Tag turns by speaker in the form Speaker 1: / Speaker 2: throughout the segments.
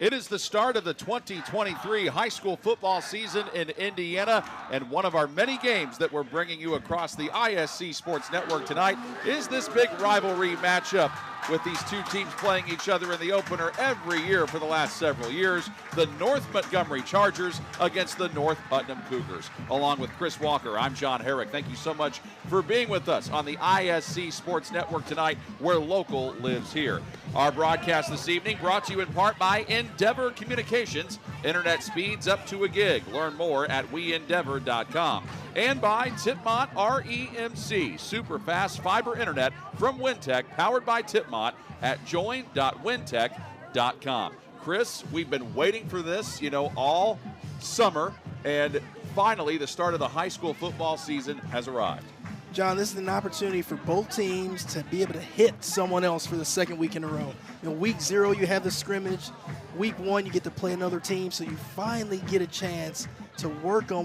Speaker 1: It is the start of the 2023 high school football season in Indiana, and one of our many games that we're bringing you across the ISC Sports Network tonight is this big rivalry matchup with these two teams playing each other in the opener every year for the last several years. The North Montgomery Chargers against the North Putnam Cougars. Along with Chris Walker, I'm John Herrick. Thank you so much for being with us on the ISC Sports Network tonight, where local lives here. Our broadcast this evening brought to you in part by Endeavor Communications. Internet speeds up to a gig. Learn more at weendeavor.com. And by Tipmont REMC, super fast fiber internet from Wintech, powered by Tipmont at join.wintech.com. Chris, we've been waiting for this, all summer, and finally the start of the high school football season has arrived.
Speaker 2: John, this is an opportunity for both teams to be able to hit someone else for the second week in a row. Week 0, you have the scrimmage. Week 1, you get to play another team, so you finally get a chance to work on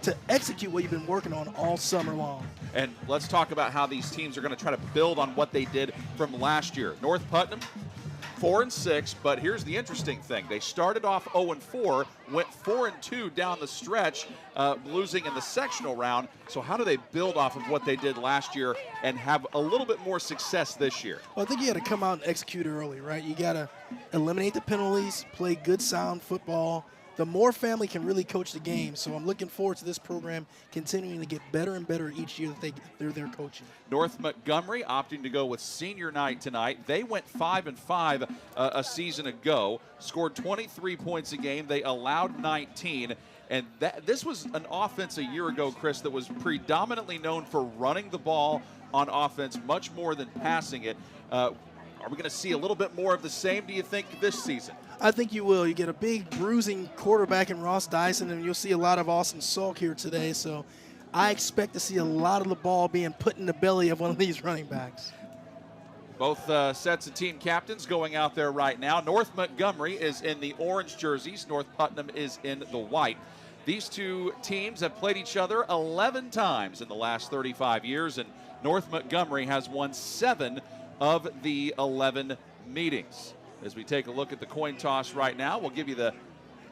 Speaker 2: to execute what you've been working on all summer long.
Speaker 1: And let's talk about how these teams are going to try to build on what they did from last year. North Putnam, 4-6, but here's the interesting thing. They started off 0-4, went 4-2 down the stretch, losing in the sectional round. So how do they build off of what they did last year and have a little bit more success this year?
Speaker 2: Well, I think you got to come out and execute early, right? You got to eliminate the penalties, play good, sound football. The Moore family can really coach the game, so I'm looking forward to this program continuing to get better and better each year that they're there coaching.
Speaker 1: North Montgomery opting to go with senior night tonight. They went 5-5 a season ago, scored 23 points a game. They allowed 19. And this was an offense a year ago, Chris, that was predominantly known for running the ball on offense much more than passing it. Are we going to see a little bit more of the same, do you think, this season?
Speaker 2: I think you will. You get a big bruising quarterback in Ross Dyson, and you'll see a lot of Austin Salk here today. So I expect to see a lot of the ball being put in the belly of one of these running backs.
Speaker 1: Both sets of team captains going out there right now. North Montgomery is in the orange jerseys. North Putnam is in the white. These two teams have played each other 11 times in the last 35 years, and North Montgomery has won 7 of the 11 meetings. As we take a look at the coin toss right now, we'll give you the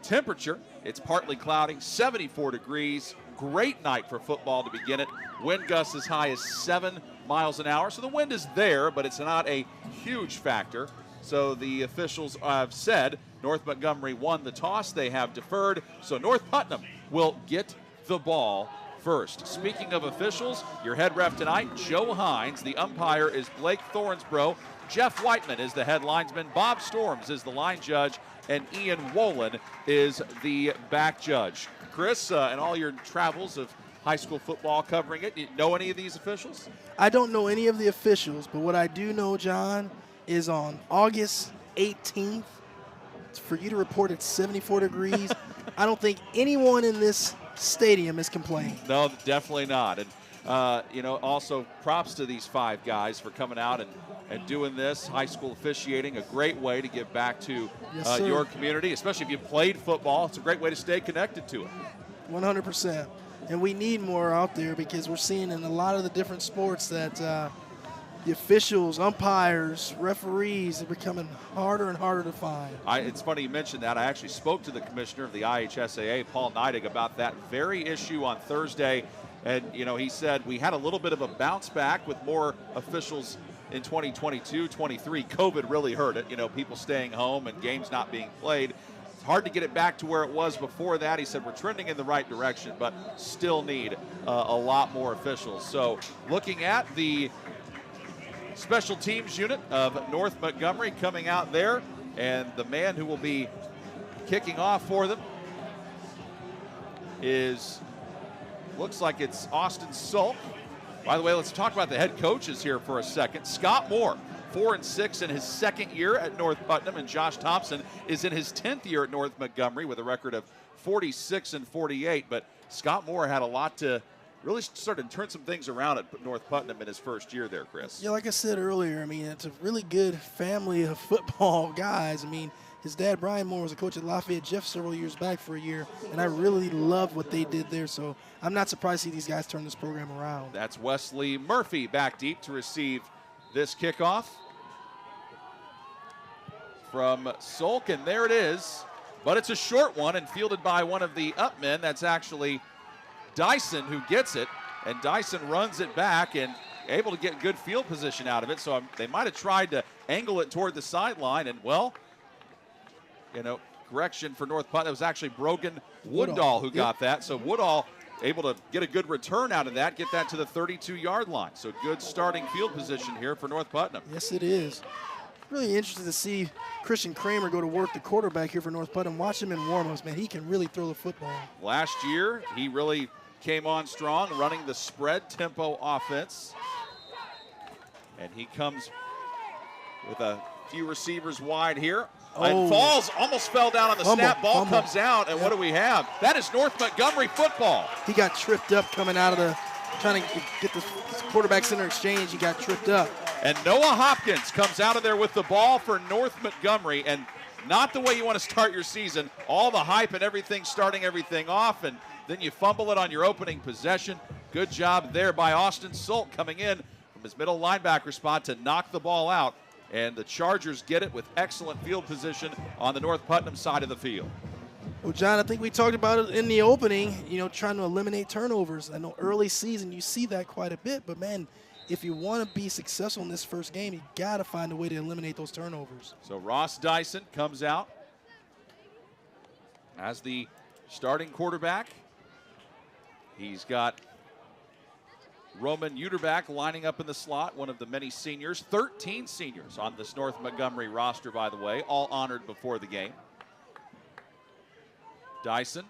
Speaker 1: temperature. It's partly cloudy, 74 degrees. Great night for football to begin it. Wind gusts as high as 7 miles an hour. So the wind is there, but it's not a huge factor. So the officials have said North Montgomery won the toss. They have deferred. So North Putnam will get the ball first. Speaking of officials, your head ref tonight, Joe Hines. The umpire is Blake Thornsbro. Jeff Whiteman is the head linesman. Bob Storms is the line judge. And Ian Wolin is the back judge. Chris, in all your travels of high school football covering it, do you know any of these officials?
Speaker 2: I don't know any of the officials, but what I do know, John, is on August 18th, for you to report it's 74 degrees, I don't think anyone in this stadium is complaining.
Speaker 1: No, definitely not. And, also props to these 5 guys for coming out and doing this. High school officiating, a great way to give back to your community, especially if you played football. It's a great way to stay connected to it.
Speaker 2: 100%. And we need more out there because we're seeing in a lot of the different sports that the officials, umpires, referees are becoming harder and harder to find.
Speaker 1: It's funny you mentioned that. I actually spoke to the commissioner of the IHSAA, Paul Neidig, about that very issue on Thursday. And, he said we had a little bit of a bounce back with more officials in 2022-23. COVID really hurt it, people staying home and games not being played. It's hard to get it back to where it was before that. He said we're trending in the right direction, but still need a lot more officials. So looking at the special teams unit of North Montgomery coming out there, and the man who will be kicking off for them looks like it's Austin Salk. By the way, let's talk about the head coaches here for a second. Scott Moore, 4-6 in his second year at North Putnam, and Josh Thompson is in his 10th year at North Montgomery with a record of 46-48. But Scott Moore had a lot to really start to turn some things around at North Putnam in his first year there, Chris.
Speaker 2: Yeah, like I said earlier, it's a really good family of football guys. His dad, Brian Moore, was a coach at Lafayette Jeff several years back for a year, and I really loved what they did there. So I'm not surprised to see these guys turn this program around.
Speaker 1: That's Wesley Murphy back deep to receive this kickoff. from Sulk, and there it is. But it's a short one and fielded by one of the up men. That's actually Dyson who gets it, and Dyson runs it back and able to get good field position out of it. So they might have tried to angle it toward the sideline, and well, correction for North Putnam. It was actually Brogan Woodall who got that. So Woodall able to get a good return out of that, get that to the 32-yard line. So good starting field position here for North Putnam.
Speaker 2: Yes, it is. Really interested to see Christian Kramer go to work the quarterback here for North Putnam. Watch him in warm-ups, man. He can really throw the football.
Speaker 1: Last year, he really came on strong, running the spread tempo offense. And he comes with a few receivers wide here. And falls, almost fell down on the snap. Ball comes out, and what do we have? That is North Montgomery football.
Speaker 2: He got tripped up coming out of trying to get the quarterback center exchange. He got tripped up.
Speaker 1: And Noah Hopkins comes out of there with the ball for North Montgomery, and not the way you want to start your season. All the hype and everything, starting everything off, and then you fumble it on your opening possession. Good job there by Austin Sulk coming in from his middle linebacker spot to knock the ball out. And the Chargers get it with excellent field position on the North Putnam side of the field.
Speaker 2: Well, John, I think we talked about it in the opening, trying to eliminate turnovers. I know early season you see that quite a bit, but, man, if you want to be successful in this first game, you got to find a way to eliminate those turnovers.
Speaker 1: So Ross Dyson comes out as the starting quarterback. He's got Roman Uterback lining up in the slot, one of the many seniors. 13 seniors on this North Montgomery roster, by the way, all honored before the game. Dyson,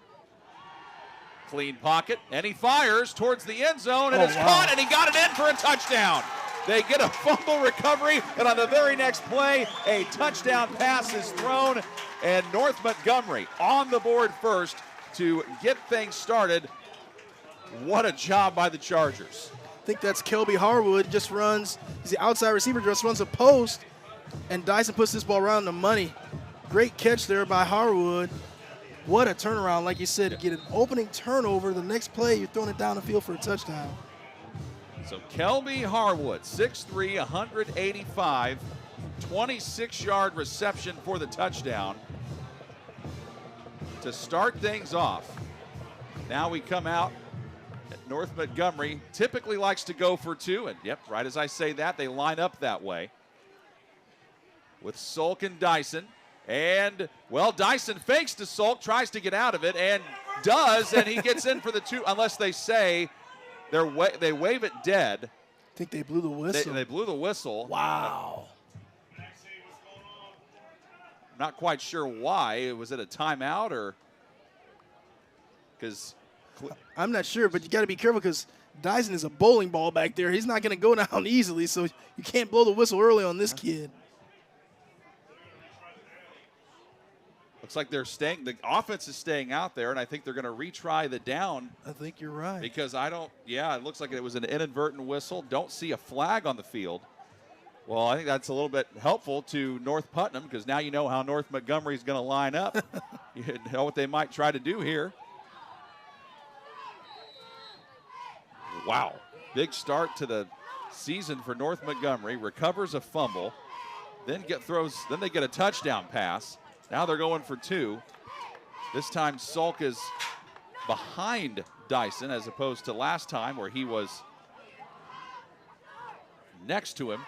Speaker 1: clean pocket, and he fires towards the end zone, and it's caught, and he got it in for a touchdown. They get a fumble recovery, and on the very next play, a touchdown pass is thrown, and North Montgomery on the board first to get things started. What a job by the Chargers.
Speaker 2: I think that's Kelby Harwood, he's the outside receiver, just runs a post, and Dyson puts this ball around the money. Great catch there by Harwood. What a turnaround, like you said, get an opening turnover. The next play, you're throwing it down the field for a touchdown.
Speaker 1: So Kelby Harwood, 6'3", 185, 26-yard reception for the touchdown to start things off. Now we come out. North Montgomery typically likes to go for two, and yep, right as I say that, they line up that way with Sulk and Dyson. And, well, Dyson fakes to Sulk, tries to get out of it, and does, and he gets in for the two, unless they say they wave it dead.
Speaker 2: I think they blew the whistle.
Speaker 1: They blew the whistle.
Speaker 2: Wow.
Speaker 1: Not quite sure why. Was it a timeout or because
Speaker 2: I'm not sure, but you got to be careful because Dyson is a bowling ball back there. He's not going to go down easily, so you can't blow the whistle early on this kid.
Speaker 1: Looks like they're staying. The offense is staying out there, and I think they're going to retry the down.
Speaker 2: I think you're right.
Speaker 1: Because it looks like it was an inadvertent whistle. Don't see a flag on the field. Well, I think that's a little bit helpful to North Putnam because now you know how North Montgomery is going to line up. You know what they might try to do here. Wow. Big start to the season for North Montgomery. Recovers a fumble. Then they get a touchdown pass. Now they're going for two. This time Sulk is behind Dyson as opposed to last time where he was next to him.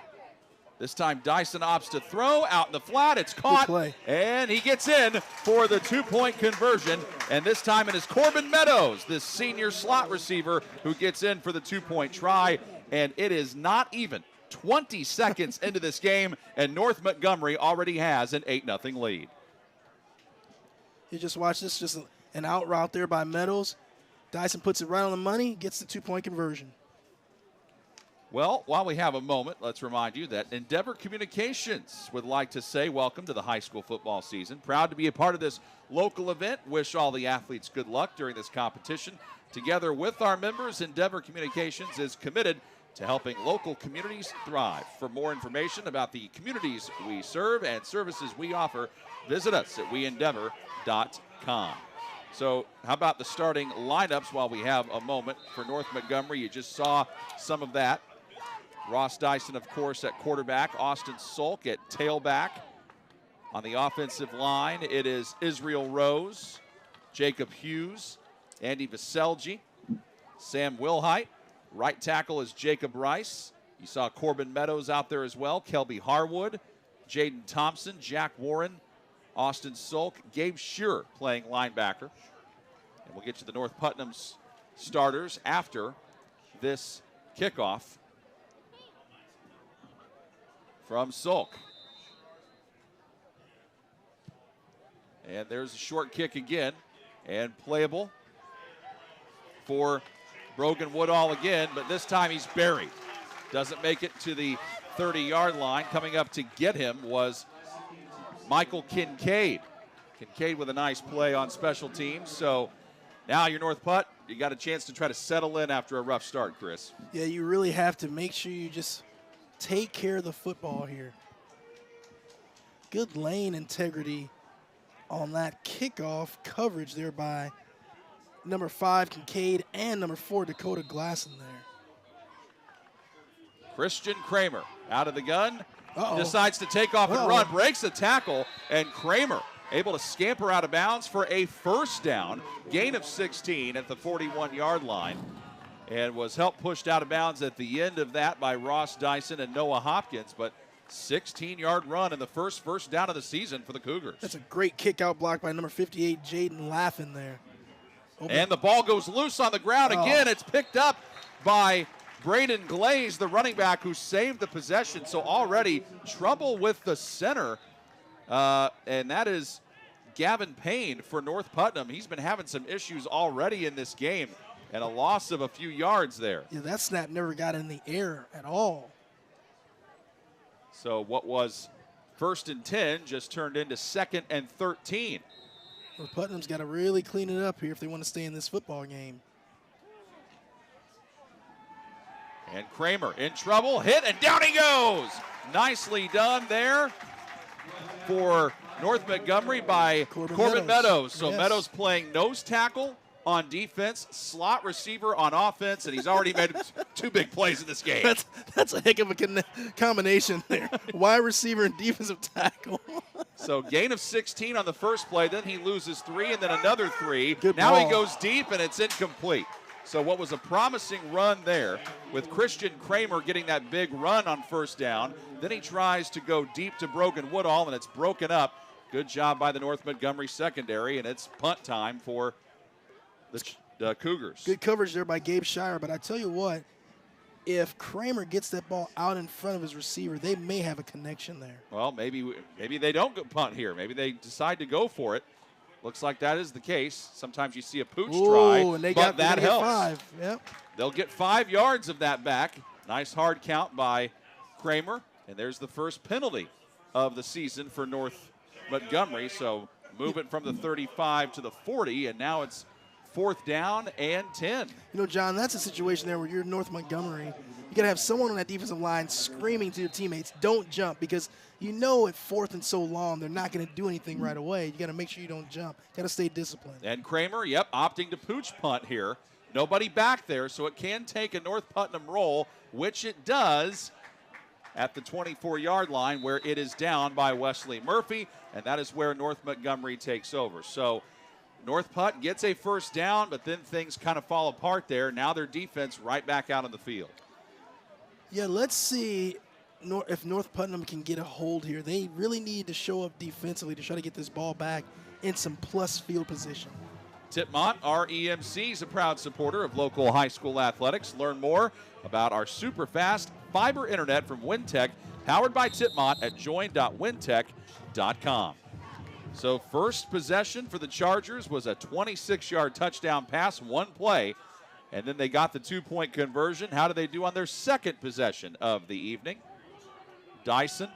Speaker 1: This time Dyson opts to throw out in the flat. It's caught, and he gets in for the two-point conversion. And this time it is Corbin Meadows, this senior slot receiver, who gets in for the two-point try. And it is not even 20 seconds into this game, and North Montgomery already has an 8-0 lead.
Speaker 2: You just watch this, just an out route there by Meadows. Dyson puts it right on the money, gets the two-point conversion.
Speaker 1: Well, while we have a moment, let's remind you that Endeavor Communications would like to say welcome to the high school football season. Proud to be a part of this local event. Wish all the athletes good luck during this competition. Together with our members, Endeavor Communications is committed to helping local communities thrive. For more information about the communities we serve and services we offer, visit us at weendeavor.com. So how about the starting lineups while we have a moment for North Montgomery? You just saw some of that. Ross Dyson, of course, at quarterback. Austin Sulk at tailback. On the offensive line, it is Israel Rose, Jacob Hughes, Andy Vaselji, Sam Wilhite. Right tackle is Jacob Rice. You saw Corbin Meadows out there as well, Kelby Harwood, Jaden Thompson, Jack Warren, Austin Solk, Gabe Shearer playing linebacker. And we'll get to the North Putnam's starters after this kickoff from Solk. And there's a short kick again, and playable for Brogan Woodall again, but this time he's buried. Doesn't make it to the 30-yard line. Coming up to get him was Michael Kincaid. Kincaid with a nice play on special teams. So now your North Putt, you got a chance to try to settle in after a rough start, Chris.
Speaker 2: Yeah, you really have to make sure you just take care of the football here. Good lane integrity on that kickoff coverage there by number 5, Kincaid, and number 4, Dakota Glasson there.
Speaker 1: Christian Kramer out of the gun.
Speaker 2: Uh-oh.
Speaker 1: Decides to take off and
Speaker 2: Uh-oh.
Speaker 1: run, breaks the tackle, and Kramer able to scamper out of bounds for a first down, gain of 16 at the 41-yard line, and was helped pushed out of bounds at the end of that by Ross Dyson and Noah Hopkins, but 16-yard run and the first down of the season for the Cougars.
Speaker 2: That's a great kick out block by number 58, Jaden Laffin there.
Speaker 1: And the ball goes loose on the ground again. It's picked up by Braden Glaze, the running back, who saved the possession. So already trouble with the center, and that is Gavin Payne for North Putnam. He's been having some issues already in this game, and a loss of a few yards there.
Speaker 2: Yeah, that snap never got in the air at all.
Speaker 1: So what was 1st and 10 just turned into 2nd and 13.
Speaker 2: Well, Putnam's got to really clean it up here if they want to stay in this football game.
Speaker 1: And Kramer in trouble, hit, and down he goes. Nicely done there for North Montgomery by Corbin Meadows. So
Speaker 2: yes.
Speaker 1: Meadows playing nose tackle on defense, slot receiver on offense, and he's already made 2 big plays in this game.
Speaker 2: That's a heck of a combination there. Wide receiver and defensive tackle.
Speaker 1: So gain of 16 on the first play, then he loses 3 and then another 3.
Speaker 2: Good
Speaker 1: now
Speaker 2: ball.
Speaker 1: He goes deep and it's incomplete. So what was a promising run there with Christian Kramer getting that big run on first down. Then he tries to go deep to Brogan Woodall and it's broken up. Good job by the North Montgomery secondary, and it's punt time for the Cougars.
Speaker 2: Good coverage there by Gabe Shire, but I tell you what, if Kramer gets that ball out in front of his receiver, they may have a connection there.
Speaker 1: Well, maybe they don't go punt here. Maybe they decide to go for it. Looks like that is the case. Sometimes you see a pooch try,
Speaker 2: and
Speaker 1: but that helps.
Speaker 2: 5. Yep.
Speaker 1: They'll get 5 yards of that back. Nice hard count by Kramer, and there's the first penalty of the season for North Montgomery. So moving from the 35 to the 40, and now it's 4th down and 10.
Speaker 2: You know, John, that's a situation there where you're North Montgomery. You got to have someone on that defensive line screaming to your teammates, don't jump, because you know at 4th and so long, they're not going to do anything right away. You got to make sure you don't jump. Got to stay disciplined.
Speaker 1: And Kramer, opting to pooch punt here. Nobody back there, so it can take a North Putnam roll, which it does at the 24-yard line, where it is down by Wesley Murphy, and that is where North Montgomery takes over. So North Putt gets a first down, but then things kind of fall apart there. Now their defense right back out on the field.
Speaker 2: Yeah, let's see if North Putnam can get a hold here. They really need to show up defensively to try to get this ball back in some plus field position.
Speaker 1: Tipmont, REMC, is a proud supporter of local high school athletics. Learn more about our super fast fiber internet from Wintech, powered by Tipmont at join.wintech.com. So first possession for the Chargers was a 26-yard touchdown pass, 1 play, and then they got the 2-point conversion. How do they do on their second possession of the evening? Dyson.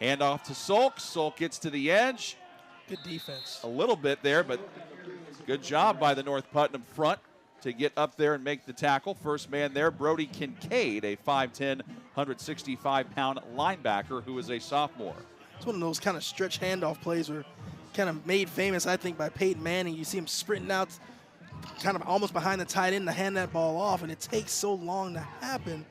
Speaker 1: Handoff to Solk. Solk gets to the edge.
Speaker 2: Good defense.
Speaker 1: A little bit there, but good job by the North Putnam front to get up there and make the tackle. First man there, Brody Kincaid, a 5'10", 165-pound linebacker who is a sophomore.
Speaker 2: It's one of those kind of stretch handoff plays where kind of made famous, I think, by Peyton Manning. You see him sprinting out kind of almost behind the tight end to hand that ball off, and it takes so long to happen.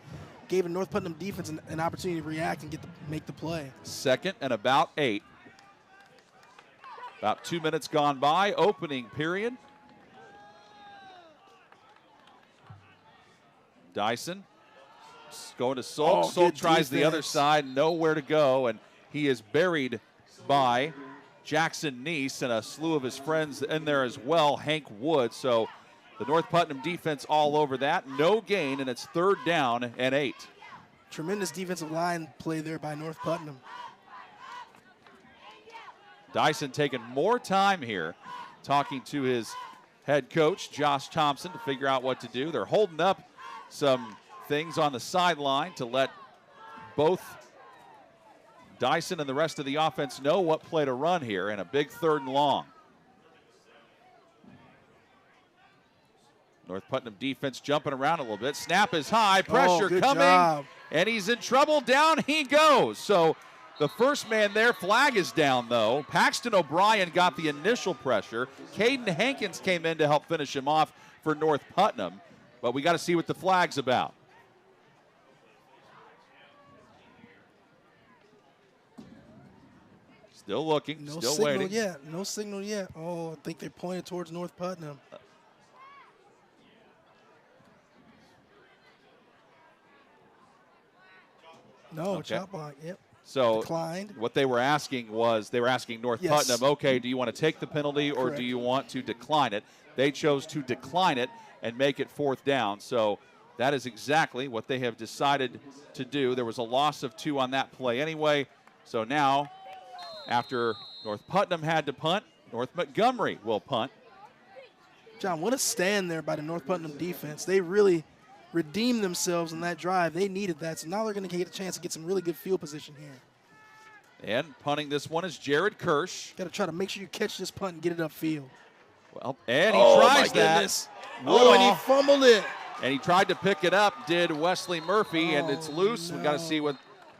Speaker 2: gave a North Putnam defense an opportunity to react and make the play.
Speaker 1: 2nd and about 8. About 2 minutes gone by, opening period. Dyson going to Solk. Solk tries the other side, nowhere to go, and he is buried by Jackson Neese and a slew of his friends in there as well, Hank Wood. So the North Putnam defense all over that. No gain, and it's 3rd down and 8.
Speaker 2: Tremendous defensive line play there by North Putnam.
Speaker 1: Dyson taking more time here, talking to his head coach, Josh Thompson, to figure out what to do. They're holding up some things on the sideline to let both Dyson and the rest of the offense know what play to run here, and a big 3rd and long. North Putnam defense jumping around a little bit. Snap is high, pressure coming,
Speaker 2: job.
Speaker 1: And he's in trouble. Down he goes. So the first man there, flag is down though. Paxton O'Brien got the initial pressure. Caden Hankins came in to help finish him off for North Putnam, but we got to see what the flag's about. Still looking, still waiting.
Speaker 2: No signal yet. Oh, I think they pointed towards North Putnam. No,
Speaker 1: okay.
Speaker 2: Chop block, yep.
Speaker 1: So
Speaker 2: declined.
Speaker 1: What they were asking was, they were asking North Putnam, okay, do you want to take the penalty or do you want to decline it? They chose to decline it and make it 4th down. So that is exactly what they have decided to do. There was a loss of 2 on that play anyway. So now, after North Putnam had to punt, North Montgomery will punt.
Speaker 2: John, what a stand there by the North Putnam defense. They really redeemed themselves in that drive. They needed that, so now they're going to get a chance to get some really good field position here.
Speaker 1: And punting this one is Jared Kirsch.
Speaker 2: Got to try to make sure you catch this punt and get it upfield.
Speaker 1: Well, and he tries that.
Speaker 2: Goodness. Oh, and he fumbled it.
Speaker 1: And he tried to pick it up, did Wesley Murphy, and it's loose. We've got to see what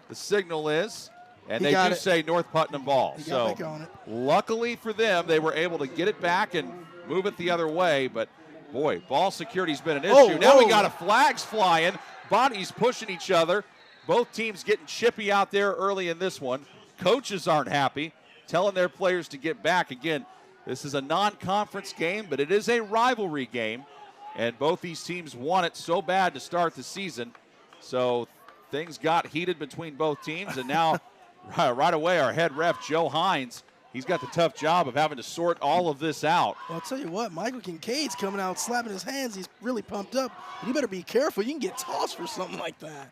Speaker 1: the signal is. And they do say North Putnam ball. So luckily for them, they were able to get it back and move it the other way, but boy, ball security's been an issue. Now we got a flags flying, bodies pushing each other. Both teams getting chippy out there early in this one. Coaches aren't happy, telling their players to get back. Again, this is a non-conference game, but it is a rivalry game, and both these teams want it so bad to start the season. So things got heated between both teams, and now right away our head ref, Joe Hines, he's got the tough job of having to sort all of this out.
Speaker 2: Well, I'll tell you what, Michael Kincaid's coming out slapping his hands. He's really pumped up. But you better be careful. You can get tossed for something like that.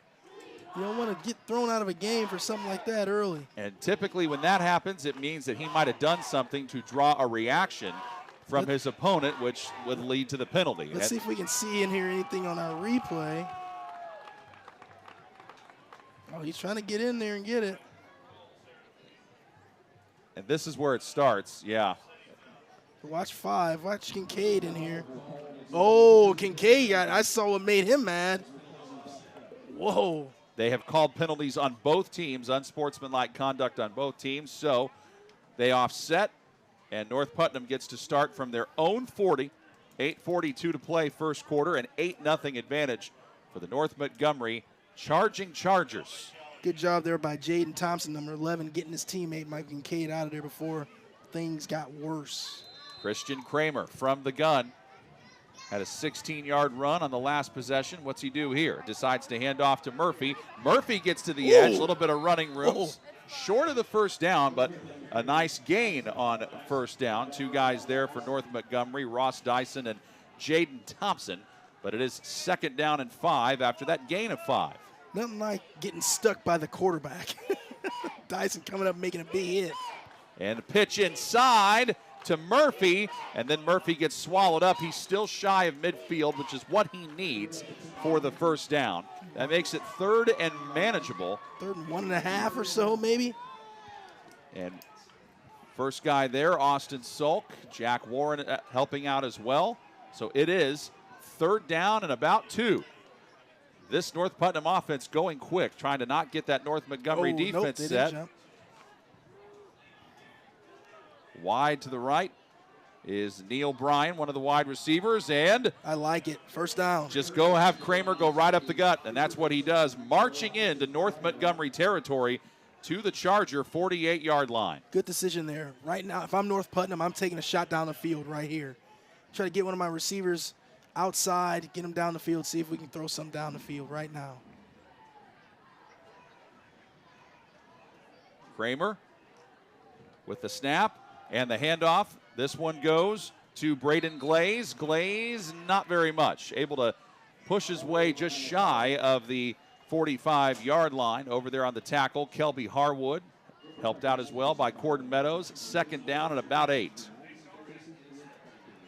Speaker 2: You don't want to get thrown out of a game for something like that early.
Speaker 1: And typically when that happens, it means that he might have done something to draw a reaction from his opponent, which would lead to the penalty.
Speaker 2: Let's see if we can see and hear anything on our replay. Oh, he's trying to get in there and get it.
Speaker 1: And this is where it starts, yeah.
Speaker 2: Watch 5. Watch Kincaid in here. Oh, Kincaid, I saw what made him mad. Whoa.
Speaker 1: They have called penalties on both teams, unsportsmanlike conduct on both teams. So they offset, and North Putnam gets to start from their own 40. 8:42 to play first quarter, an 8-0 advantage for the North Montgomery Charging Chargers.
Speaker 2: Good job there by Jaden Thompson, number 11, getting his teammate Mike Kincaid out of there before things got worse.
Speaker 1: Christian Kramer from the gun had a 16-yard run on the last possession. What's he do here? Decides to hand off to Murphy. Murphy gets to the edge, a little bit of running room. Short of the first down, but a nice gain on first down. 2 guys there for North Montgomery, Ross Dyson and Jaden Thompson. But it is 2nd down and 5 after that gain of 5.
Speaker 2: Nothing like getting stuck by the quarterback. Dyson coming up making a big hit.
Speaker 1: And the pitch inside to Murphy, and then Murphy gets swallowed up. He's still shy of midfield, which is what he needs for the first down. That makes it 3rd and manageable.
Speaker 2: 3rd and 1.5 or so, maybe.
Speaker 1: And first guy there, Austin Sulk. Jack Warren helping out as well. So it is 3rd down and about 2. This North Putnam offense going quick, trying to not get that North Montgomery defense set. Wide to the right is Neil Bryan, one of the wide receivers, and
Speaker 2: I like it. First down.
Speaker 1: just go have Kramer go right up the gut, and that's what he does, marching into North Montgomery territory to the Charger 48-yard line.
Speaker 2: Good decision there. Right now, if I'm North Putnam, I'm taking a shot down the field right here. Try to get one of my receivers outside, get him down the field, see if we can throw some down the field right now.
Speaker 1: Kramer with the snap and the handoff. This one goes to Braden Glaze. Glaze, not very much. Able to push his way just shy of the 45-yard line over there on the tackle. Kelby Harwood helped out as well by Corden Meadows. Second down at about 8.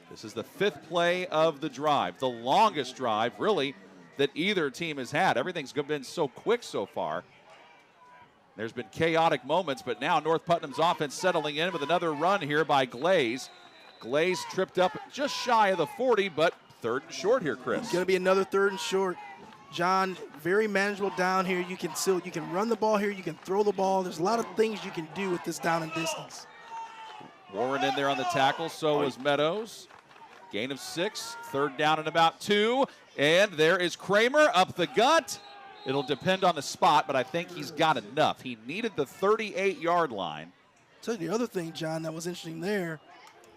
Speaker 1: This is the 5th play of the drive, the longest drive, really, that either team has had. Everything's been so quick so far. There's been chaotic moments, but now North Putnam's offense settling in with another run here by Glaze. Glaze tripped up just shy of the 40, but 3rd and short here, Chris.
Speaker 2: It's going to be another 3rd and short. John, very manageable down here. You can run the ball here. You can throw the ball. There's a lot of things you can do with this down and distance.
Speaker 1: Warren in there on the tackle. So was Meadows. Gain of 6. 3rd down and about 2. And there is Kramer up the gut. It'll depend on the spot, but I think he's got enough. He needed the 38-yard line.
Speaker 2: Tell you the other thing, John, that was interesting there.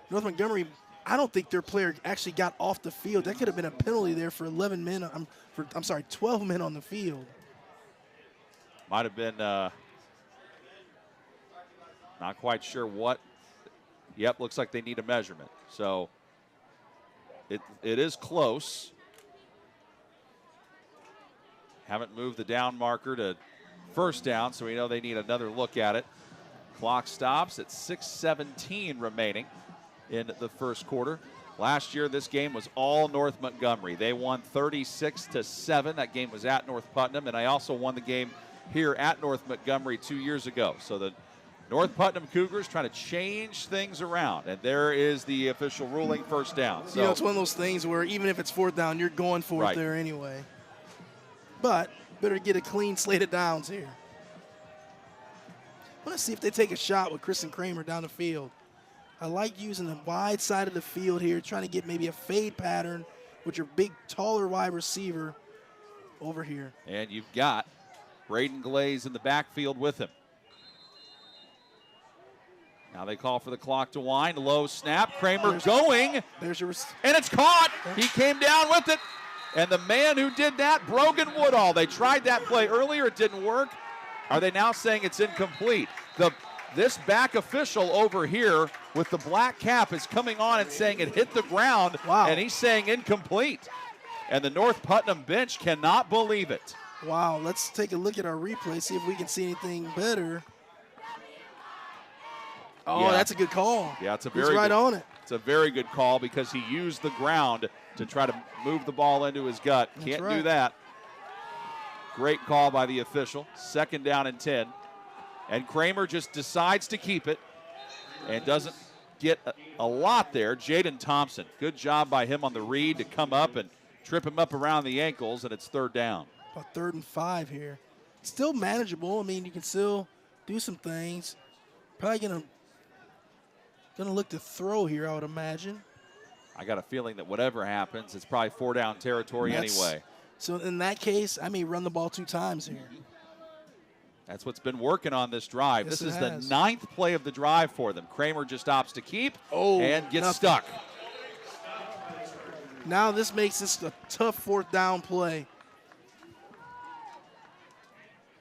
Speaker 2: North Montgomery, I don't think their player actually got off the field. That could have been a penalty there for 12 men on the field.
Speaker 1: Might have been not quite sure what. Yep, looks like they need a measurement. So it is close. Haven't moved the down marker to 1st down, so we know they need another look at it. Clock stops at 6:17 remaining in the 1st quarter. Last year, this game was all North Montgomery. They won 36-7. That game was at North Putnam, and I also won the game here at North Montgomery 2 years ago. So the North Putnam Cougars trying to change things around, and there is the official ruling, 1st down. So,
Speaker 2: it's one of those things where even if it's 4th down, you're going for it there anyway. But better get a clean slate of downs here. I want to see if they take a shot with Chris and Kramer down the field. I like using the wide side of the field here, trying to get maybe a fade pattern with your big, taller wide receiver over here.
Speaker 1: And you've got Braden Glaze in the backfield with him. Now they call for the clock to wind. Low snap. Kramer going.
Speaker 2: There's your
Speaker 1: and it's caught. He came down with it. And the man who did that, Brogan Woodall. They tried that play earlier. It didn't work. Are they now saying it's incomplete? This back official over here with the black cap is coming on and saying it hit the ground.
Speaker 2: Wow.
Speaker 1: And he's saying incomplete. And the North Putnam bench cannot believe it.
Speaker 2: Wow, let's take a look at our replay, see if we can see anything better. Oh, that's a good call.
Speaker 1: Yeah, it's a
Speaker 2: He's right on it.
Speaker 1: It's a very good call because he used the ground to try to move the ball into his gut. Can't do that. Great call by the official. 2nd down and 10. And Kramer just decides to keep it and doesn't get a lot there. Jaden Thompson, good job by him on the read to come up and trip him up around the ankles, and it's 3rd down.
Speaker 2: About 3rd and 5 here. Still manageable. I mean, you can still do some things. Probably gonna look to throw here, I would imagine.
Speaker 1: I got a feeling that whatever happens, it's probably 4-down territory anyway.
Speaker 2: So in that case, I may run the ball 2 times here.
Speaker 1: That's what's been working on this drive.
Speaker 2: Yes,
Speaker 1: this is
Speaker 2: it
Speaker 1: the
Speaker 2: has.
Speaker 1: 9th play of the drive for them. Kramer just opts to keep and gets stuck.
Speaker 2: Now this makes this a tough 4th down play.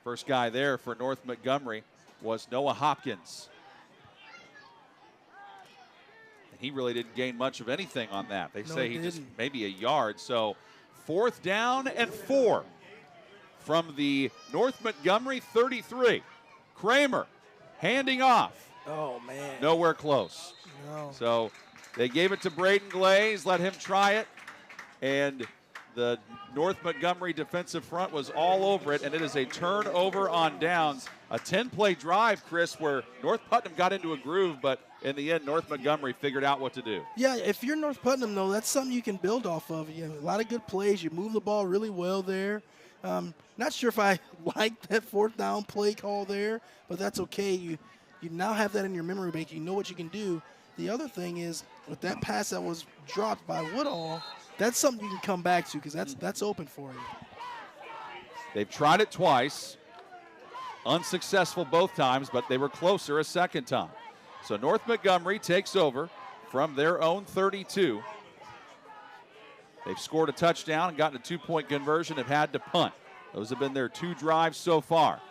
Speaker 1: First guy there for North Montgomery was Noah Hopkins. He really didn't gain much of anything on that. They say he just maybe a yard. So 4th down and 4 from the North Montgomery 33. Kramer handing off.
Speaker 2: Oh, man.
Speaker 1: Nowhere close.
Speaker 2: No.
Speaker 1: So they gave it to Braden Glaze, let him try it, and the North Montgomery defensive front was all over it, and it is a turnover on downs. A 10-play drive, Chris, where North Putnam got into a groove, but in the end, North Montgomery figured out what to do.
Speaker 2: Yeah, if you're North Putnam, though, that's something you can build off of. You have a lot of good plays. You move the ball really well there. Not sure if I like that 4th down play call there, but that's okay. You now have that in your memory bank. You know what you can do. the other thing is, with that pass that was dropped by Woodall, that's something you can come back to because that's open for you.
Speaker 1: They've tried it twice. Unsuccessful both times, but they were closer a second time. So North Montgomery takes over from their own 32. They've scored a touchdown and gotten a 2-point conversion, have had to punt. Those have been their 2 drives so far.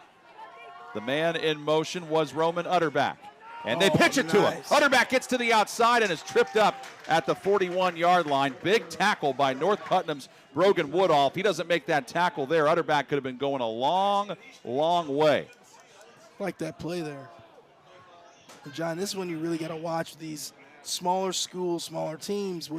Speaker 1: The man in motion was Roman Utterback. And they pitch it to him. Utterback gets to the outside and is tripped up at the 41-yard line. Big tackle by North Putnam's Brogan Woodall. If he doesn't make that tackle there, Utterback could have been going a long, long way.
Speaker 2: Like that play there. And John, this is when you really got to watch these smaller schools, smaller teams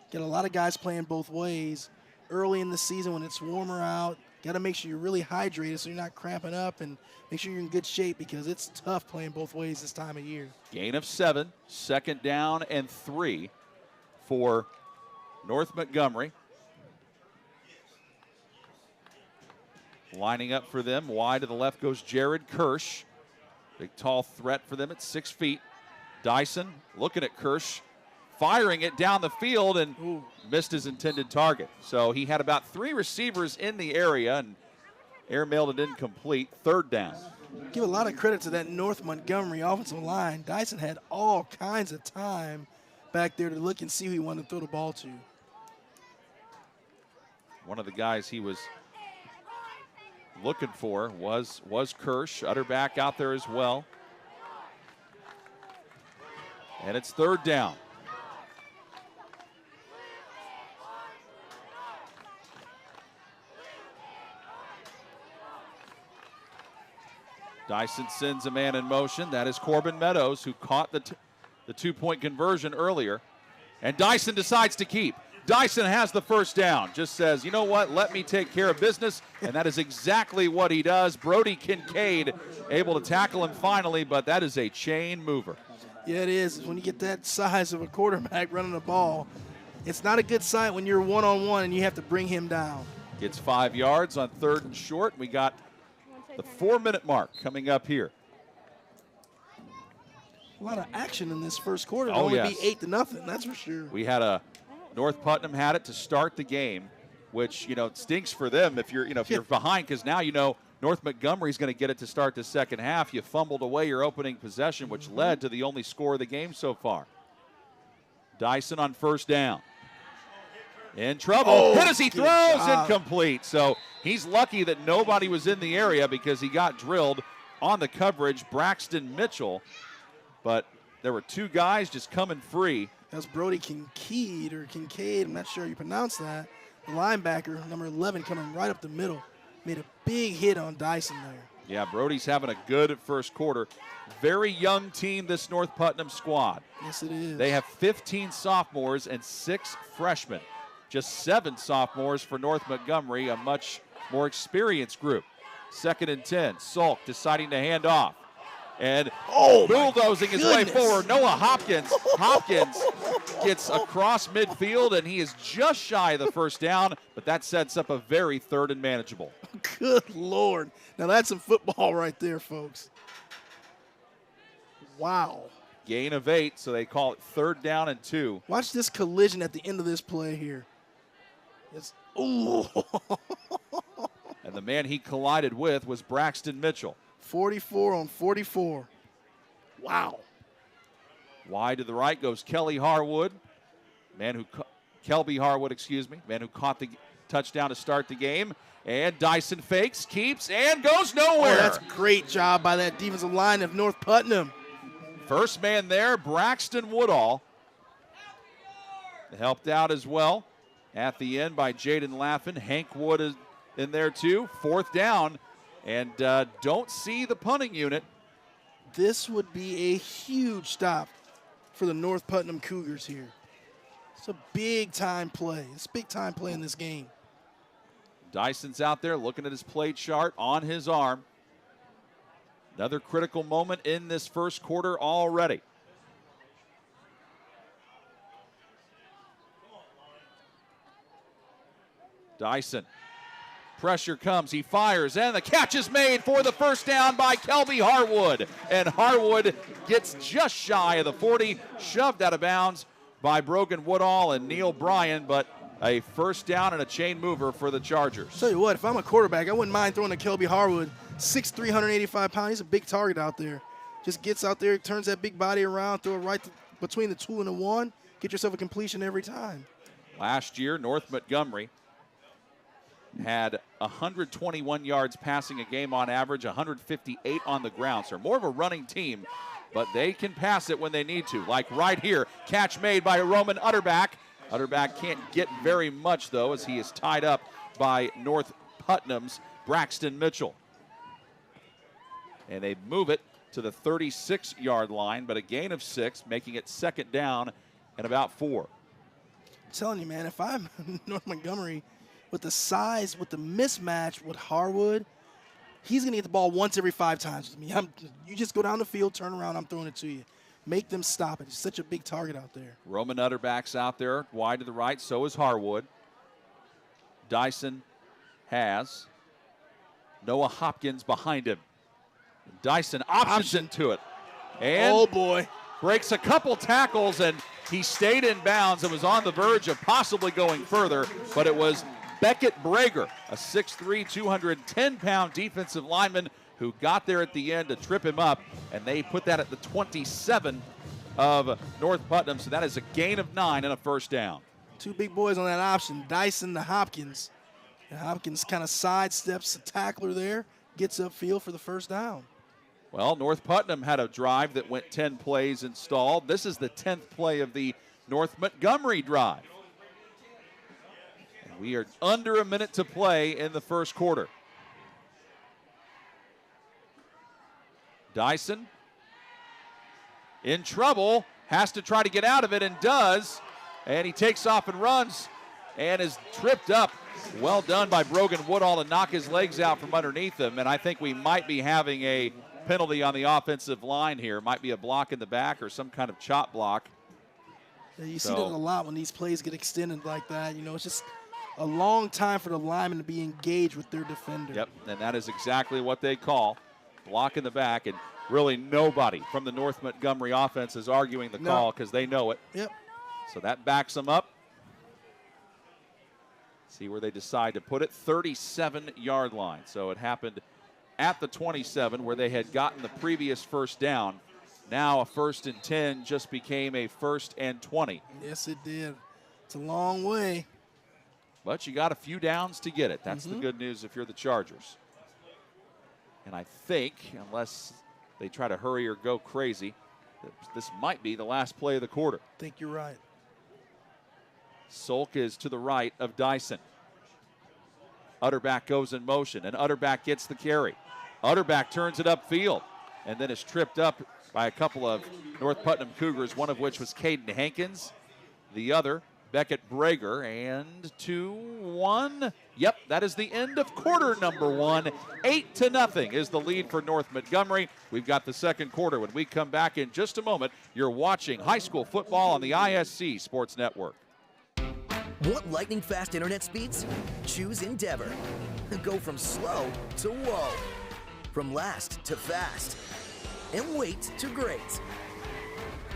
Speaker 2: get a lot of guys playing both ways. Early in the season when it's warmer out, got to make sure you're really hydrated so you're not cramping up, and make sure you're in good shape because it's tough playing both ways this time of year.
Speaker 1: Gain of 7, 2nd down and 3 for North Montgomery. Lining up for them, wide to the left goes Jared Kirsch. Big tall threat for them at 6 feet. Dyson looking at Kirsch, firing it down the field and missed his intended target. So he had about 3 receivers in the area and airmailed it incomplete. 3rd down.
Speaker 2: Give a lot of credit to that North Montgomery offensive line. Dyson had all kinds of time back there to look and see who he wanted to throw the ball to.
Speaker 1: One of the guys he was looking for was Kirsch. Utterback out there as well. And it's 3rd down. Dyson sends a man in motion. That is Corbin Meadows, who caught the 2-point conversion earlier. And Dyson decides to keep. Dyson has the 1st down. Just says, you know what, let me take care of business. And that is exactly what he does. Brody Kincaid able to tackle him finally, but that is a chain mover.
Speaker 2: Yeah, it is. When you get that size of a quarterback running the ball, it's not a good sight when you're one-on-one and you have to bring him down.
Speaker 1: Gets 5 yards on 3rd and short. We got the 4-minute mark coming up here.
Speaker 2: A lot of action in this first quarter.
Speaker 1: Oh,
Speaker 2: only
Speaker 1: yes.
Speaker 2: be 8-0, that's for sure.
Speaker 1: We had North Putnam had it to start the game, which, it stinks for them if you're behind, because now North Montgomery's going to get it to start the second half. You fumbled away your opening possession, which led to the only score of the game so far. Dyson on 1st down. In trouble. Hit as he throws, incomplete. So he's lucky that nobody was in the area because he got drilled on the coverage, Braxton Mitchell. But there were 2 guys just coming free.
Speaker 2: That's Brody Kincaid, I'm not sure how you pronounce that. The linebacker, number 11, coming right up the middle. Made a big hit on Dyson there.
Speaker 1: Yeah, Brody's having a good first quarter. Very young team, this North Putnam squad.
Speaker 2: Yes, it is.
Speaker 1: They have 15 sophomores and 6 freshmen. Just 7 sophomores for North Montgomery, a much more experienced group. 2nd and 10, Salk deciding to hand off. And bulldozing his way forward, Noah Hopkins. Hopkins gets across midfield, and he is just shy of the 1st down, but that sets up a very 3rd and manageable.
Speaker 2: Good Lord. Now that's some football right there, folks. Wow.
Speaker 1: Gain of 8, so they call it 3rd down and 2.
Speaker 2: Watch this collision at the end of this play here. And
Speaker 1: the man he collided with was Braxton Mitchell.
Speaker 2: 44 on 44. Wow.
Speaker 1: Wide to the right goes Kelby Harwood, man who caught the touchdown to start the game. And Dyson fakes, keeps, and goes nowhere.
Speaker 2: Oh, that's a great job by that defensive line of North Putnam.
Speaker 1: First man there, Braxton Woodall. Helped out as well at the end by Jaden Laffin. Hank Wood is in there too. 4th down, and don't see the punting unit.
Speaker 2: This would be a huge stop for the North Putnam Cougars here. It's a big-time play. It's a big-time play in this game.
Speaker 1: Dyson's out there looking at his play chart on his arm. Another critical moment in this first quarter already. Dyson Pressure comes, he fires, and the catch is made for the first down by Kelby Harwood. And Harwood gets just shy of the 40, shoved out of bounds by Brogan Woodall and Neil Bryan, but a first down and a chain mover for the Chargers.
Speaker 2: Tell you what, if I'm a quarterback, I wouldn't mind throwing to Kelby Harwood. 6'3", 185 pounds. He's a big target out there. Just gets out there, turns that big body around, throw it right between the 2 and the 1. Get yourself a completion every time.
Speaker 1: Last year, North Montgomery had 121 yards passing a game on average, 158 on the ground. So more of a running team, but they can pass it when they need to. Like right here, catch made by Roman Utterback. Utterback can't get very much, though, as he is tied up by North Putnam's Braxton Mitchell. And they move it to the 36-yard line, but a gain of 6, making it second down and about 4.
Speaker 2: I'm telling you, man, if I'm North Montgomery, with the size, with the mismatch with Harwood, he's going to get the ball once every 5 times with me. You just go down the field, turn around, I'm throwing it to you. Make them stop it. He's such a big target out there.
Speaker 1: Roman Utterback's out there, wide to the right, so is Harwood. Dyson has Noah Hopkins behind him. Dyson options into it. And
Speaker 2: oh, boy.
Speaker 1: Breaks a couple tackles, and he stayed in bounds and was on the verge of possibly going further, but it was Beckett Brager, a 6'3", 210-pound defensive lineman who got there at the end to trip him up, and they put that at the 27 of North Putnam, so that is a gain of 9 and a first down.
Speaker 2: 2 big boys on that option, Dyson to Hopkins. And Hopkins kind of sidesteps the tackler there, gets upfield for the first down.
Speaker 1: Well, North Putnam had a drive that went 10 plays installed. This is the 10th play of the North Montgomery drive. And we are under a minute to play in the first quarter. Dyson in trouble, has to try to get out of it and does. And he takes off and runs and is tripped up. Well done by Brogan Woodall to knock his legs out from underneath him. And I think we might be having a penalty on the offensive line here. Might be a block in the back or some kind of chop block.
Speaker 2: Yeah, you see that a lot when these plays get extended like that. You know, it's just a long time for the lineman to be engaged with their defender.
Speaker 1: Yep, and that is exactly what they call block in the back. And really nobody from the North Montgomery offense is arguing the call because they know it.
Speaker 2: Yep.
Speaker 1: So that backs them up. See where they decide to put it. 37-yard line. So it happened at the 27 where they had gotten the previous first down. Now a 1st and 10 just became a 1st and 20.
Speaker 2: Yes, it did. It's a long way.
Speaker 1: But you got a few downs to get it. That's the good news if you're the Chargers. And I think, unless they try to hurry or go crazy, this might be the last play of the quarter.
Speaker 2: I think you're right.
Speaker 1: Solk is to the right of Dyson. Utterback goes in motion, and Utterback gets the carry. Utterback turns it upfield, and then is tripped up by a couple of North Putnam Cougars, one of which was Caden Hankins, the other Beckett Brager, and 2-1. Yep, that is the end of quarter number 1. 8-0 is the lead for North Montgomery. We've got the second quarter. When we come back in just a moment, you're watching high school football on the ISC Sports Network.
Speaker 3: Want lightning fast internet speeds? Choose Endeavor. Go from slow to whoa. From last to fast. And wait to great.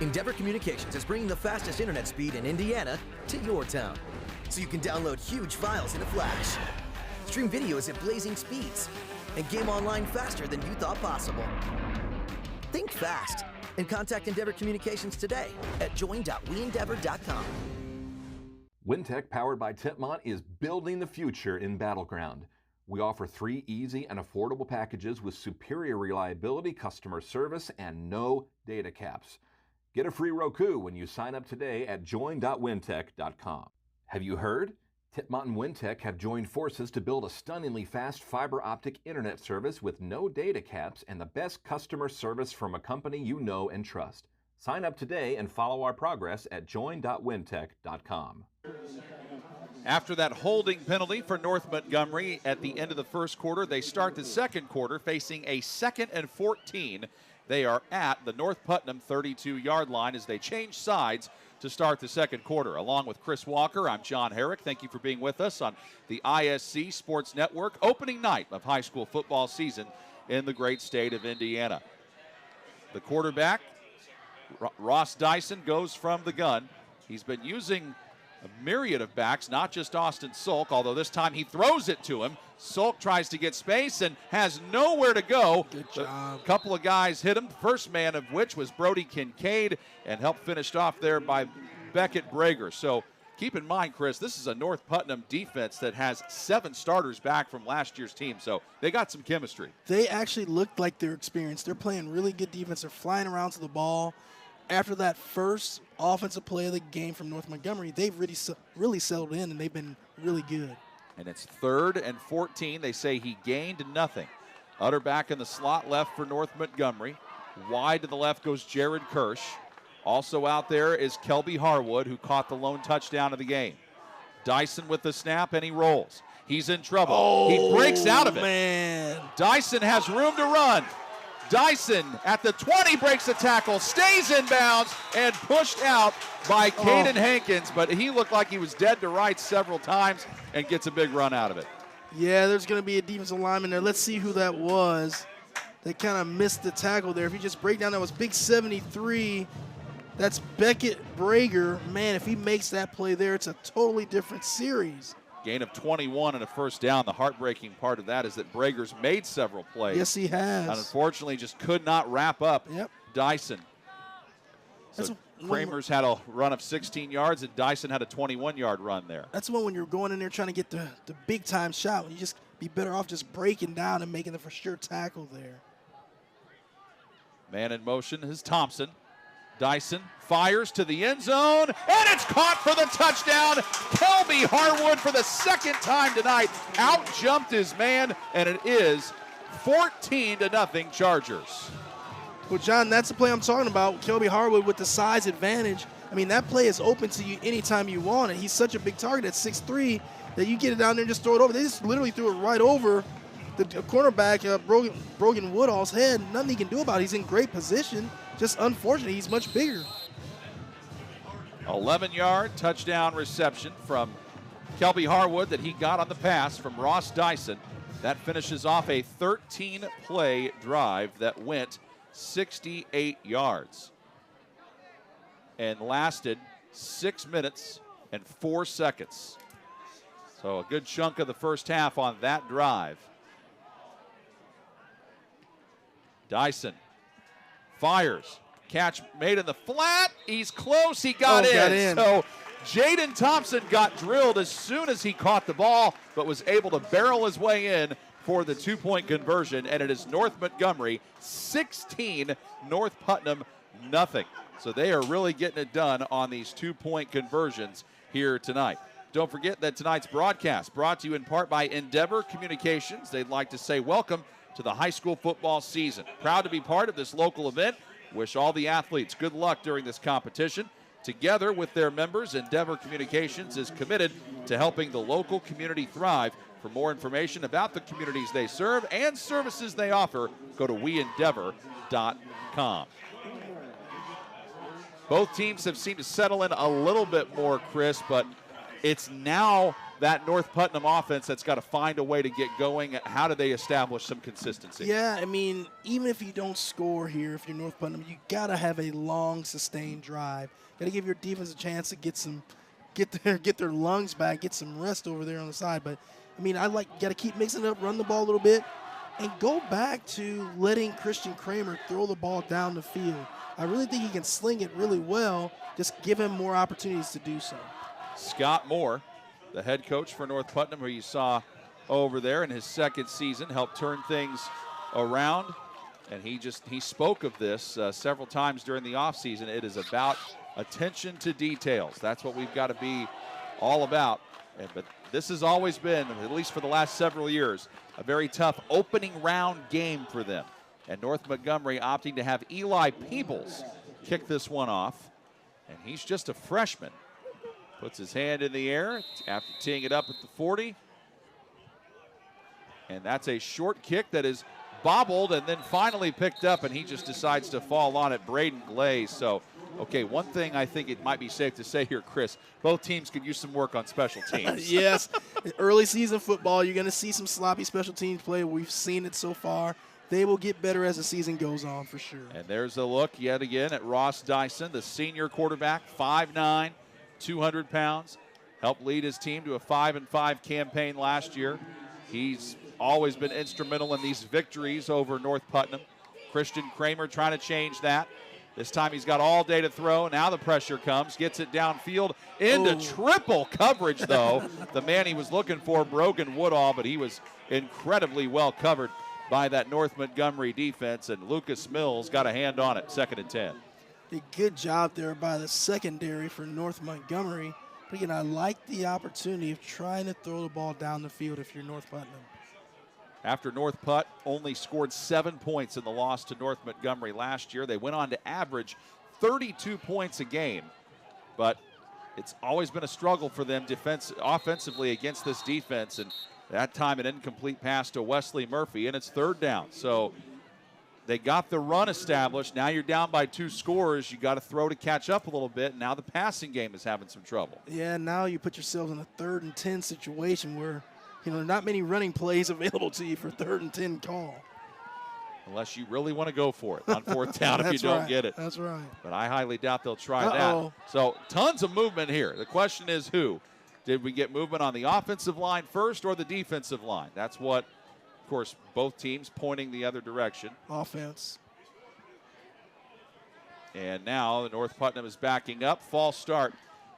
Speaker 3: Endeavor Communications is bringing the fastest internet speed in Indiana to your town. So you can download huge files in a flash, stream videos at blazing speeds, and game online faster than you thought possible. Think fast and contact Endeavor Communications today at join.weendeavor.com.
Speaker 4: WinTech, powered by Tipmont, is building the future in Battleground. We offer 3 easy and affordable packages with superior reliability, customer service, and no data caps. Get a free Roku when you sign up today at join.wintech.com. Have you heard? Tipmont and WinTech have joined forces to build a stunningly fast fiber optic internet service with no data caps and the best customer service from a company you know and trust. Sign up today and follow our progress at join.wintech.com.
Speaker 1: After that holding penalty for North Montgomery at the end of the first quarter, they start the second quarter facing a 2nd and 14 They are at the North Putnam 32-yard line as they change sides to start the second quarter. Along with Chris Walker, I'm John Herrick. Thank you for being with us on the ISC Sports Network opening night of high school football season in the great state of Indiana. The quarterback, Ross Dyson, goes from the gun. He's been using a myriad of backs, not just Austin Sulk, although this time he throws it to him. Sulk tries to get space and has nowhere to go.
Speaker 2: Good job.
Speaker 1: A couple of guys hit him, first man of which was Brody Kincaid, and helped finished off there by Beckett Brager. So keep in mind, Chris, this is a North Putnam defense that has 7 starters back from last year's team, so they got some chemistry.
Speaker 2: They actually looked like they're experienced. They're playing really good defense. They're flying around to the ball. After that first offensive play of the game from North Montgomery, they've really settled in, and they've been really good.
Speaker 1: And it's 3rd and 14. They say he gained nothing. Utter back in the slot left for North Montgomery. Wide to the left goes Jared Kirsch. Also out there is Kelby Harwood, who caught the lone touchdown of the game. Dyson with the snap, and he rolls. He's in trouble.
Speaker 2: Oh,
Speaker 1: he breaks out of it.
Speaker 2: Man.
Speaker 1: Dyson has room to run. Dyson at the 20 breaks the tackle, stays in bounds, and pushed out by Caden Hankins, but he looked like he was dead to rights several times and gets a big run out of it.
Speaker 2: Yeah, there's going to be a defensive lineman there. Let's see who that was. They kind of missed the tackle there. If you just break down, that was big 73. That's Beckett Brager. Man, if he makes that play there, it's a totally different series.
Speaker 1: Gain of 21 and a first down. The heartbreaking part of that is that Brager's made several plays.
Speaker 2: Yes, he has.
Speaker 1: And unfortunately, just could not wrap up Dyson. So Kramer's had a run of 16 yards, and Dyson had a 21-yard run there.
Speaker 2: That's when you're going in there trying to get the big-time shot. You just be better off just breaking down and making the for sure tackle there.
Speaker 1: Man in motion is Thompson. Dyson fires to the end zone, and it's caught for the touchdown. Kelby Harwood for the second time tonight out-jumped his man, and it is 14-0 Chargers.
Speaker 2: Well, John, that's the play I'm talking about. Kelby Harwood with the size advantage. I mean, that play is open to you anytime you want it. He's such a big target at 6'3" that you get it down there and just throw it over. They just literally threw it right over the cornerback, Brogan Woodall's head. Nothing he can do about it. He's in great position. Just unfortunately, he's much bigger.
Speaker 1: 11-yard touchdown reception from Kelby Harwood that he got on the pass from Ross Dyson. That finishes off a 13-play drive that went 68 yards and lasted 6 minutes and 4 seconds. So a good chunk of the first half on that drive. Dyson fires. Catch made in the flat. He's close. He got in. So Jaden Thompson got drilled as soon as he caught the ball, but was able to barrel his way in for the 2-point conversion. And it is North Montgomery 16, North Putnam nothing. So they are really getting it done on these 2-point conversions here tonight. Don't forget that tonight's broadcast brought to you in part by Endeavor Communications. They'd like to say welcome to the high school football season. Proud to be part of this local event. Wish all the athletes good luck during this competition. Together with their members, Endeavor Communications is committed to helping the local community thrive. For more information about the communities they serve and services they offer, go to weendeavor.com. Both teams have seemed to settle in a little bit more, Chris, but it's now that North Putnam offense that's got to find a way to get going. How do they establish some consistency?
Speaker 2: Yeah, I mean, even if you don't score here, if you're North Putnam, you got to have a long, sustained drive. Got to give your defense a chance to get their lungs back, get some rest over there on the side. But I mean, got to keep mixing it up, run the ball a little bit, and go back to letting Christian Kramer throw the ball down the field. I really think he can sling it really well. Just give him more opportunities to do so.
Speaker 1: Scott Moore, the head coach for North Putnam, who you saw over there in his second season, helped turn things around. And he spoke of this several times during the offseason. It is about attention to details. That's what we've got to be all about. But this has always been, at least for the last several years, a very tough opening round game for them. And North Montgomery opting to have Eli Peebles kick this one off. And he's just a freshman. Puts his hand in the air after teeing it up at the 40. And that's a short kick that is bobbled and then finally picked up, and he just decides to fall on it, Braden Glaze. So, okay, one thing I think it might be safe to say here, Chris, both teams could use some work on special teams.
Speaker 2: Yes, early season football, you're going to see some sloppy special teams play. We've seen it so far. They will get better as the season goes on for sure.
Speaker 1: And there's a look yet again at Ross Dyson, the senior quarterback, 5'9", 200 pounds. Helped lead his team to a 5-5 campaign last year. He's always been instrumental in these victories over North Putnam. Christian Kramer trying to change that. This time he's got all day to throw. Now the pressure comes, gets it downfield into triple coverage, though. The man he was looking for, Brogan Woodall, but he was incredibly well covered by that North Montgomery defense, and Lucas Mills got a hand on it, 2nd and 10.
Speaker 2: A good job there by the secondary for North Montgomery. But again, I like the opportunity of trying to throw the ball down the field if you're North Putnam.
Speaker 1: After North Putt only scored 7 points in the loss to North Montgomery last year, they went on to average 32 points a game. But it's always been a struggle for them offensively against this defense, and that time an incomplete pass to Wesley Murphy, and it's 3rd down. So they got the run established. Now you're down by 2 scores. You got to throw to catch up a little bit. And now the passing game is having some trouble.
Speaker 2: Yeah, now you put yourselves in a 3rd and 10 situation where, not many running plays available to you for 3rd and 10 call.
Speaker 1: Unless you really want to go for it on 4th down if you don't get it.
Speaker 2: That's right.
Speaker 1: But I highly doubt they'll try that. So tons of movement here. The question is who? Did we get movement on the offensive line first or the defensive line? That's what, of course, both teams pointing the other direction.
Speaker 2: Offense.
Speaker 1: And now the North Putnam is backing up. False start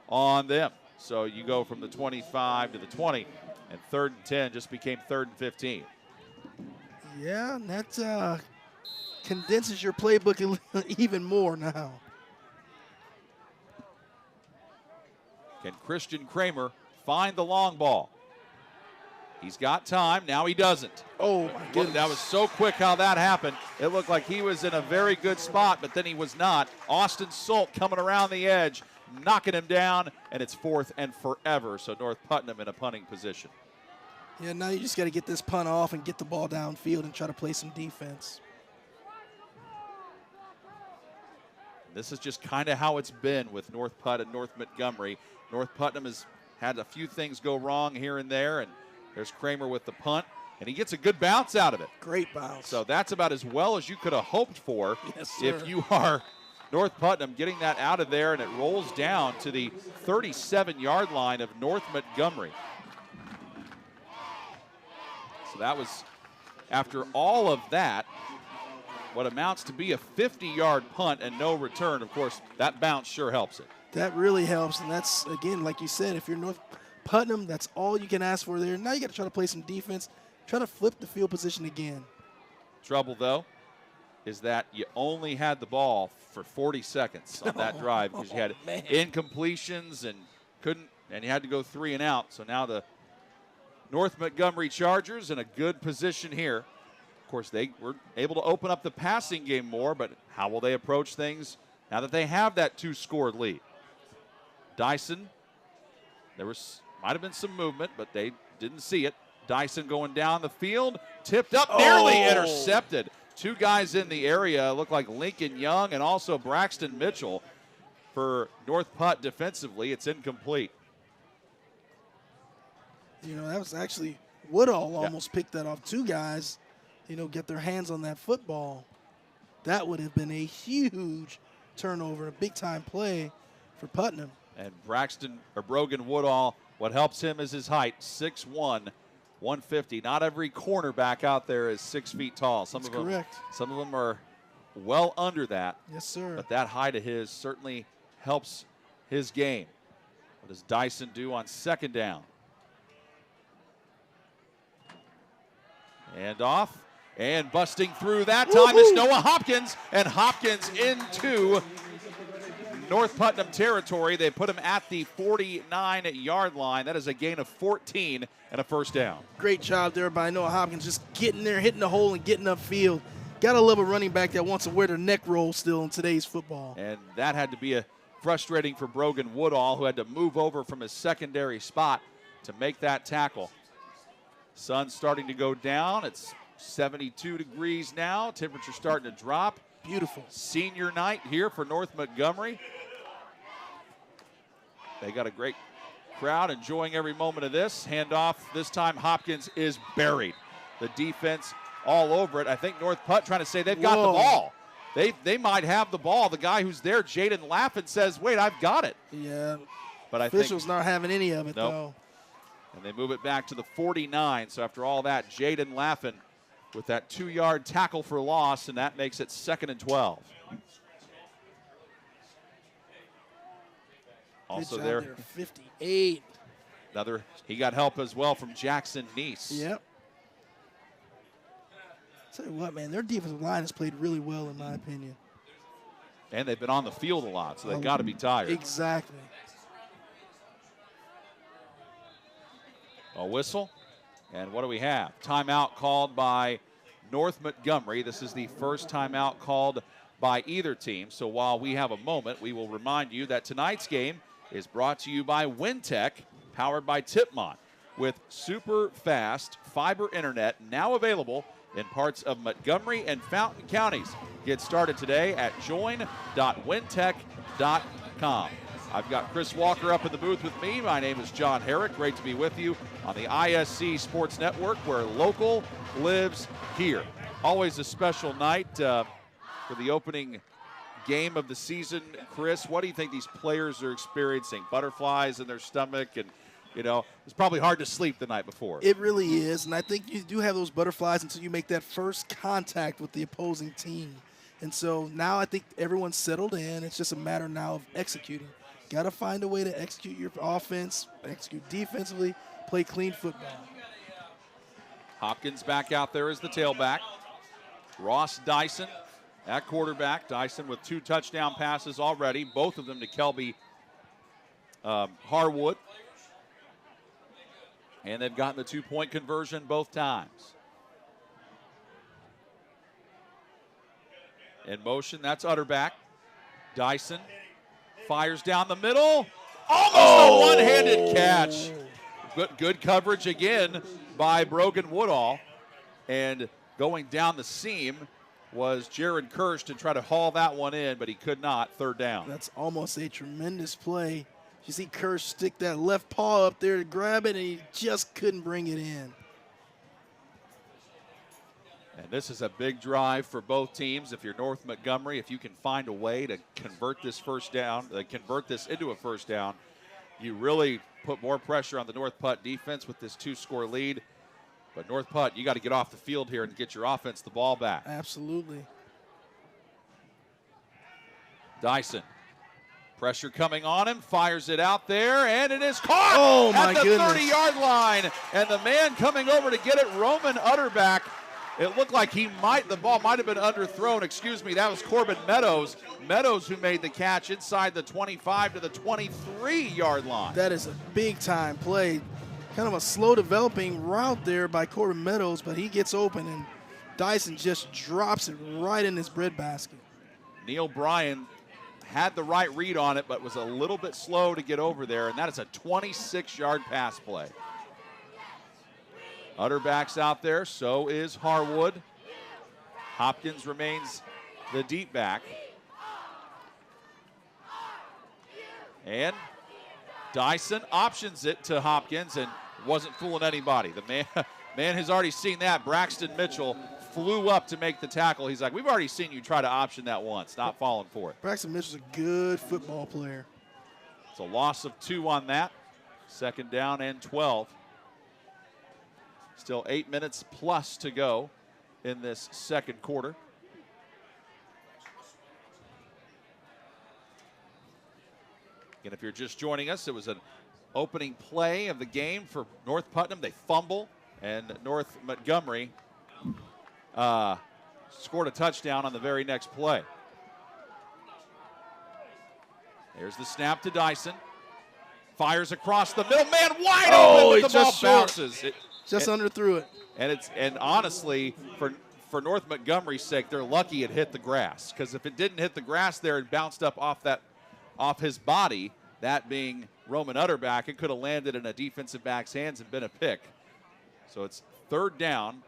Speaker 1: on them. So you go from the 25 to the 20, and 3rd and 10 just became 3rd and 15.
Speaker 2: Yeah, that condenses your playbook even more now.
Speaker 1: Can Christian Kramer find the long ball? He's got time. Now he doesn't.
Speaker 2: Oh, my goodness.
Speaker 1: That was so quick how that happened. It looked like he was in a very good spot, but then he was not. Austin Solt coming around the edge, knocking him down, and it's 4th and forever. So North Putnam in a punting position.
Speaker 2: Yeah, now you just got to get this punt off and get the ball downfield and try to play some defense.
Speaker 1: This is just kind of how it's been with North Putt and North Montgomery. North Putnam has had a few things go wrong here and there, and there's Kramer with the punt, and he gets a good bounce out of it.
Speaker 2: Great bounce.
Speaker 1: So that's about as well as you could have hoped for.
Speaker 2: Yes, sir.
Speaker 1: If you are North Putnam, getting that out of there, and it rolls down to the 37-yard line of North Montgomery. So that was, after all of that, what amounts to be a 50-yard punt and no return. Of course, that bounce sure helps it.
Speaker 2: That really helps, and that's, again, like you said, if you're North Putnam, that's all you can ask for there. Now you got to try to play some defense, try to flip the field position again.
Speaker 1: Trouble, though, is that you only had the ball for 40 seconds on that drive because you had incompletions and you had to go 3 and out. So now the North Montgomery Chargers in a good position here. Of course, they were able to open up the passing game more, but how will they approach things now that they have that 2-score lead? Dyson, might have been some movement, but they didn't see it. Dyson going down the field, tipped up, nearly intercepted. 2 guys in the area, look like Lincoln Young and also Braxton Mitchell for North Putt defensively. It's incomplete.
Speaker 2: That was actually Woodall almost picked that off. 2 guys, get their hands on that football. That would have been a huge turnover, a big-time play for Putnam.
Speaker 1: And Brogan Woodall, what helps him is his height, 6'1", 150. Not every cornerback out there is 6 feet tall. That's
Speaker 2: correct.
Speaker 1: Some of them are well under that.
Speaker 2: Yes, sir.
Speaker 1: But that height of his certainly helps his game. What does Dyson do on 2nd down? And off. And busting through that time is Noah Hopkins. And Hopkins into North Putnam territory. They put him at the 49-yard line. That is a gain of 14 and a 1st down.
Speaker 2: Great job there by Noah Hopkins, just getting there, hitting the hole, and getting upfield. Got to love a running back that wants to wear their neck roll still in today's football.
Speaker 1: And that had to be frustrating for Brogan Woodall, who had to move over from his secondary spot to make that tackle. Sun's starting to go down. It's 72 degrees now. Temperature starting to drop.
Speaker 2: Beautiful.
Speaker 1: Senior night here for North Montgomery. They got a great crowd enjoying every moment of this. Handoff this time. Hopkins is buried. The defense all over it. I think North Putt trying to say they've got the ball. They might have the ball. The guy who's there, Jaden Laffin, says, wait, I've got it.
Speaker 2: Yeah.
Speaker 1: But
Speaker 2: officials not having any of it,
Speaker 1: nope.
Speaker 2: though.
Speaker 1: And they move it back to the 49. So after all that, Jaden Laffin with that 2-yard tackle for loss, and that makes it 2nd and 12. Also there,
Speaker 2: 58.
Speaker 1: He got help as well from Jackson Neese.
Speaker 2: Yep. Tell you what, man, their defensive line has played really well, in my opinion.
Speaker 1: And they've been on the field a lot, so they've got to be tired.
Speaker 2: Exactly.
Speaker 1: A whistle. And what do we have? Timeout called by North Montgomery. This is the first timeout called by either team. So while we have a moment, we will remind you that tonight's game is brought to you by Wintech, powered by Tipmont, with super fast fiber internet now available in parts of Montgomery and Fountain counties. Get started today at join.wintech.com. I've got Chris Walker up in the booth with me. My name is John Herrick. Great to be with you on the ISC Sports Network, where local lives here. Always a special night for the opening game of the season. Chris, what do you think these players are experiencing? Butterflies in their stomach, and it's probably hard to sleep the night before.
Speaker 2: It really is, and I think you do have those butterflies until you make that first contact with the opposing team. And so now I think everyone's settled in. It's just a matter now of executing. Got to find a way to execute your offense, execute defensively, play clean football.
Speaker 1: Hopkins back out there as the tailback. Ross Dyson at quarterback. Dyson with 2 touchdown passes already, both of them to Kelby Harwood. And they've gotten the 2-point conversion both times. In motion, that's Utterback. Dyson fires down the middle. Almost a one-handed catch. Good coverage again by Brogan Woodall. And going down the seam was Jared Kirsch to try to haul that one in, but he could not. 3rd down.
Speaker 2: That's almost a tremendous play. You see Kirsch stick that left paw up there to grab it, and he just couldn't bring it in.
Speaker 1: And this is a big drive for both teams. If you're North Montgomery, if you can find a way to convert this convert this into a first down, you really put more pressure on the North Putt defense with this 2-score lead. But North Putt, you got to get off the field here and get your offense the ball back.
Speaker 2: Absolutely.
Speaker 1: Dyson. Pressure coming on him, fires it out there, and it is caught at the 30-yard line. And the man coming over to get it, Roman Utterback. It looked like the ball might have been underthrown. Excuse me, that was Corbin Meadows. Meadows who made the catch inside the 25 to the 23-yard line.
Speaker 2: That is a big-time play. Kind of a slow developing route there by Corbin Meadows, but he gets open, and Dyson just drops it right in his breadbasket.
Speaker 1: Neil Bryan had the right read on it, but was a little bit slow to get over there, and that is a 26-yard pass play. Utterback's out there, so is Harwood. Hopkins remains the deep back. And Dyson options it to Hopkins and wasn't fooling anybody. The man has already seen that. Braxton Mitchell flew up to make the tackle. He's like, we've already seen you try to option that once, not falling for it.
Speaker 2: Braxton Mitchell's a good football player.
Speaker 1: It's a loss of 2 on that. 2nd down and 12. Still 8 minutes plus to go in this second quarter. And if you're just joining us, it was an opening play of the game for North Putnam. They fumble, and North Montgomery scored a touchdown on the very next play. There's the snap to Dyson. Fires across the middle. Man wide open, but the ball bounces.
Speaker 2: Just underthrew it.
Speaker 1: And honestly, for North Montgomery's sake, they're lucky it hit the grass, because if it didn't hit the grass there and bounced up off his body, that being Roman Utterback, it could have landed in a defensive back's hands and been a pick. So it's 3rd down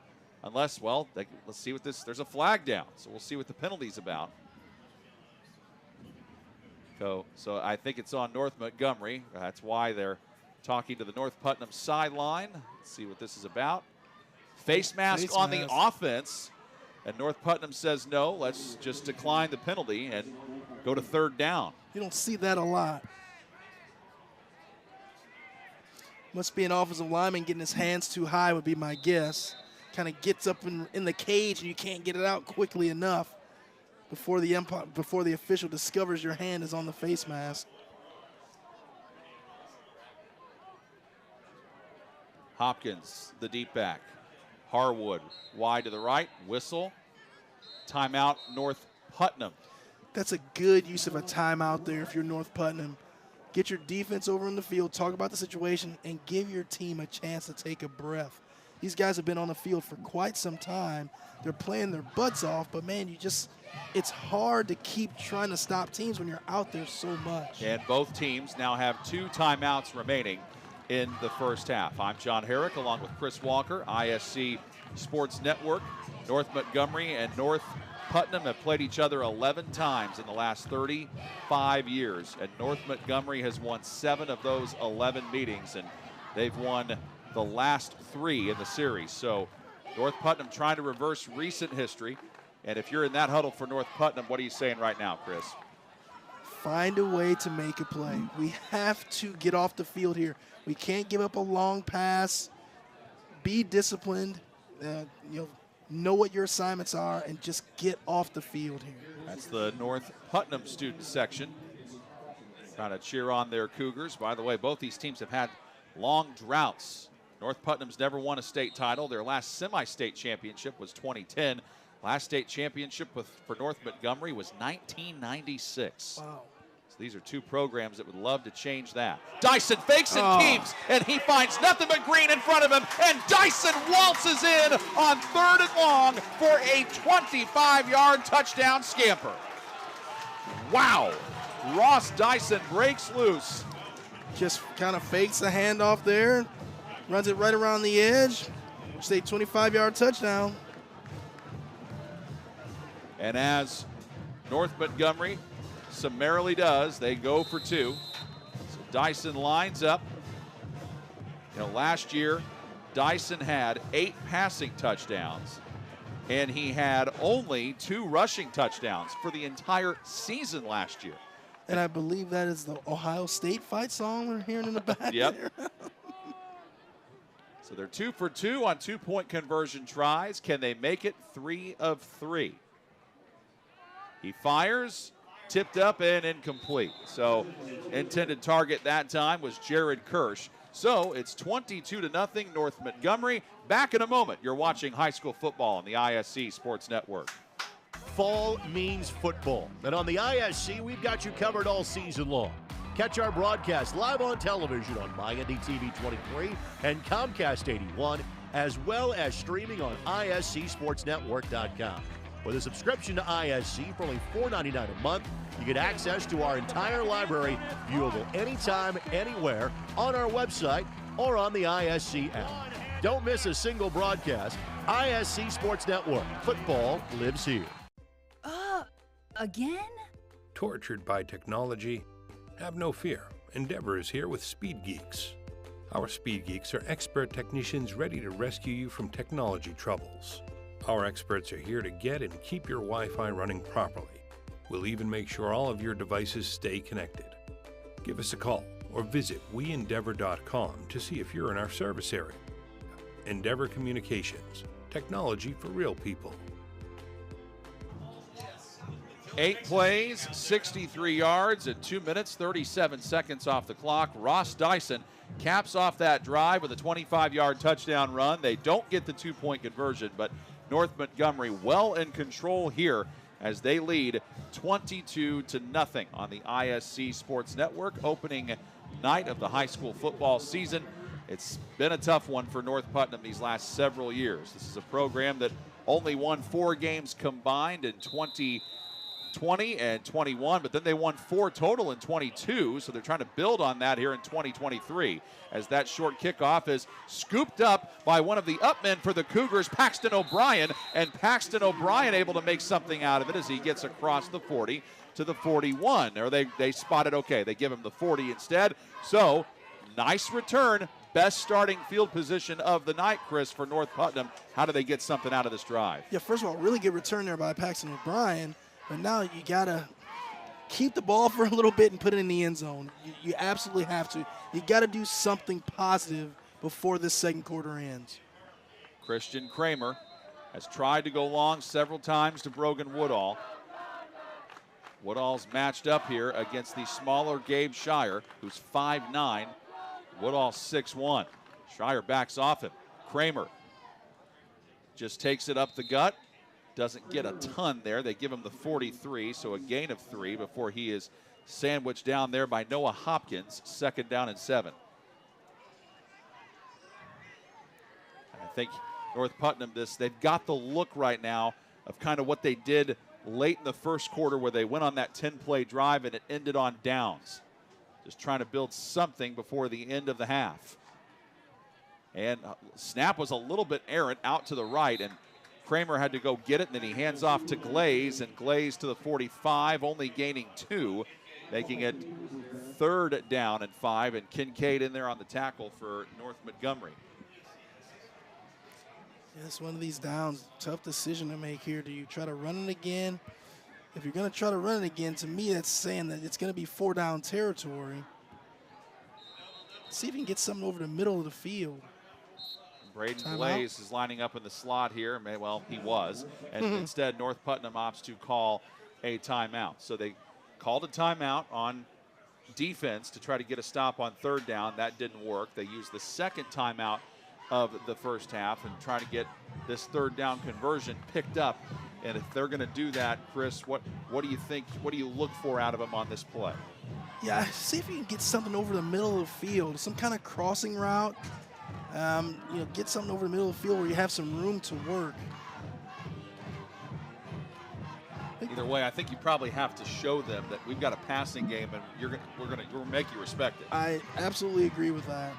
Speaker 1: Unless, well, let's see what this, there's a flag down, so we'll see what the penalty's about. So I think it's on North Montgomery. That's why they're talking to the North Putnam sideline. Let's see what this is about. Face mask on the offense. And North Putnam says no, let's just decline the penalty and go to third down.
Speaker 2: You don't see that a lot. Must be an offensive lineman getting his hands too high would be my guess. Kind of gets up in the cage and you can't get it out quickly enough before the official discovers your hand is on the face mask.
Speaker 1: Hopkins, the deep back. Harwood, wide to the right, whistle. Timeout, North Putnam.
Speaker 2: That's a good use of a timeout there if you're North Putnam. Get your defense over in the field, talk about the situation, and give your team a chance to take a breath. These guys have been on the field for quite some time. They're playing their butts off, but man, it's hard to keep trying to stop teams when you're out there so much.
Speaker 1: And both teams now have 2 timeouts remaining in the first half. I'm John Herrick along with Chris Walker, ISC Sports Network. North Montgomery and North Putnam have played each other 11 times in the last 35 years, and North Montgomery has won 7 of those 11 meetings, and they've won the last 3 in the series. So North Putnam trying to reverse recent history, and if you're in that huddle for North Putnam, what are you saying right now, Chris?
Speaker 2: Find a way to make a play. We have to get off the field here. We can't give up a long pass. Be disciplined. Know what your assignments are and just get off the field here.
Speaker 1: That's the North Putnam student section trying to cheer on their Cougars. By the way, both these teams have had long droughts. North Putnam's never won a state title. Their last semi-state championship was 2010. Last state championship for North Montgomery was 1996.
Speaker 2: Wow.
Speaker 1: So these are 2 programs that would love to change that. Dyson fakes and keeps, and he finds nothing but green in front of him, and Dyson waltzes in on 3rd and long for a 25-yard touchdown scamper. Wow. Ross Dyson breaks loose.
Speaker 2: Just kind of fakes the handoff there, runs it right around the edge. Say 25-yard touchdown.
Speaker 1: And as North Montgomery summarily does, they go for 2. So Dyson lines up. Last year, Dyson had 8 passing touchdowns, and he had only 2 rushing touchdowns for the entire season last year.
Speaker 2: And I believe that is the Ohio State fight song we're hearing in the back.
Speaker 1: Yep. So they're 2 for 2 on 2-point conversion tries. Can they make it 3 of 3? He fires, tipped up and incomplete. So intended target that time was Jared Kirsch. So it's 22-0 North Montgomery. Back in a moment. You're watching high school football on the ISC Sports Network.
Speaker 5: Fall means football, and on the ISC, we've got you covered all season long. Catch our broadcast live on television on MyNDTV 23 and Comcast 81, as well as streaming on ISCSportsNetwork.com. With a subscription to ISC for only $4.99 a month, you get access to our entire library, viewable anytime, anywhere, on our website or on the ISC app. Don't miss a single broadcast. ISC Sports Network. Football lives here.
Speaker 6: Again?
Speaker 7: Tortured by technology? Have no fear. Endeavor is here with Speed Geeks. Our Speed Geeks are expert technicians ready to rescue you from technology troubles. Our experts are here to get and keep your Wi-Fi running properly. We'll even make sure all of your devices stay connected. Give us a call or visit weendeavor.com to see if you're in our service area. Endeavor Communications. Technology for real people.
Speaker 1: 8 plays, 63 yards, and 2 minutes, 37 seconds off the clock. Ross Dyson caps off that drive with a 25-yard touchdown run. They don't get the 2-point conversion, but North Montgomery well in control here as they lead 22-0 on the ISC Sports Network, opening night of the high school football season. It's been a tough one for North Putnam these last several years. This is a program that only won 4 games combined in 2020 20 and 21, but then they won 4 total in 22, so they're trying to build on that here in 2023 as that short kickoff is scooped up by one of the upmen for the Cougars, Paxton O'Brien, and Paxton O'Brien able to make something out of it as he gets across the 40 to the 41, or they spotted okay. They give him the 40 instead, so nice return. Best starting field position of the night, Chris, for North Putnam. How do they get something out of this drive?
Speaker 2: Yeah, first of all, really good return there by Paxton O'Brien, but now you got to keep the ball for a little bit and put it in the end zone. You absolutely have to. You got to do something positive before this second quarter ends.
Speaker 1: Christian Kramer has tried to go long several times to Brogan Woodall. Woodall's matched up here against the smaller Gabe Shire, who's 5'9". Woodall 6'1". Shire backs off him. Kramer just takes it up the gut. Doesn't get a ton there. They give him the 43, so a gain of 3 before he is sandwiched down there by Noah Hopkins. 2nd down and 7. And I think North Putnam, they've got the look right now of kind of what they did late in the first quarter where they went on that 10-play drive and it ended on downs. Just trying to build something before the end of the half. And snap was a little bit errant out to the right, and Kramer had to go get it, and then he hands off to Glaze, and Glaze to the 45, only gaining 2, making it 3rd down and 5, and Kincaid in there on the tackle for North Montgomery.
Speaker 2: Yeah, it's one of these downs, tough decision to make here. Do you try to run it again? If you're going to try to run it again, to me, that's saying that it's going to be 4-down territory. See if you can get something over the middle of the field.
Speaker 1: Braden Glaze is lining up in the slot here. Well, he was. And instead, North Putnam opts to call a timeout. So they called a timeout on defense to try to get a stop on 3rd down. That didn't work. They used the second timeout of the first half and try to get this 3rd down conversion picked up. And if they're going to do that, Chris, what do you think? What do you look for out of them on this play?
Speaker 2: Yeah, see if you can get something over the middle of the field, some kind of crossing route. Get something over the middle of the field where you have some room to work.
Speaker 1: Either way, I think you probably have to show them that we've got a passing game, and we're going to make you respect it.
Speaker 2: I absolutely agree with that.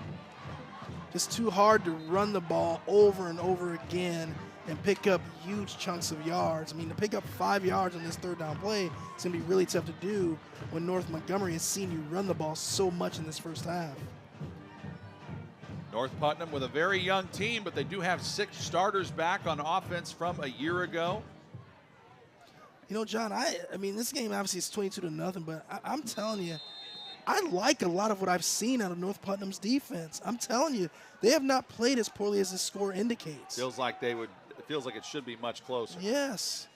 Speaker 2: Just too hard to run the ball over and over again and pick up huge chunks of yards. I mean, to pick up 5 yards on this 3rd down play, it's going to be really tough to do when North Montgomery has seen you run the ball so much in this first half.
Speaker 1: North Putnam with a very young team, but they do have 6 starters back on offense from a year ago.
Speaker 2: You know, John, I mean, this game obviously is 22-0, but I'm telling you, I like a lot of what I've seen out of North Putnam's defense. I'm telling you, they have not played as poorly as this score indicates.
Speaker 1: Feels like it should be much closer.
Speaker 2: Yes.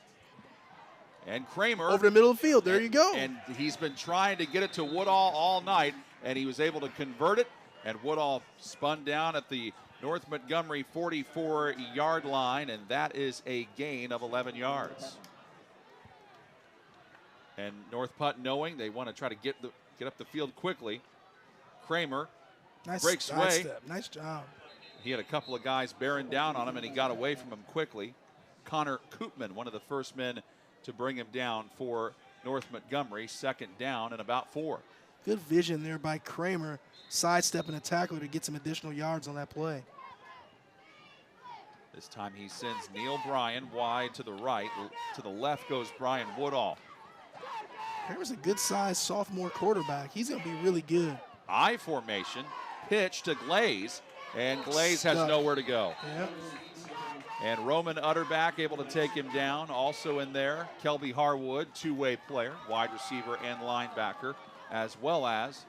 Speaker 1: And Kramer.
Speaker 2: Over the middle of the field, there you go.
Speaker 1: And he's been trying to get it to Woodall all night, and he was able to convert it. And Woodall spun down at the North Montgomery 44-yard line, and that is a gain of 11 yards. And North Putnam, knowing they want to try to get up the field quickly. Kramer breaks away.
Speaker 2: Step. Nice job.
Speaker 1: He had a couple of guys bearing down on him, and he got away from him quickly. Connor Koopman, one of the first men to bring him down for North Montgomery. 2nd down and about 4.
Speaker 2: Good vision there by Kramer, sidestepping a tackler to get some additional yards on that play.
Speaker 1: This time he sends Neil Bryan wide to the right. To the left goes Brian Woodall.
Speaker 2: Kramer's a good-sized sophomore quarterback. He's going to be really good.
Speaker 1: I formation, pitch to Glaze, and Glaze has nowhere to go.
Speaker 2: Yep.
Speaker 1: And Roman Utterback able to take him down. Also in there, Kelby Harwood, 2-way player, wide receiver and linebacker, as well as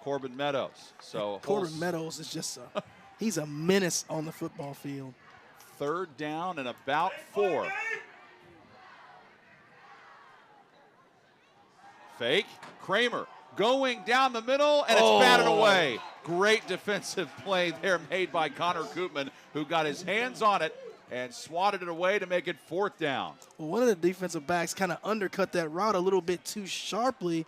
Speaker 1: Corbin Meadows. So
Speaker 2: Corbin Meadows is just he's a menace on the football field.
Speaker 1: 3rd down and about 4. Fake. Kramer going down the middle, and it's batted away. Great defensive play there made by Connor Koopman, who got his hands on it and swatted it away to make it 4th down.
Speaker 2: Well, one of the defensive backs kind of undercut that route a little bit too sharply.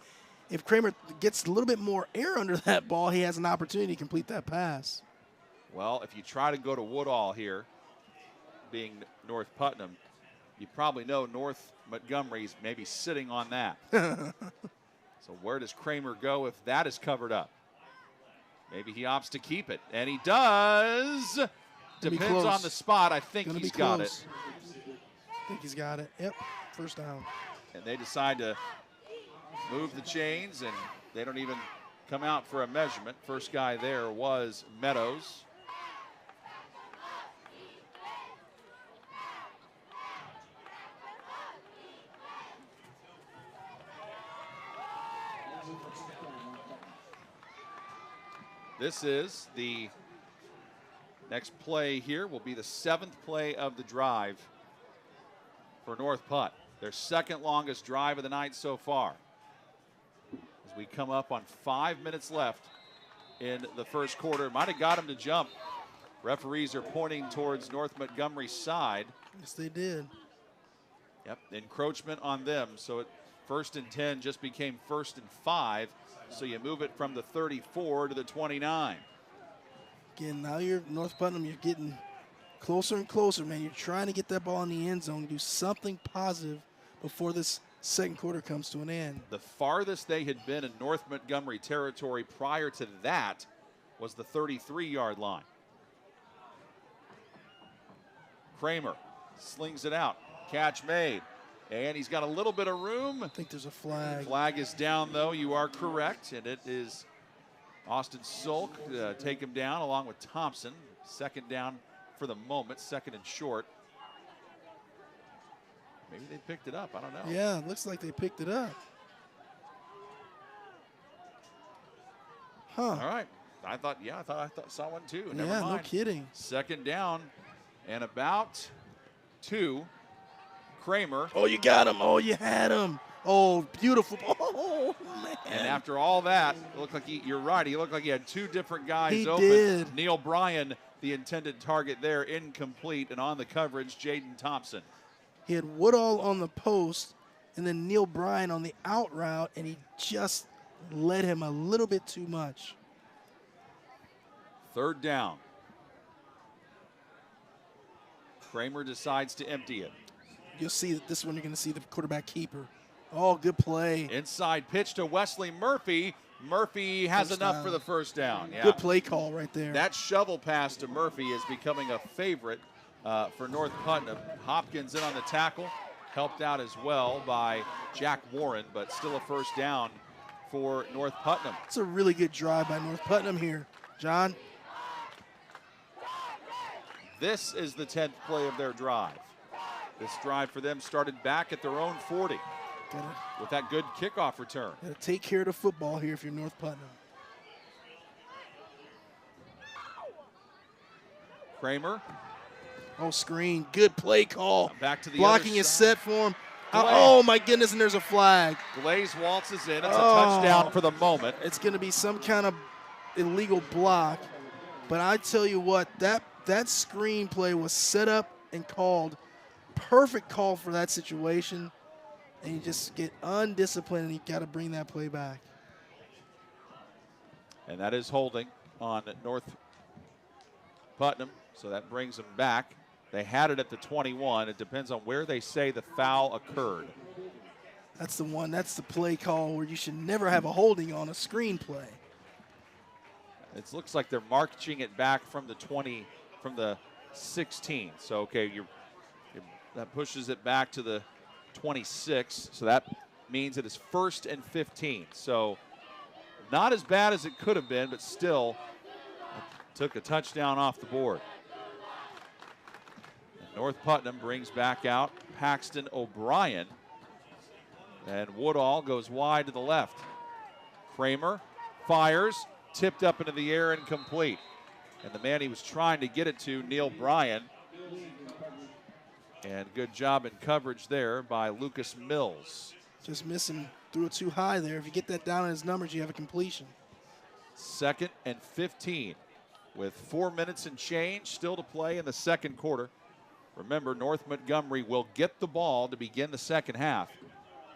Speaker 2: If Kramer gets a little bit more air under that ball, he has an opportunity to complete that pass.
Speaker 1: Well, if you try to go to Woodall here, being North Putnam, you probably know North Montgomery's maybe sitting on that. So where does Kramer go if that is covered up? Maybe he opts to keep it, and he does. Depends on the spot. I think he's got it.
Speaker 2: I think he's got it. Yep, first down.
Speaker 1: And they decide to move the chains, and they don't even come out for a measurement. First guy there was Meadows. This is the next play here, will be the 7th play of the drive for North Putt. Their second longest drive of the night so far. As we come up on 5 minutes left in the first quarter. Might have got him to jump. Referees are pointing towards North Montgomery's side.
Speaker 2: Yes, they did.
Speaker 1: Yep, encroachment on them. So it 1st and 10 just became 1st and 5. So you move it from the 34 to the 29.
Speaker 2: Again, now you're North Putnam, you're getting closer and closer, man. You're trying to get that ball in the end zone, do something positive before this second quarter comes to an end.
Speaker 1: The farthest they had been in North Montgomery territory prior to that was the 33-yard line. Kramer slings it out. Catch made. And he's got a little bit of room.
Speaker 2: I think there's a flag.
Speaker 1: Flag is down, though. You are correct. And it is Austin Sulk take him down along with Thompson. Second down for the moment. Second and short. Maybe they picked it up. I don't know.
Speaker 2: Yeah, it looks like they picked it up. Huh.
Speaker 1: All right. I thought saw one too. Never
Speaker 2: yeah,
Speaker 1: mind.
Speaker 2: no kidding.
Speaker 1: Second down and about 2. Kramer.
Speaker 2: Oh, you got him. Oh, you had him. Oh, beautiful. Oh, man.
Speaker 1: And after all that, it looked like you're right. He looked like he had 2 different guys
Speaker 2: he
Speaker 1: open.
Speaker 2: Did.
Speaker 1: Neil Bryan, the intended target there, incomplete. And on the coverage, Jaden Thompson.
Speaker 2: He had Woodall on the post and then Neil Bryan on the out route, and he just led him a little bit too much.
Speaker 1: Third down. Kramer decides to empty it.
Speaker 2: You'll see that this one you're going to see the quarterback keeper. Oh, good play.
Speaker 1: Inside pitch to Wesley Murphy. Murphy has
Speaker 2: First
Speaker 1: enough
Speaker 2: down.
Speaker 1: for the first down. Yeah.
Speaker 2: Good play call right there.
Speaker 1: That shovel pass to Murphy is becoming a favorite for North Putnam. Hopkins in on the tackle, helped out as well by Jack Warren, but still a first down for North Putnam.
Speaker 2: It's a really good drive by North Putnam here, John.
Speaker 1: This is the 10th play of their drive. This drive for them started back at their own 40 with that good kickoff return.
Speaker 2: Gotta take care of the football here if you're North Putnam.
Speaker 1: Kramer.
Speaker 2: Oh, screen. Good play call.
Speaker 1: Back to the
Speaker 2: blocking
Speaker 1: other
Speaker 2: is
Speaker 1: side.
Speaker 2: set for him. Oh, my goodness, and there's a flag.
Speaker 1: Glaze waltzes in. It's a touchdown for the moment.
Speaker 2: It's going to be some kind of illegal block. But I tell you what, that screen play was set up and called. Perfect call for that situation. And you just get undisciplined, and you got to bring that play back.
Speaker 1: And that is holding on North Putnam, so that brings them back. They had it at the 21. It depends on where they say the foul occurred.
Speaker 2: That's the one. That's the play call where you should never have a holding on a screen play.
Speaker 1: It looks like they're marching it back from the 16. So, okay, that pushes it back to the 26. So that means it is 1st and 15. So not as bad as it could have been, but still took a touchdown off the board. And North Putnam brings back out Paxton O'Brien. And Woodall goes wide to the left. Kramer fires, tipped up into the air, incomplete. And the man he was trying to get it to, Neil Bryan. And good job in coverage there by Lucas Mills.
Speaker 2: Just missing, threw it too high there. If you get that down in his numbers, you have a completion.
Speaker 1: 2nd and 15 with 4 minutes and change still to play in the second quarter. Remember, North Montgomery will get the ball to begin the second half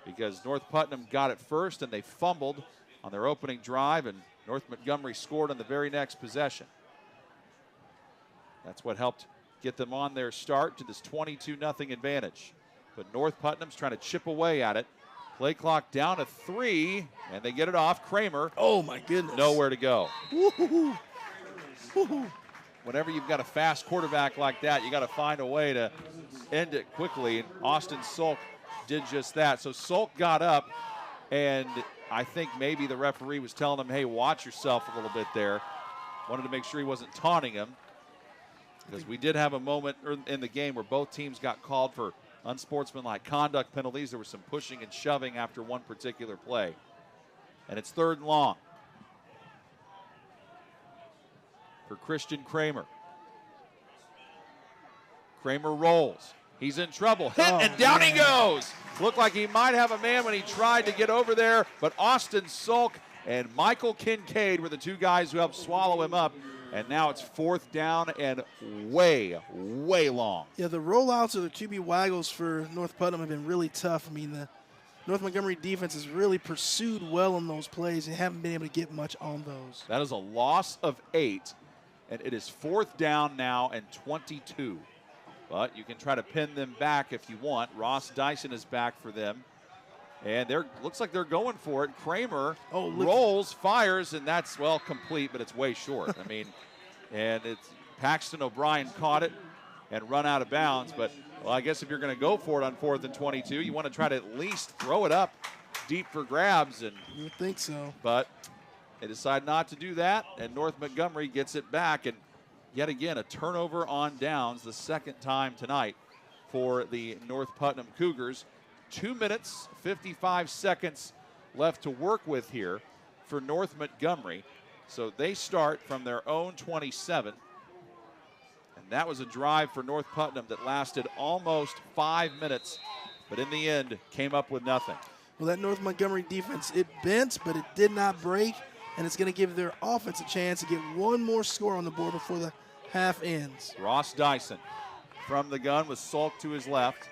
Speaker 1: because North Putnam got it first and they fumbled on their opening drive, and North Montgomery scored on the very next possession. That's what helped get them on their start to this 22-0 advantage. But North Putnam's trying to chip away at it. Play clock down to 3, and they get it off. Kramer.
Speaker 2: Oh, my goodness.
Speaker 1: Nowhere to go.
Speaker 2: Woo-hoo-hoo. Woo-hoo.
Speaker 1: Whenever you've got a fast quarterback like that, you got to find a way to end it quickly. And Austin Sulk did just that. So Sulk got up, and I think maybe the referee was telling him, hey, watch yourself a little bit there. Wanted to make sure he wasn't taunting him, because we did have a moment in the game where both teams got called for unsportsmanlike conduct penalties. There was some pushing and shoving after one particular play. And it's 3rd and long for Christian Kramer. Kramer rolls. He's in trouble. Hit, and down he goes. Looked like he might have a man when he tried to get over there, but Austin Sulk and Michael Kincaid were the 2 guys who helped swallow him up. And now it's 4th down and way, way long.
Speaker 2: Yeah, the rollouts or the QB waggles for North Putnam have been really tough. I mean, the North Montgomery defense has really pursued well on those plays and haven't been able to get much on those.
Speaker 1: That is a loss of 8, and it is 4th down now and 22. But you can try to pin them back if you want. Ross Dyson is back for them. And looks like they're going for it. Kramer rolls, fires, and that's, well, complete, but it's way short. I mean, and it's Paxton O'Brien caught it and run out of bounds. But, well, I guess if you're going to go for it on 4th and 22, you want to try to at least throw it up deep for grabs. And
Speaker 2: you would think so.
Speaker 1: But they decide not to do that, and North Montgomery gets it back. And yet again, a turnover on downs, the 2nd time tonight for the North Putnam Cougars. 2 minutes, 55 seconds left to work with here for North Montgomery. So they start from their own 27. And that was a drive for North Putnam that lasted almost 5 minutes, but in the end came up with nothing.
Speaker 2: Well, that North Montgomery defense, it bent, but it did not break, and it's going to give their offense a chance to get one more score on the board before the half ends.
Speaker 1: Ross Dyson from the gun with Sulk to his left.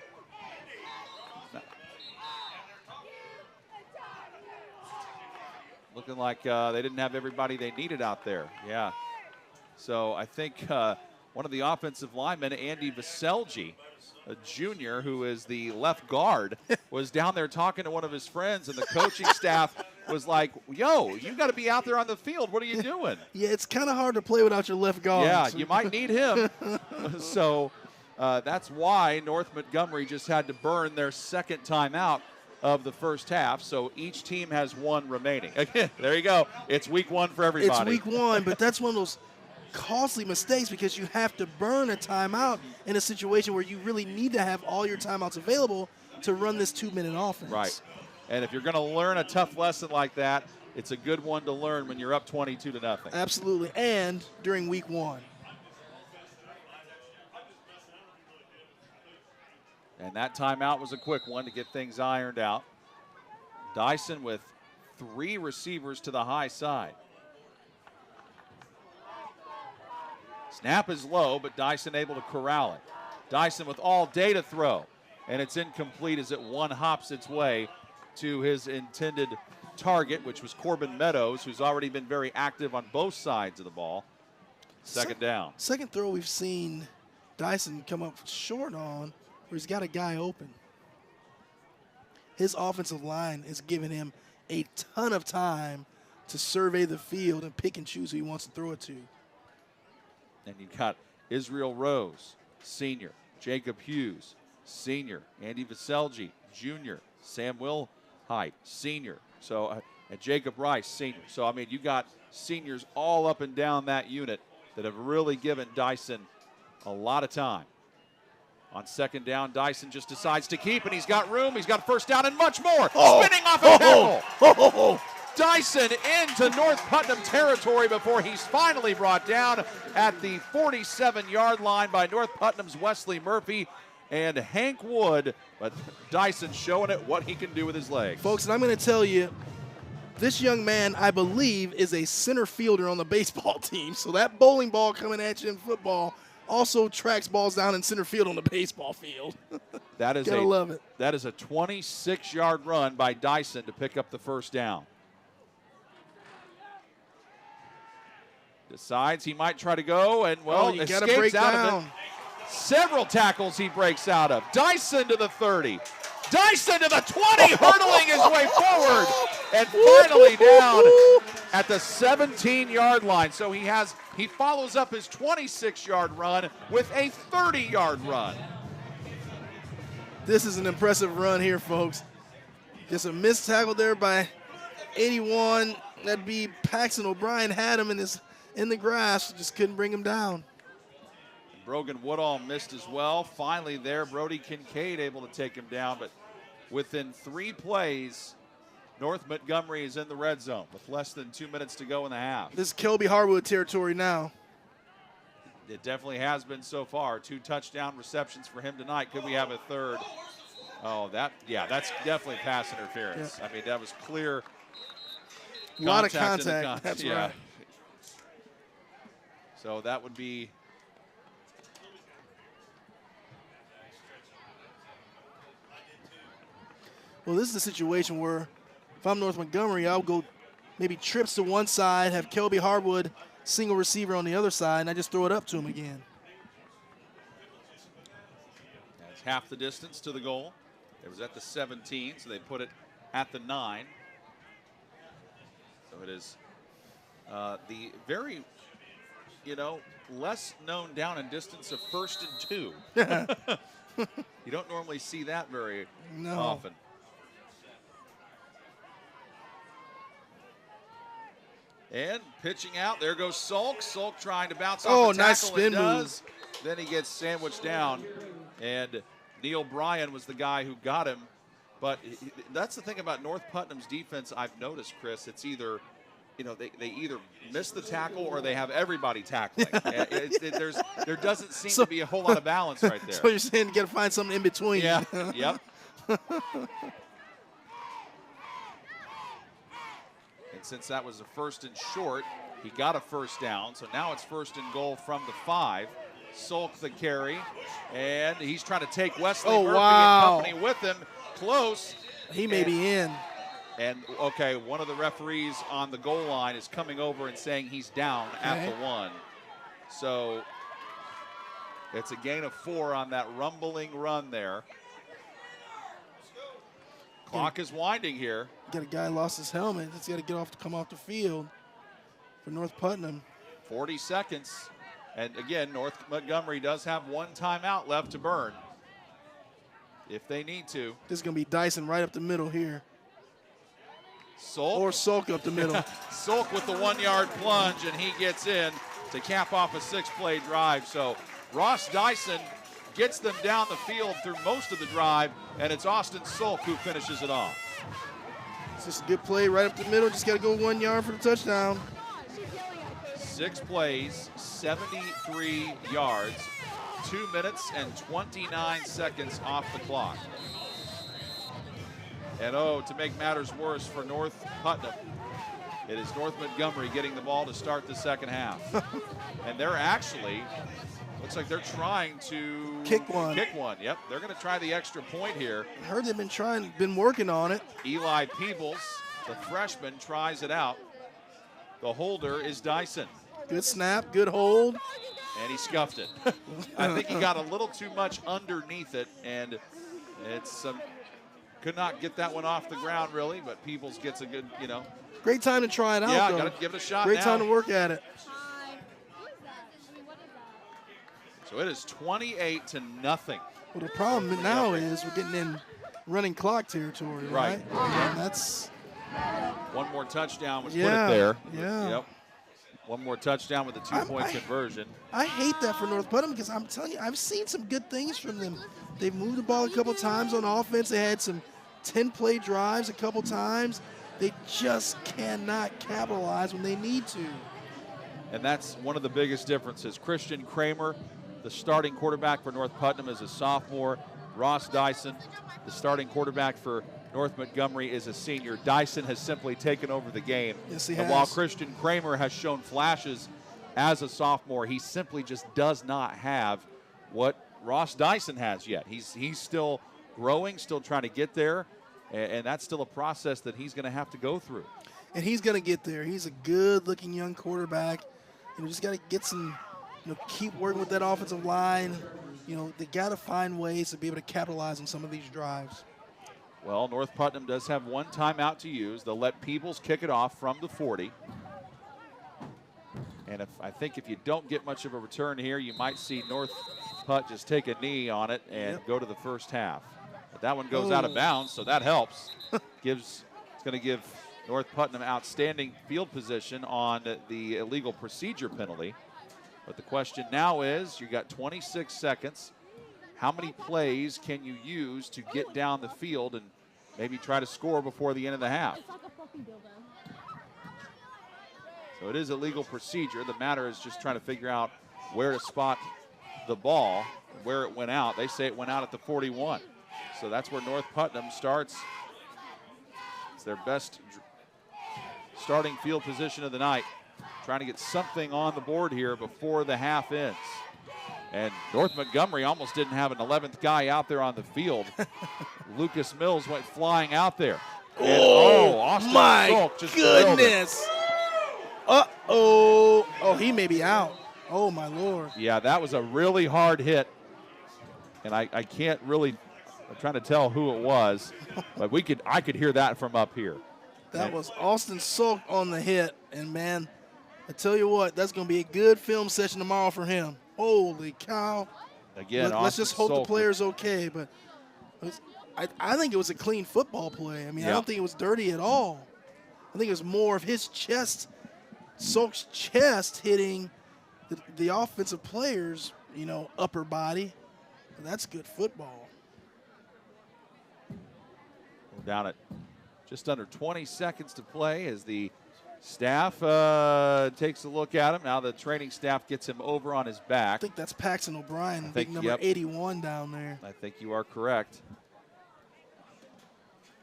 Speaker 1: Looking like they didn't have everybody they needed out there. Yeah. So I think one of the offensive linemen, Andy Vaselji, a junior who is the left guard, was down there talking to one of his friends, and the coaching staff was like, yo, you got to be out there on the field. What are you doing?
Speaker 2: Yeah, it's kind of hard to play without your left guard.
Speaker 1: Yeah, you might need him. So that's why North Montgomery just had to burn their 2nd timeout of the first half. So each team has 1 remaining. Again, there you go. It's week 1 for everybody.
Speaker 2: It's week 1, but that's one of those costly mistakes because you have to burn a timeout in a situation where you really need to have all your timeouts available to run this 2-minute offense.
Speaker 1: Right. And if you're going to learn a tough lesson like that, it's a good one to learn when you're up 22-0.
Speaker 2: Absolutely, and during week 1.
Speaker 1: And that timeout was a quick one to get things ironed out. Dyson with 3 receivers to the high side. Snap is low, but Dyson able to corral it. Dyson with all day to throw, and it's incomplete as it one hops its way to his intended target, which was Corbin Meadows, who's already been very active on both sides of the ball. Second down.
Speaker 2: Second throw we've seen Dyson come up short on, where he's got a guy open. His offensive line is giving him a ton of time to survey the field and pick and choose who he wants to throw it to.
Speaker 1: And you got Israel Rose, senior. Jacob Hughes, senior. Andy Vaselji, junior. Sam Wilhite, senior. So, and Jacob Rice, senior. So, I mean, you got seniors all up and down that unit that have really given Dyson a lot of time. On second down, Dyson just decides to keep, and he's got room. He's got first down and much more. Spinning off a tackle. Dyson into North Putnam territory before he's finally brought down at the 47-yard line by North Putnam's Wesley Murphy and Hank Wood. But Dyson showing it what he can do with his legs.
Speaker 2: Folks, and I'm going to tell you, this young man, I believe, is a center fielder on the baseball team. So that bowling ball coming at you in football also tracks balls down in center field on the baseball field.
Speaker 1: That is
Speaker 2: Gotta love it.
Speaker 1: That is a 26-yard run by Dyson to pick up the first down. Decides he might try to go, and, well,
Speaker 2: you
Speaker 1: escapes
Speaker 2: gotta break
Speaker 1: out
Speaker 2: down.
Speaker 1: of it. Several tackles he breaks out of. Dyson to the 30. Dyson to the 20, hurdling his way forward, and finally down at the 17-yard line. So he follows up his 26-yard run with a 30-yard run.
Speaker 2: This is an impressive run here, folks. Just a missed tackle there by 81. That'd be Paxton. O'Brien had him in the grass, just couldn't bring him down.
Speaker 1: Brogan Woodall missed as well. Finally there, Brody Kincaid able to take him down, but within 3 plays, North Montgomery is in the red zone with less than 2 minutes to go in the half.
Speaker 2: This is Kelby Harwood territory now.
Speaker 1: It definitely has been so far. 2 touchdown receptions for him tonight. Could we have a third? Oh, that's definitely pass interference.
Speaker 2: Yeah.
Speaker 1: I mean, that was clear.
Speaker 2: A lot of contact. That's right.
Speaker 1: So that would be.
Speaker 2: Well, this is a situation where if I'm North Montgomery, I'll go maybe trips to one side, have Kelby Harwood single receiver on the other side, and I just throw it up to him again.
Speaker 1: That's half the distance to the goal. It was at the 17, so they put it at the 9. So it is the very, less known down and distance of 1st and 2. You don't normally see that very often. And pitching out, there goes Sulk. Sulk trying to bounce off the
Speaker 2: nice
Speaker 1: tackle,
Speaker 2: spin
Speaker 1: and
Speaker 2: move.
Speaker 1: does. Then he gets sandwiched down, and Neil Bryan was the guy who got him. But that's the thing about North Putnam's defense I've noticed, Chris. It's either, they either miss the tackle or they have everybody tackling. There doesn't seem to be a whole lot of balance right there.
Speaker 2: So you're saying you got to find something in between.
Speaker 1: Yeah, yep. Since that was a 1st and short, he got a 1st down. So now it's 1st and goal from the 5. Sulk the carry, and he's trying to take Wesley Murphy and company with him. Close.
Speaker 2: He may be in.
Speaker 1: And, okay, one of the referees on the goal line is coming over and saying he's down at the 1. So it's a gain of 4 on that rumbling run there. Clock is winding here.
Speaker 2: Got a guy lost his helmet. He's got to come off the field for North Putnam.
Speaker 1: 40 seconds. And again, North Montgomery does have 1 timeout left to burn if they need to.
Speaker 2: This is going to be Dyson right up the middle here.
Speaker 1: Sulk.
Speaker 2: Or Sulk up the middle.
Speaker 1: Sulk with the 1-yard plunge, and he gets in to cap off a 6-play drive. So Ross Dyson gets them down the field through most of the drive, and it's Austin Sulk who finishes it off.
Speaker 2: It's just a good play right up the middle. Just got to go 1 yard for the touchdown.
Speaker 1: 6 plays, 73 yards, 2 minutes and 29 seconds off the clock. And to make matters worse for North Putnam, it is North Montgomery getting the ball to start the second half. And they're actually, looks like they're trying to
Speaker 2: kick one.
Speaker 1: Yep, they're going to try the extra point here.
Speaker 2: I heard they've been working on it.
Speaker 1: Eli Peebles, the freshman, tries it out. The holder is Dyson.
Speaker 2: Good snap, good hold.
Speaker 1: And he scuffed it. I think he got a little too much underneath it, and it's could not get that one off the ground really, but Peebles gets a good,
Speaker 2: Great time to try it out,
Speaker 1: yeah,
Speaker 2: though.
Speaker 1: got to give it a shot.
Speaker 2: Great
Speaker 1: now.
Speaker 2: time to work at it.
Speaker 1: So it is 28-0.
Speaker 2: Well, the problem now is we're getting in running clock territory, right? And that's
Speaker 1: one more touchdown would put it there.
Speaker 2: Yeah.
Speaker 1: Yep. One more touchdown with a 2-point conversion.
Speaker 2: I hate that for North Putnam because I'm telling you, I've seen some good things from them. They've moved the ball a couple times on offense. They had some 10-play drives a couple times. They just cannot capitalize when they need to.
Speaker 1: And that's one of the biggest differences. Christian Kramer, the starting quarterback for North Putnam, is a sophomore. Ross Dyson, the starting quarterback for North Montgomery, is a senior. Dyson has simply taken over the game.
Speaker 2: Yes, he
Speaker 1: and
Speaker 2: has.
Speaker 1: While Christian Kramer has shown flashes as a sophomore, he simply just does not have what Ross Dyson has yet. He's still growing, still trying to get there, and that's still a process that he's going to have to go through.
Speaker 2: And he's going to get there. He's a good-looking young quarterback. Just got to get some, keep working with that offensive line. they got to find ways to be able to capitalize on some of these drives.
Speaker 1: Well, North Putnam does have one timeout to use. They'll let Peebles kick it off from the 40. And I think if you don't get much of a return here, you might see North Putt just take a knee on it and go to the first half. But that one goes out of bounds, so that helps. It's going to give North Putnam outstanding field position on the illegal procedure penalty. But the question now is, you got 26 seconds. How many plays can you use to get down the field and maybe try to score before the end of the half? So it is a legal procedure. The matter is just trying to figure out where to spot the ball, where it went out. They say it went out at the 41. So that's where North Putnam starts. It's their best starting field position of the night. Trying to get something on the board here before the half ends. And North Montgomery almost didn't have an 11th guy out there on the field. Lucas Mills went flying out there. And, Austin
Speaker 2: my
Speaker 1: Salk just
Speaker 2: goodness. Uh-oh. Oh, he may be out. Oh, my Lord.
Speaker 1: Yeah, that was a really hard hit. And I can't really, I'm trying to tell who it was. But I could hear that from up here.
Speaker 2: That was Austin Salk on the hit. And, man, I tell you what, that's going to be a good film session tomorrow for him. Holy cow.
Speaker 1: Again,
Speaker 2: let's just hope
Speaker 1: Salk,
Speaker 2: the player's okay. But I think it was a clean football play. I mean, I don't think it was dirty at all. I think it was more of his chest, Salk's chest hitting the offensive player's, upper body. But that's good football.
Speaker 1: We're down at just under 20 seconds to play as the staff takes a look at him. Now the training staff gets him over on his back.
Speaker 2: I think that's Paxton O'Brien, big number 81 down there.
Speaker 1: I think you are correct.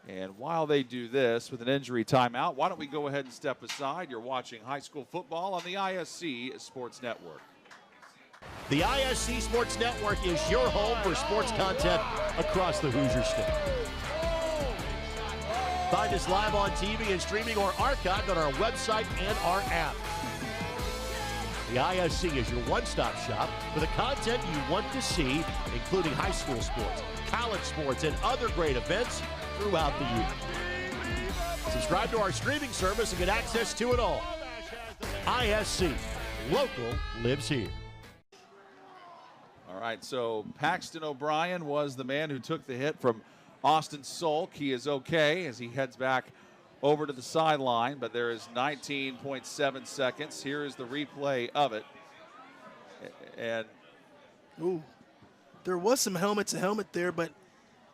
Speaker 1: And while they do this with an injury timeout, why don't we go ahead and step aside? You're watching high school football on the ISC Sports Network.
Speaker 5: The ISC Sports Network is your home for sports content across the Hoosier State. Find us live on TV and streaming or archived on our website and our app. The ISC is your one-stop shop for the content you want to see, including high school sports, college sports, and other great events throughout the year. Subscribe to our streaming service and get access to it all. ISC, local lives here.
Speaker 1: All right, so Paxton O'Brien was the man who took the hit from Austin Salk. He is okay as he heads back over to the sideline, but there is 19.7 seconds. Here is the replay of it. And
Speaker 2: there was some helmet-to-helmet there, but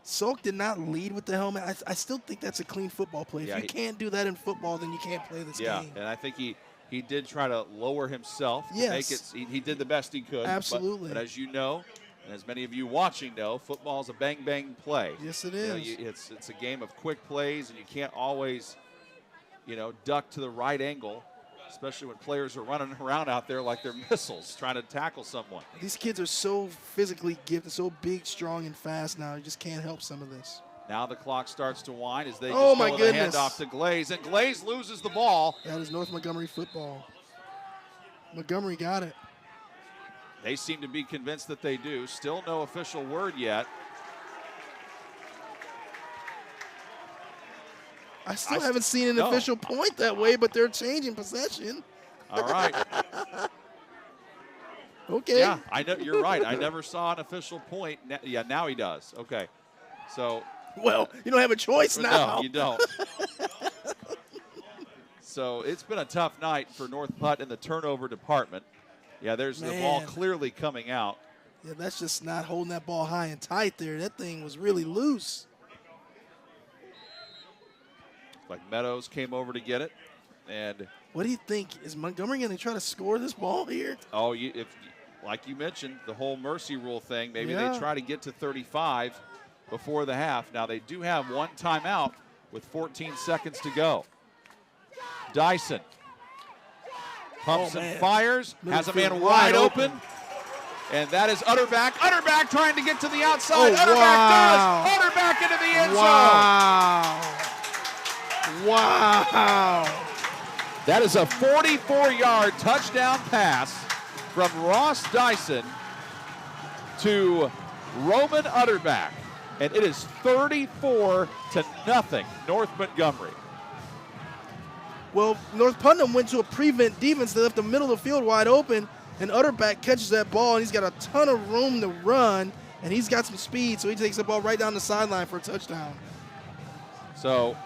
Speaker 2: Salk did not lead with the helmet. I still think that's a clean football play. If you can't do that in football, then you can't play this game.
Speaker 1: Yeah, and I think he did try to lower himself.
Speaker 2: Yes.
Speaker 1: To make it, he did the best he could.
Speaker 2: Absolutely.
Speaker 1: But as you know, and as many of you watching know, football is a bang-bang play.
Speaker 2: Yes, it is.
Speaker 1: It's a game of quick plays, and you can't always, duck to the right angle, especially when players are running around out there like they're missiles trying to tackle someone.
Speaker 2: These kids are so physically gifted, so big, strong, and fast now. You just can't help some of this.
Speaker 1: Now the clock starts to wind as they
Speaker 2: oh
Speaker 1: just
Speaker 2: my
Speaker 1: throw
Speaker 2: goodness.
Speaker 1: the handoff to Glaze, and Glaze loses the ball.
Speaker 2: That is North Montgomery football. Montgomery got it.
Speaker 1: They seem to be convinced that they do. Still no official word yet.
Speaker 2: I still haven't seen an official point that way, but they're changing possession.
Speaker 1: All right.
Speaker 2: Okay.
Speaker 1: Yeah, I know you're right. I never saw an official point. Yeah, now he does. Okay. So.
Speaker 2: Well, you don't have a choice now.
Speaker 1: No, you don't. So it's been a tough night for North Putt in the turnover department. Yeah, there's the ball clearly coming out.
Speaker 2: Yeah, that's just not holding that ball high and tight there. That thing was really loose.
Speaker 1: Like Meadows came over to get it. And
Speaker 2: what do you think? Is Montgomery going to try to score this ball here?
Speaker 1: Oh, like you mentioned, the whole mercy rule thing, maybe they try to get to 35 before the half. Now, they do have one timeout with 14 seconds to go. Dyson pumps and fires, has a man wide open. And that is Utterback. Utterback trying to get to the outside. Utterback does. Utterback into the end zone.
Speaker 2: Wow.
Speaker 1: That is a 44-yard touchdown pass from Ross Dyson. to Roman Utterback. And it is 34-0, North Montgomery.
Speaker 2: Well, North Putnam went to a prevent defense. They left the middle of the field wide open, and Utterback catches that ball, and he's got a ton of room to run, and he's got some speed, so he takes the ball right down the sideline for a touchdown.
Speaker 1: So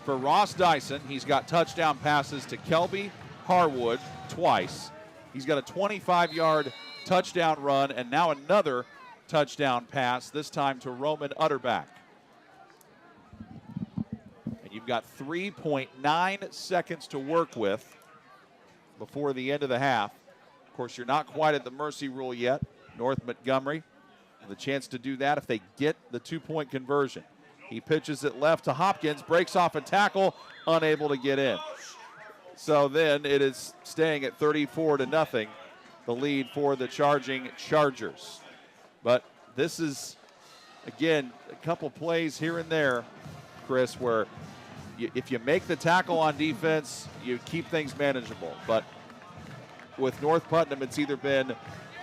Speaker 1: for Ross Dyson, he's got touchdown passes to Kelby Harwood twice. He's got a 25-yard touchdown run, and now another touchdown pass, this time to Roman Utterback. And you've got 3.9 seconds to work with before the end of the half. Of course, you're not quite at the mercy rule yet. North Montgomery with a chance to do that if they get the 2-point conversion. He pitches it left to Hopkins, breaks off a tackle, unable to get in. So then it is staying at 34-0, the lead for the charging Chargers. But this is, again, a couple plays here and there, Chris, where if you make the tackle on defense, you keep things manageable. But with North Putnam, it's either been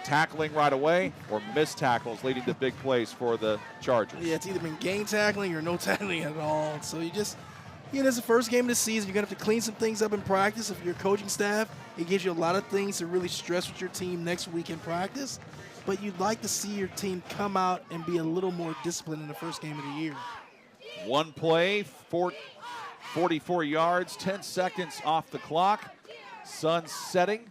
Speaker 1: tackling right away or missed tackles leading to big plays for the Chargers.
Speaker 2: Yeah, it's either been game tackling or no tackling at all. So it's the first game of the season. You're going to have to clean some things up in practice. If you're coaching staff, it gives you a lot of things to really stress with your team next week in practice. But you'd like to see your team come out and be a little more disciplined in the first game of the year.
Speaker 1: One play, 44 yards, 10 seconds off the clock. Sun setting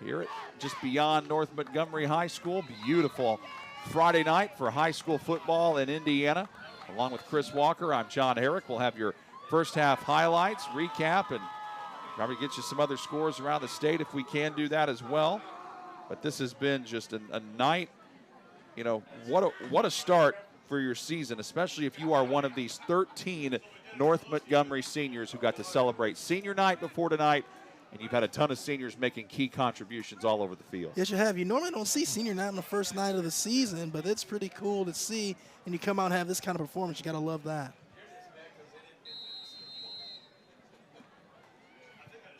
Speaker 1: here just beyond North Montgomery High School. Beautiful Friday night for high school football in Indiana. Along with Chris Walker, I'm John Herrick. We'll have your first half highlights, recap, and probably get you some other scores around the state if we can do that as well. But this has been just a night, what a start for your season, especially if you are one of these 13 North Montgomery seniors who got to celebrate senior night before tonight, and you've had a ton of seniors making key contributions all over the field.
Speaker 2: Yes, you have. You normally don't see senior night on the first night of the season, but it's pretty cool to see, and you come out and have this kind of performance. You got to love that.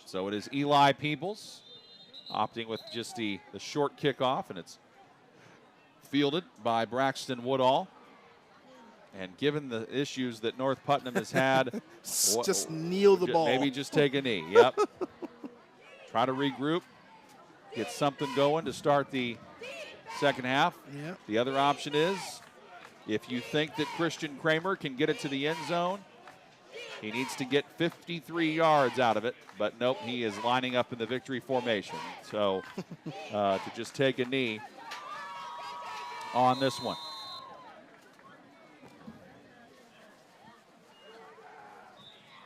Speaker 1: So it is Eli Peebles opting with just the short kickoff, and it's fielded by Braxton Woodall. And given the issues that North Putnam has had,
Speaker 2: just kneel the ball.
Speaker 1: Maybe just take a knee. Yep. Try to regroup, get something going to start the second half.
Speaker 2: Yep.
Speaker 1: The other option is, if you think that Christian Kramer can get it to the end zone, he needs to get 53 yards out of it. But nope, he is lining up in the victory formation. So to just take a knee on this one.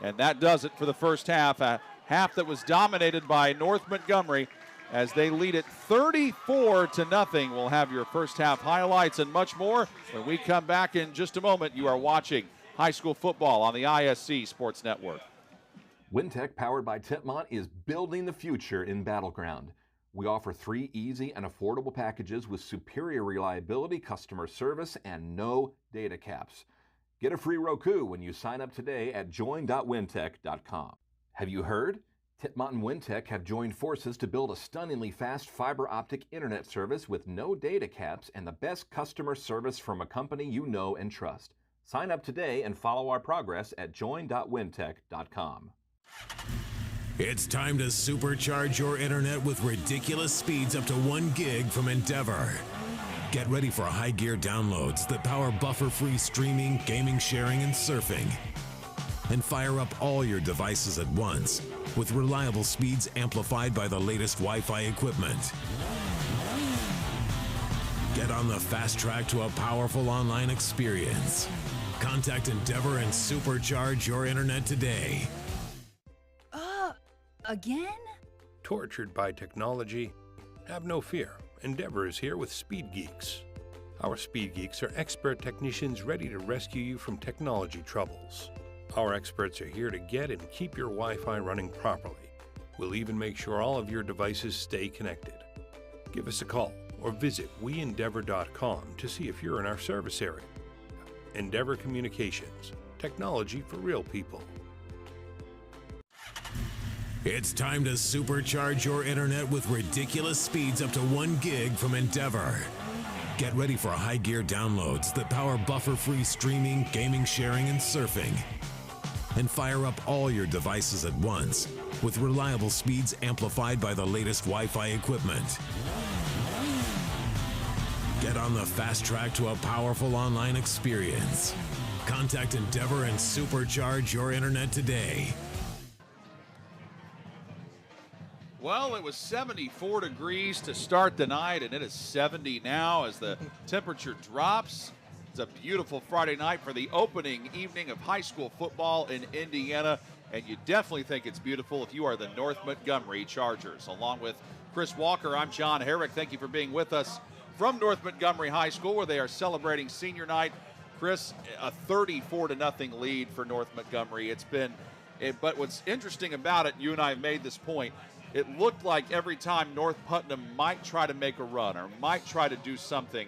Speaker 1: And that does it for the first half, a half that was dominated by North Montgomery as they lead it 34-0. We'll have your first half highlights and much more when we come back in just a moment. You are watching high school football on the ISC Sports Network.
Speaker 4: WinTech, powered by Titmont, is building the future in Battleground. We offer 3 easy and affordable packages with superior reliability, customer service, and no data caps. Get a free Roku when you sign up today at join.wintech.com. Have you heard? Titmont and WinTech have joined forces to build a stunningly fast fiber optic internet service with no data caps and the best customer service from a company you know and trust. Sign up today and follow our progress at join.wintech.com.
Speaker 6: It's time to supercharge your internet with ridiculous speeds up to 1 gig from Endeavor. Get ready for high gear downloads that power buffer-free streaming, gaming, sharing, and surfing. And fire up all your devices at once with reliable speeds amplified by the latest Wi-Fi equipment. Get on the fast track to a powerful online experience. Contact Endeavor and supercharge your internet today.
Speaker 8: Again?
Speaker 7: Tortured by technology? Have no fear. Endeavor is here with Speed Geeks. Our Speed Geeks are expert technicians ready to rescue you from technology troubles. Our experts are here to get and keep your Wi-Fi running properly. We'll even make sure all of your devices stay connected. Give us a call or visit weendeavor.com to see if you're in our service area. Endeavor Communications, technology for real people.
Speaker 6: It's time to supercharge your internet with ridiculous speeds up to 1 gig from Endeavor. Get ready for high gear downloads that power buffer-free streaming, gaming, sharing, and surfing. And fire up all your devices at once with reliable speeds amplified by the latest Wi-Fi equipment. Get on the fast track to a powerful online experience. Contact Endeavor and supercharge your internet today.
Speaker 1: Well, it was 74 degrees to start the night, and it is 70 now as the temperature drops. It's a beautiful Friday night for the opening evening of high school football in Indiana, and you definitely think it's beautiful if you are the North Montgomery Chargers. Along with Chris Walker, I'm John Herrick. Thank you for being with us from North Montgomery High School, where they are celebrating senior night. Chris, a 34-0 lead for North Montgomery. But what's interesting about it, you and I have made this point, it looked like every time North Putnam might try to make a run or might try to do something,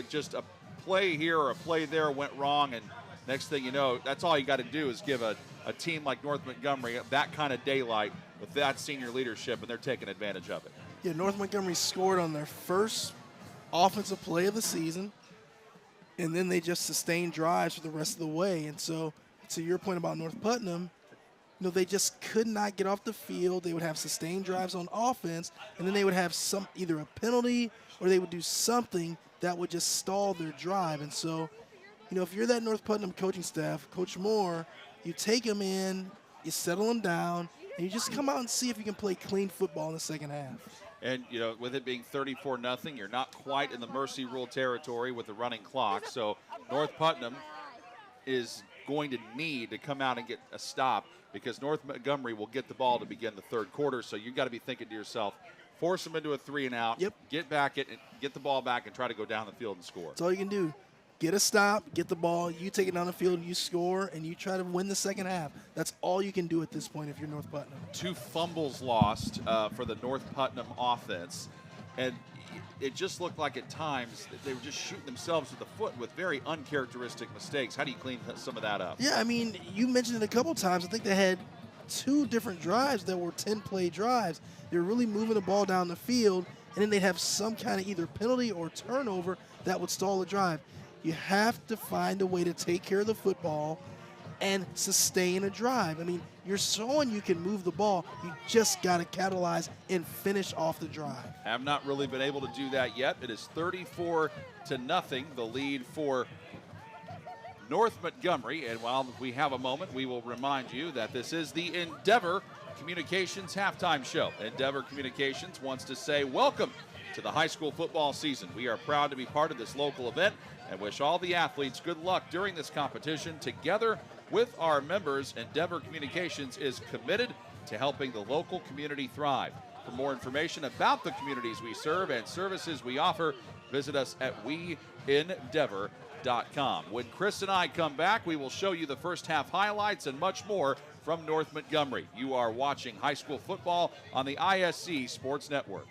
Speaker 1: just a play here or a play there went wrong, and next thing you know, that's all you got to do is give a team like North Montgomery that kind of daylight with that senior leadership, and they're taking advantage of it.
Speaker 2: Yeah, North Montgomery scored on their first offensive play of the season, and then they just sustained drives for the rest of the way. And so, to your point about North Putnam, they just could not get off the field. They would have sustained drives on offense, and then they would have either a penalty or they would do something that would just stall their drive. And so, if you're that North Putnam coaching staff, Coach Moore, you take them in, you settle them down, and you just come out and see if you can play clean football in the second half.
Speaker 1: And, with it being 34-0, you're not quite in the mercy rule territory with the running clock. So North Putnam is going to need to come out and get a stop, because North Montgomery will get the ball to begin the third quarter. So you've got to be thinking to yourself, force them into a 3-and-out,
Speaker 2: Yep.
Speaker 1: Get the ball back and try to go down the field and score.
Speaker 2: That's all you can do. Get a stop, get the ball, you take it down the field, you score, and you try to win the second half. That's all you can do at this point if you're North Putnam.
Speaker 1: 2 fumbles lost for the North Putnam offense. And it just looked like at times that they were just shooting themselves in the foot with very uncharacteristic mistakes. How do you clean some of that up?
Speaker 2: Yeah, you mentioned it a couple times. I think they had 2 different drives that were 10-play drives. They were really moving the ball down the field, and then they'd have some kind of either penalty or turnover that would stall the drive. You have to find a way to take care of the football and sustain a drive. You're showing you can move the ball. You just got to capitalize and finish off the drive.
Speaker 1: Have not really been able to do that yet. It is 34-0, the lead for North Montgomery. And while we have a moment, we will remind you that this is the Endeavor Communications halftime show. Endeavor Communications wants to say welcome to the high school football season. We are proud to be part of this local event and wish all the athletes good luck during this competition. Together with our members, Endeavor Communications is committed to helping the local community thrive. For more information about the communities we serve and services we offer, visit us at weendeavor.com. When Chris and I come back, we will show you the first half highlights and much more from North Montgomery. You are watching high school football on the ISC Sports Network.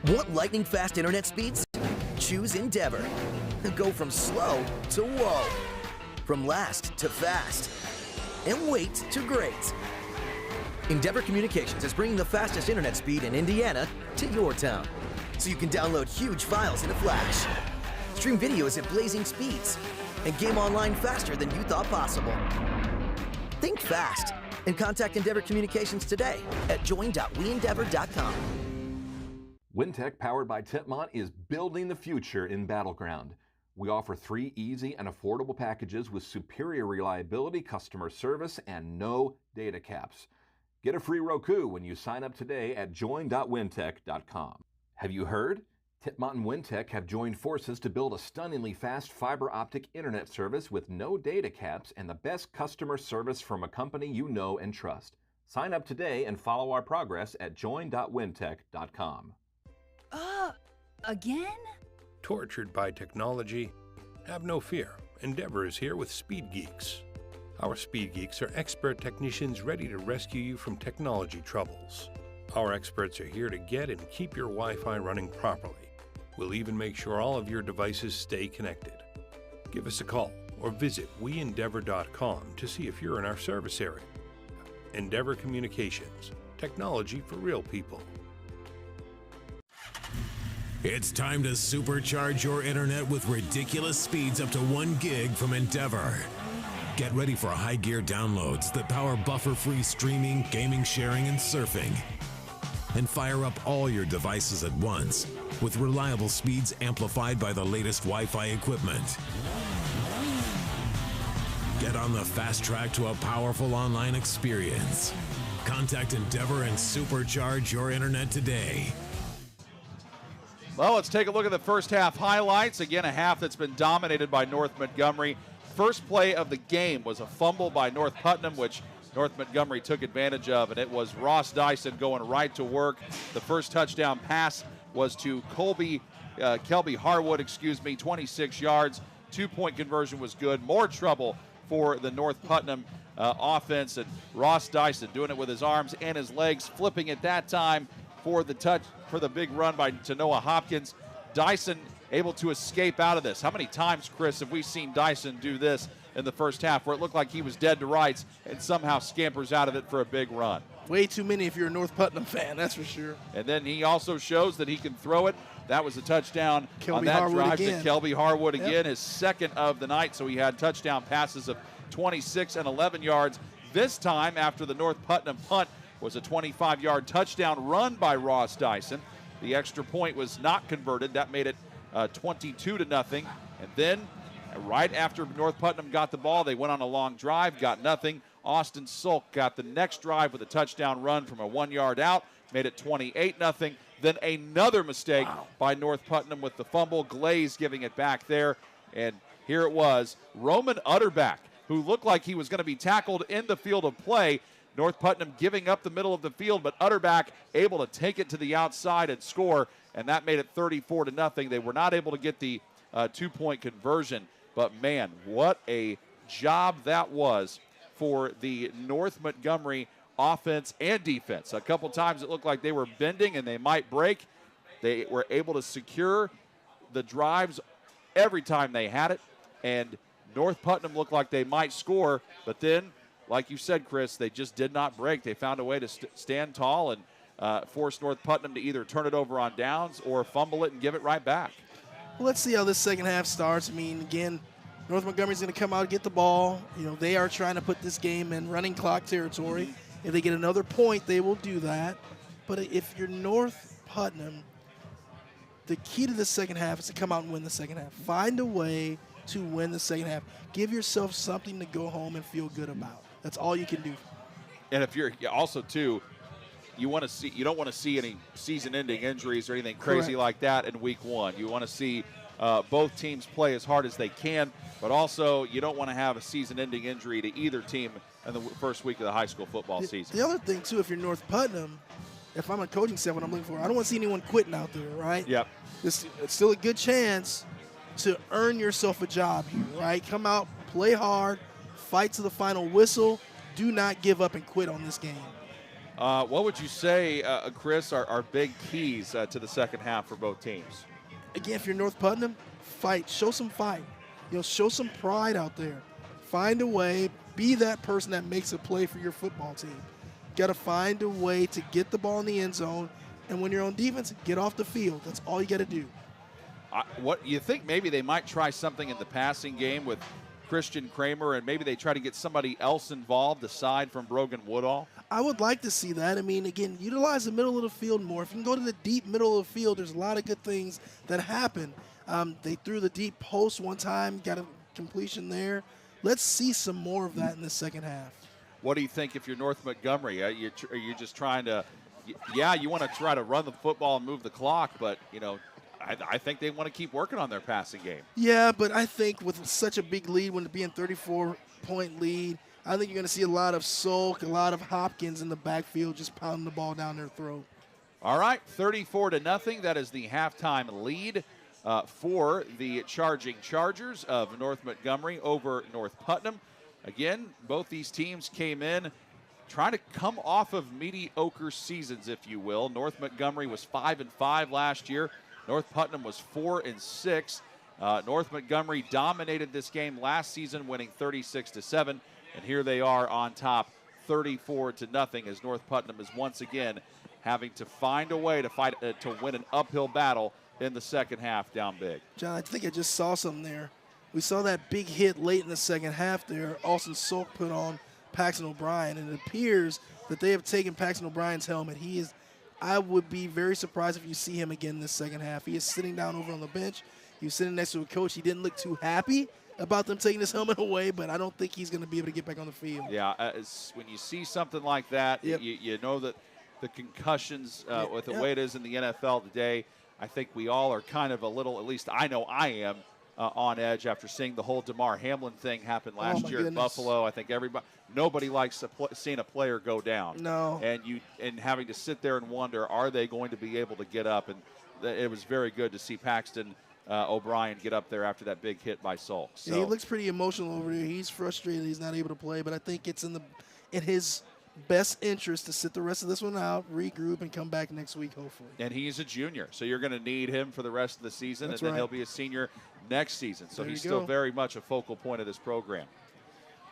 Speaker 3: Want lightning fast internet speeds? Choose Endeavor. Go from slow to whoa. From last to fast. And wait to great. Endeavor Communications is bringing the fastest internet speed in Indiana to your town, so you can download huge files in a flash, stream videos at blazing speeds, and game online faster than you thought possible. Think fast and contact Endeavor Communications today at join.weendeavor.com.
Speaker 4: WinTech, powered by Titmont, is building the future in Battleground. We offer 3 easy and affordable packages with superior reliability, customer service, and no data caps. Get a free Roku when you sign up today at join.wintech.com. Have you heard? Titmont and WinTech have joined forces to build a stunningly fast fiber optic internet service with no data caps and the best customer service from a company you know and trust. Sign up today and follow our progress at join.wintech.com.
Speaker 8: Again?
Speaker 7: Tortured by technology? Have no fear. Endeavor is here with Speed Geeks. Our Speed Geeks are expert technicians ready to rescue you from technology troubles. Our experts are here to get and keep your Wi-Fi running properly. We'll even make sure all of your devices stay connected. Give us a call or visit weendeavor.com to see if you're in our service area. Endeavor Communications, technology for real people.
Speaker 6: It's time to supercharge your internet with ridiculous speeds up to 1 gig from Endeavor. Get ready for high gear downloads that power buffer-free streaming, gaming, sharing, and surfing. And fire up all your devices at once with reliable speeds amplified by the latest Wi-Fi equipment. Get on the fast track to a powerful online experience. Contact Endeavor and supercharge your internet today.
Speaker 1: Well, let's take a look at the first half highlights. Again, a half that's been dominated by North Montgomery. First play of the game was a fumble by North Putnam, which North Montgomery took advantage of, and it was Ross Dyson going right to work. The first touchdown pass was to Kelby Harwood, 26 yards. 2-point conversion was good. More trouble for the North Putnam offense, and Ross Dyson doing it with his arms and his legs, flipping at that time for the big run to Noah Hopkins. Dyson able to escape out of this. How many times, Chris, have we seen Dyson do this in the first half where it looked like he was dead to rights and somehow scampers out of it for a big run?
Speaker 2: Way too many if you're a North Putnam fan, that's for sure.
Speaker 1: And then he also shows that he can throw it. That was a touchdown on that
Speaker 2: Harwood
Speaker 1: drive
Speaker 2: again.
Speaker 1: to Kelby Harwood again, his second of the night. So he had touchdown passes of 26 and 11 yards. This time, after the North Putnam punt, was a 25-yard touchdown run by Ross Dyson. The extra point was not converted. That made it 22-0. And then, right after North Putnam got the ball, they went on a long drive, got nothing. Austin Sulk got the next drive with a touchdown run from a 1-yard out, made it 28-0. Then another mistake by North Putnam with the fumble. Glaze giving it back there. And here it was, Roman Utterback, who looked like he was going to be tackled in the field of play. North Putnam giving up the middle of the field, but Utterback able to take it to the outside and score, and that made it 34-0. They were not able to get the 2-point conversion, but man, what a job that was for the North Montgomery offense and defense. A couple times it looked like they were bending and they might break. They were able to secure the drives every time they had it, and North Putnam looked like they might score, but then, like you said, Chris, they just did not break. They found a way to stand tall and force North Putnam to either turn it over on downs or fumble it and give it right back.
Speaker 2: Well, let's see how this second half starts. I mean, again, North Montgomery's going to come out and get the ball. You know, they are trying to put this game in running clock territory. If they get another point, they will do that. But if you're North Putnam, the key to the second half is to come out and win the second half. Find a way to win the second half. Give yourself something to go home and feel good about. That's all you can do.
Speaker 1: And if you're also, too, you don't want to see any season-ending injuries or anything crazy like that in week one. You want to see both teams play as hard as they can, but also you don't want to have a season-ending injury to either team in the first week of the high school football season.
Speaker 2: The other thing, too, if you're North Putnam, if I'm a coaching staff, what I'm looking for, I don't want to see anyone quitting out there, right?
Speaker 1: Yep.
Speaker 2: It's still a good chance to earn yourself a job here, right? Come out, play hard, fight to the final whistle. Do not give up and quit on this game.
Speaker 1: What would you say, Chris, are big keys to the second half for both teams?
Speaker 2: Again, if you're North Putnam, fight. Show some fight. Show some pride out there. Find a way. Be that person that makes a play for your football team. Got to find a way to get the ball in the end zone. And when you're on defense, get off the field. That's all you got to do.
Speaker 1: What you think maybe they might try something in the passing game with Christian Kramer, and maybe they try to get somebody else involved aside from Brogan Woodall?
Speaker 2: I would like to see that. I mean, again, utilize the middle of the field more. If you can go to the deep middle of the field, there's a lot of good things that happen. They threw the deep post one time, got a completion there. Let's see some more of that in the second half.
Speaker 1: What do you think if you're North Montgomery? Are you just trying to, you want to try to run the football and move the clock, but, I think they want to keep working on their passing game.
Speaker 2: Yeah, but I think with such a big lead, when it being 34-point lead, I think you're going to see a lot of Sulk, a lot of Hopkins in the backfield just pounding the ball down their throat.
Speaker 1: All right, 34-0. That is the halftime lead for the Charging Chargers of North Montgomery over North Putnam. Again, both these teams came in trying to come off of mediocre seasons, if you will. North Montgomery was 5-5 last year. North Putnam was 4-6. North Montgomery dominated this game last season, winning 36-7, and here they are on top, 34-0, as North Putnam is once again having to find a way to fight to win an uphill battle in the second half down big.
Speaker 2: John, I think I just saw something there. We saw that big hit late in the second half there. Austin Salk put on Paxton O'Brien, and it appears that they have taken Paxton O'Brien's helmet. I would be very surprised if you see him again in the second half. He is sitting down over on the bench. He was sitting next to a coach. He didn't look too happy about them taking his helmet away, but I don't think he's going to be able to get back on the field.
Speaker 1: Yeah, when you see something like that,
Speaker 2: Yep.
Speaker 1: you know that the concussions with the
Speaker 2: Yep.
Speaker 1: way it is in the NFL today, I think we all are kind of a little, at least I know I am, on edge after seeing the whole DeMar Hamlin thing happen last year in Buffalo. I think nobody likes seeing a player go down.
Speaker 2: No.
Speaker 1: And having to sit there and wonder, are they going to be able to get up? And it was very good to see Paxton O'Brien get up there after that big hit by Salk. So.
Speaker 2: Yeah, he looks pretty emotional over there. He's frustrated he's not able to play, but I think it's in his best interest to sit the rest of this one out, regroup, and come back next week, hopefully.
Speaker 1: And he's a junior, so you're going to need him for the rest of the season,
Speaker 2: That's
Speaker 1: and then
Speaker 2: right.
Speaker 1: he'll be a senior next season. So
Speaker 2: There
Speaker 1: he's
Speaker 2: you
Speaker 1: still
Speaker 2: go.
Speaker 1: very much a focal point of this program.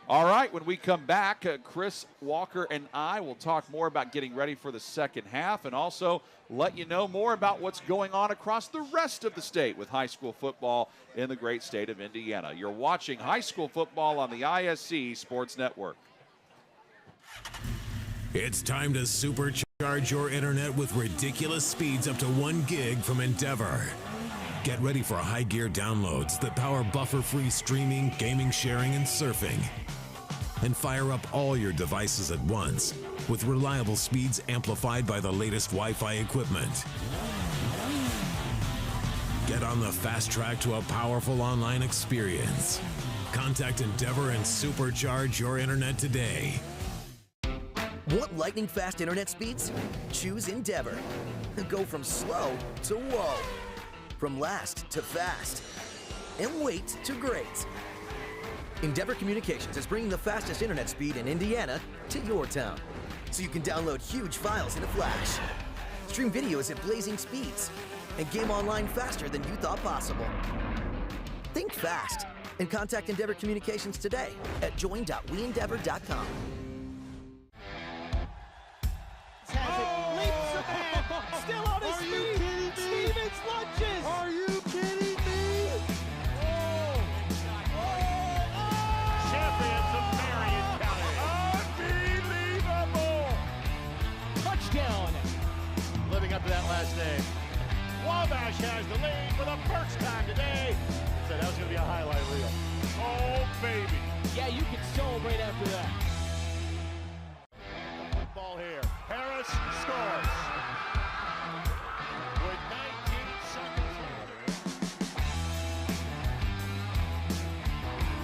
Speaker 1: All right, when we come back, Chris Walker and I will talk more about getting ready for the second half and also let you know more about what's going on across the rest of the state with high school football in the great state of Indiana. You're watching high school football on the ISC Sports Network.
Speaker 6: It's time to supercharge your internet with ridiculous speeds up to 1 gig from Endeavor. Get ready for high gear downloads that power buffer-free streaming, gaming, sharing, and surfing. And fire up all your devices at once with reliable speeds amplified by the latest Wi-Fi equipment. Get on the fast track to a powerful online experience. Contact Endeavor and supercharge your internet today.
Speaker 3: Want lightning fast internet speeds? Choose Endeavor. Go from slow to whoa. From last to fast. And wait to great. Endeavor Communications is bringing the fastest internet speed in Indiana to your town. So you can download huge files in a flash. Stream videos at blazing speeds. And game online faster than you thought possible. Think fast and contact Endeavor Communications today at join.weendeavor.com.
Speaker 8: Still on his feet. Stevens lunges. Are you kidding me?
Speaker 5: Champions of Marion County. Unbelievable.
Speaker 8: Touchdown.
Speaker 5: Living up to that last name. Wabash has the lead for the first time today. Said that was going to be a highlight reel. Oh, baby.
Speaker 8: Yeah, you can celebrate after that.
Speaker 5: Ball here. Harris scores. With 19 seconds.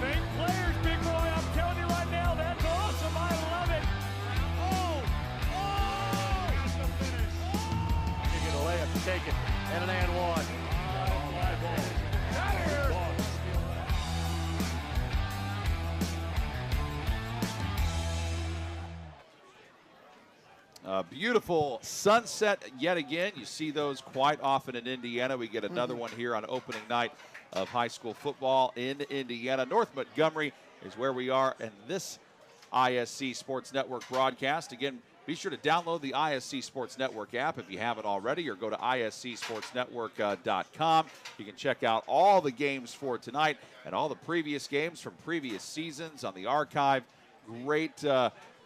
Speaker 5: Fake players, Big Roy. I'm telling you right now, that's awesome. I love it. Oh! That's the finish. You get a layup to take it. And an and one.
Speaker 1: Beautiful sunset yet again. You see those quite often in Indiana. We get another one here on opening night of high school football in Indiana. North Montgomery is where we are in this ISC Sports Network broadcast. Again, be sure to download the ISC Sports Network app if you haven't already, or go to iscsportsnetwork.com. You can check out all the games for tonight and all the previous games from previous seasons on the archive.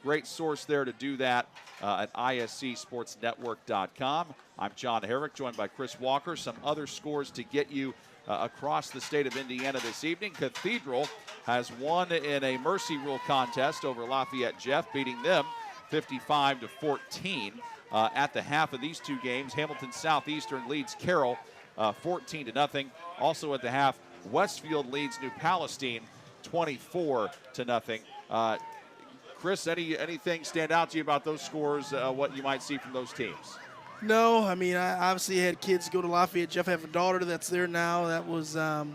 Speaker 1: Great source there to do that at iscsportsnetwork.com. I'm John Herrick, joined by Chris Walker. Some other scores to get you across the state of Indiana this evening. Cathedral has won in a Mercy Rule contest over Lafayette Jeff, beating them 55-14 at the half of these two games. Hamilton Southeastern leads Carroll 14-0. Also at the half, Westfield leads New Palestine 24-0. Chris, anything stand out to you about those scores, what you might see from those teams?
Speaker 2: No, I mean, I obviously had kids go to Lafayette. Jeff, I have a daughter that's there now. That was it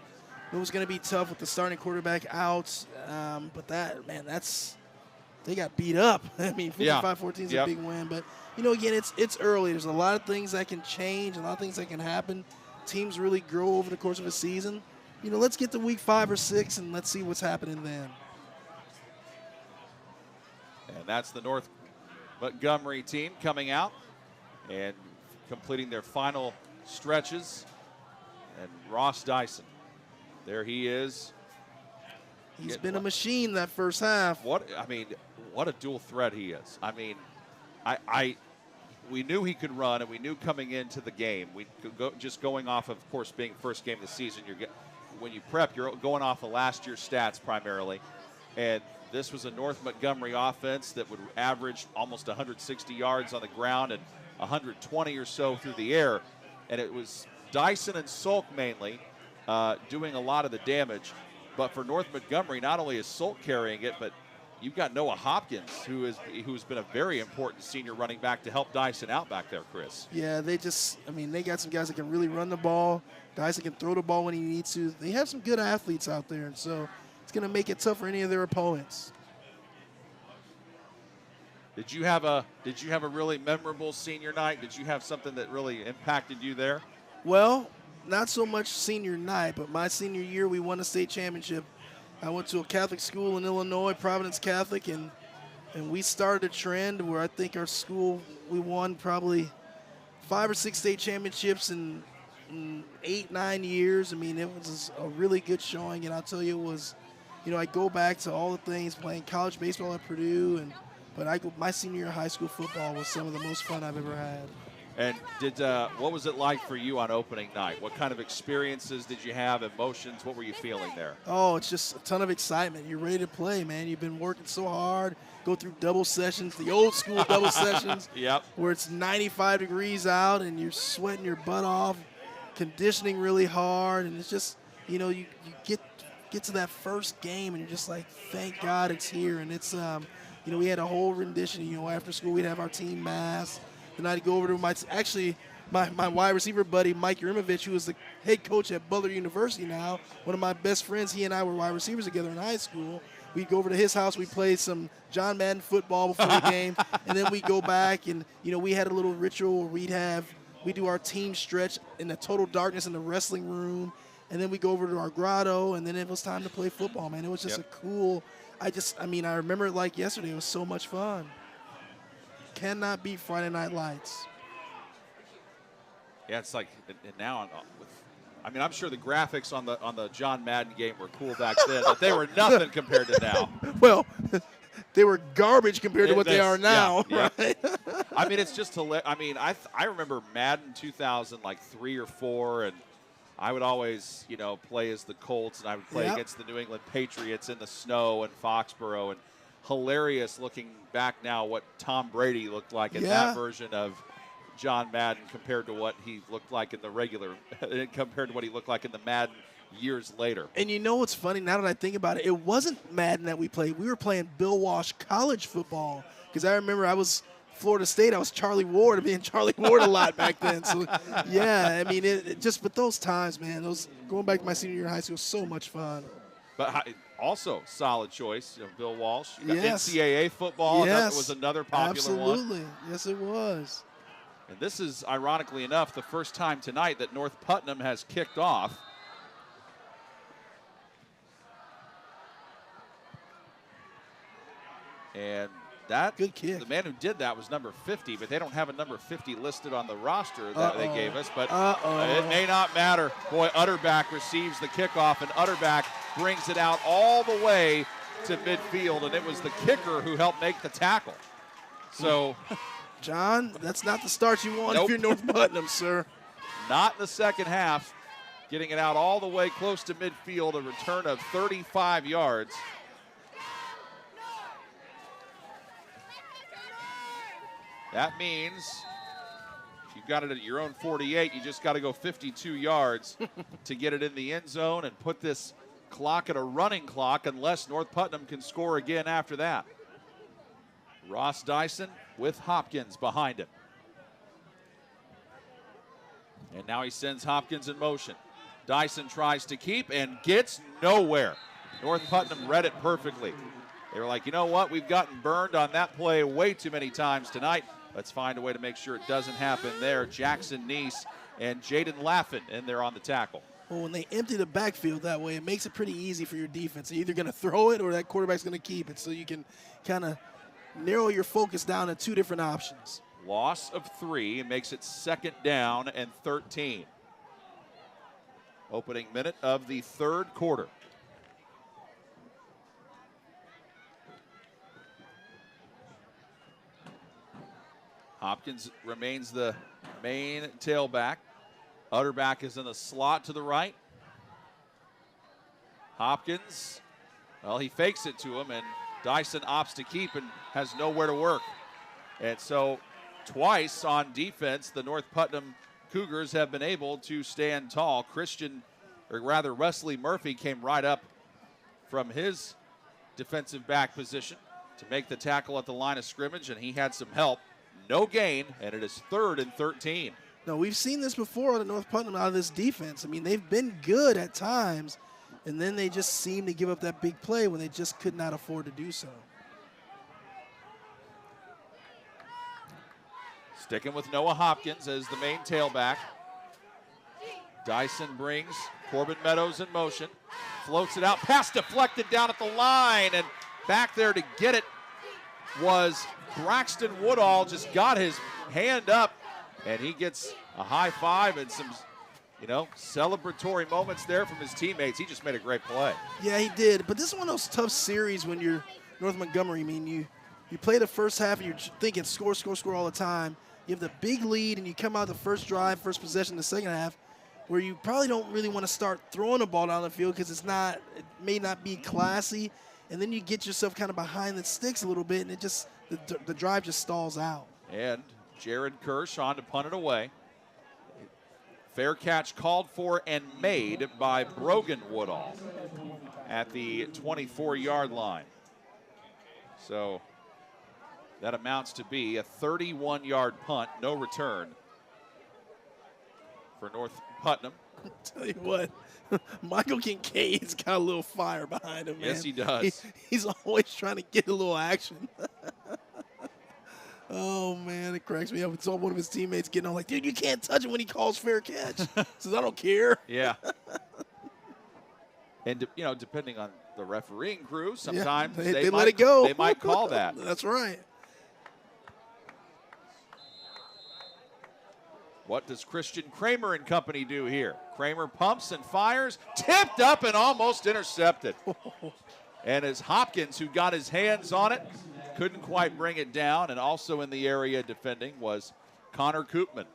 Speaker 2: was going to be tough with the starting quarterback out. But they got beat up. I mean, 55-14 is a big win. But, again, it's early. There's a lot of things that can change, a lot of things that can happen. Teams really grow over the course of a season. Let's get to week 5 or 6, and let's see what's happening then.
Speaker 1: And that's the North Montgomery team coming out and completing their final stretches And Ross Dyson, there he is.
Speaker 2: He's been a machine that first half.
Speaker 1: What a dual threat he is. I mean, we knew he could run, and we knew coming into the game. We could go, just going off of course, being first game of the season. When you prep, you're going off of last year's stats primarily, and this was a North Montgomery offense that would average almost 160 yards on the ground and 120 or so through the air, and it was Dyson and Sulk mainly doing a lot of the damage. But for North Montgomery, not only is Sulk carrying it, but you've got Noah Hopkins, who's been a very important senior running back to help Dyson out back there, Chris.
Speaker 2: Yeah, they got some guys that can really run the ball. Dyson can throw the ball when he needs to. They have some good athletes out there, and so it's going to make it tough for any of their opponents.
Speaker 1: Did you have a really memorable senior night? Did you have something that really impacted you there?
Speaker 2: Well, not so much senior night, but my senior year we won a state championship. I went to a Catholic school in Illinois, Providence Catholic, and we started a trend where I think our school, we won probably 5 or 6 state championships in 8-9 years. I mean, it was a really good showing, and I'll tell you, it was, I go back to all the things, playing college baseball at Purdue, but my senior year of high school football was some of the most fun I've ever had.
Speaker 1: And what was it like for you on opening night? What kind of experiences did you have, emotions? What were you feeling there?
Speaker 2: Oh, it's just a ton of excitement. You're ready to play, man. You've been working so hard, go through double sessions, the old school double sessions,
Speaker 1: yep,
Speaker 2: where it's 95 degrees out and you're sweating your butt off, conditioning really hard, and it's just, you get to that first game and you're just like, thank God it's here. And it's, we had a whole rendition, after school we'd have our team mass. Then I'd go over to my wide receiver buddy, Mike Urimovich, who is the head coach at Butler University now, one of my best friends. He and I were wide receivers together in high school. We'd go over to his house. We'd play some John Madden football before the game, and then we'd go back, and, we had a little ritual where we'd do our team stretch in the total darkness in the wrestling room, and then we go over to our grotto, and then it was time to play football, man. It was just a cool – I remember it like yesterday. It was so much fun. Cannot beat Friday Night Lights.
Speaker 1: Yeah, it's like, and now I'm sure the graphics on the John Madden game were cool back then, but they were nothing compared to now.
Speaker 2: Well, they were garbage compared to what they are now.
Speaker 1: Yeah,
Speaker 2: right?
Speaker 1: I mean, it's just hilarious. I mean, I remember Madden 2003 or 4, and I would always, play as the Colts, and I would play against the New England Patriots in the snow in Foxborough, and hilarious looking back now what Tom Brady looked like in that version of John Madden compared to what he looked like in the regular, compared to what he looked like in the Madden years later.
Speaker 2: And what's funny, now that I think about it, it wasn't Madden that we played. We were playing Bill Walsh college football, because I remember I was Florida State. I was Charlie Ward, being Charlie Ward a lot back then. So, yeah, I mean, but those times, man, going back to my senior year of high school, so much fun.
Speaker 1: But also solid choice, Bill Walsh.
Speaker 2: Yes.
Speaker 1: NCAA football,
Speaker 2: yes.
Speaker 1: that was another popular one.
Speaker 2: Absolutely. Yes, it was.
Speaker 1: And this is, ironically enough, the first time tonight that North Putnam has kicked off. And that,
Speaker 2: good kick.
Speaker 1: The man who did that was number 50, but they don't have a number 50 listed on the roster that they gave us. But it may not matter. Boy, Utterback receives the kickoff, and Utterback brings it out all the way to midfield, and it was the kicker who helped make the tackle. So,
Speaker 2: John, that's not the start you want if you're North Putnam, sir.
Speaker 1: Not in the second half. Getting it out all the way close to midfield, a return of 35 yards. That means if you've got it at your own 48, you just got to go 52 yards to get it in the end zone and put this clock at a running clock, unless North Putnam can score again after that. Ross Dyson with Hopkins behind him. And now he sends Hopkins in motion. Dyson tries to keep and gets nowhere. North Putnam read it perfectly. They were like, you know what? We've gotten burned on that play way too many times tonight. Let's find a way to make sure it doesn't happen there. Jackson Neese and Jaden Laffin in there on the tackle.
Speaker 2: Well, when they empty the backfield that way, it makes it pretty easy for your defense. You're either going to throw it or that quarterback's going to keep it, so you can kind of narrow your focus down to 2 different options.
Speaker 1: Loss of 3 makes it 2nd down and 13. Opening minute of the third quarter. Hopkins remains the main tailback. Utterback is in the slot to the right. Hopkins, well, he fakes it to him, and Dyson opts to keep and has nowhere to work. And so twice on defense, the North Putnam Cougars have been able to stand tall. Wesley Murphy came right up from his defensive back position to make the tackle at the line of scrimmage, and he had some help. No gain, and it is 3rd and 13.
Speaker 2: No, we've seen this before on the North Putnam out of this defense. I mean, they've been good at times, and then they just seem to give up that big play when they just could not afford to do so.
Speaker 1: Sticking with Noah Hopkins as the main tailback. Dyson brings Corbin Meadows in motion. Floats it out. Pass deflected down at the line. And back there to get it was Braxton Woodall. Just got his hand up. And he gets a high five and some, celebratory moments there from his teammates. He just made a great play.
Speaker 2: Yeah, he did. But this is one of those tough series when you're North Montgomery. I mean, you play the first half and you're thinking score, score, score all the time. You have the big lead and you come out the first drive, first possession, the second half, where you probably don't really want to start throwing the ball down the field because it may not be classy. And then you get yourself kind of behind the sticks a little bit, and the drive just stalls out.
Speaker 1: And Jared Kirsch on to punt it away. Fair catch called for and made by Brogan Woodall at the 24-yard line. So that amounts to be a 31-yard punt, no return for North Putnam.
Speaker 2: I'll tell you what, Michael Kincaid's got a little fire behind him, man.
Speaker 1: Yes, he does.
Speaker 2: He's always trying to get a little action. Oh, man, it cracks me up. It's all one of his teammates getting on like, dude, you can't touch it when he calls fair catch. Says, I don't care.
Speaker 1: Yeah. And, depending on the refereeing crew, sometimes
Speaker 2: they let it go.
Speaker 1: They might call that.
Speaker 2: That's right.
Speaker 1: What does Christian Kramer and company do here? Kramer pumps and fires, tipped up and almost intercepted. And it's Hopkins who got his hands on it, couldn't quite bring it down, and also in the area defending was Connor Koopman.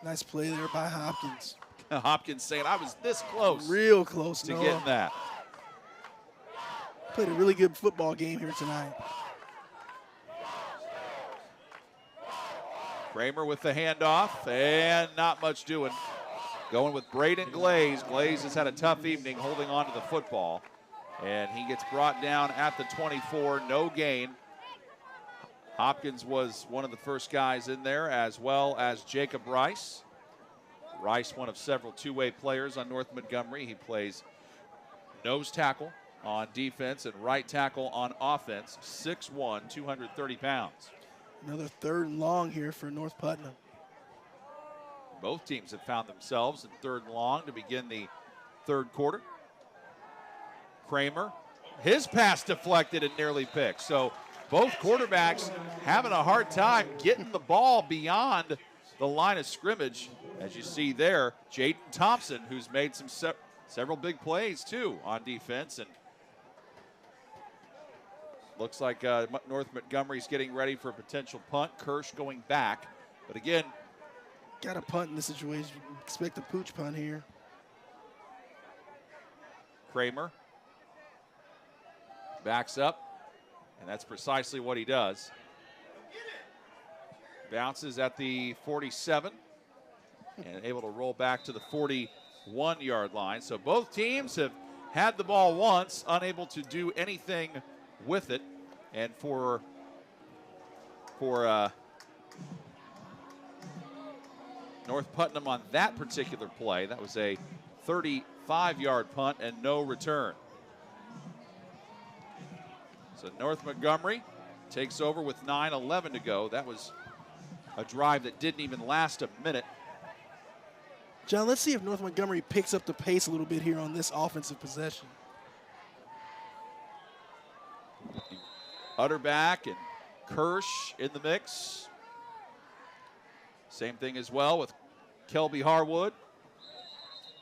Speaker 2: Nice play there by Hopkins.
Speaker 1: Hopkins saying, I was this close.
Speaker 2: Real close
Speaker 1: to getting that.
Speaker 2: Played a really good football game here tonight.
Speaker 1: Kramer with the handoff, and not much doing. Going with Braden Glaze. Glaze has had a tough evening holding on to the football. And he gets brought down at the 24, no gain. Hopkins was one of the first guys in there, as well as Jacob Rice. Rice, one of several two-way players on North Montgomery. He plays nose tackle on defense and right tackle on offense. 6'1", 230 pounds.
Speaker 2: Another 3rd and long here for North Putnam.
Speaker 1: Both teams have found themselves in 3rd and long to begin the third quarter. Kramer, his pass deflected and nearly picked. So both quarterbacks having a hard time getting the ball beyond the line of scrimmage. As you see there, Jaden Thompson, who's made some several big plays too on defense, and looks like North Montgomery's getting ready for a potential punt. Kirsch going back, but again,
Speaker 2: got a punt in this situation. Expect a pooch punt here.
Speaker 1: Kramer backs up, and that's precisely what he does. Bounces at the 47 and able to roll back to the 41-yard line. So both teams have had the ball once, unable to do anything with it. And for North Putnam on that particular play, that was a 35-yard punt and no return. So North Montgomery takes over with 9:11 to go. That was a drive that didn't even last a minute.
Speaker 2: John, let's see if North Montgomery picks up the pace a little bit here on this offensive possession.
Speaker 1: Utterback and Kirsch in the mix. Same thing as well with Kelby Harwood.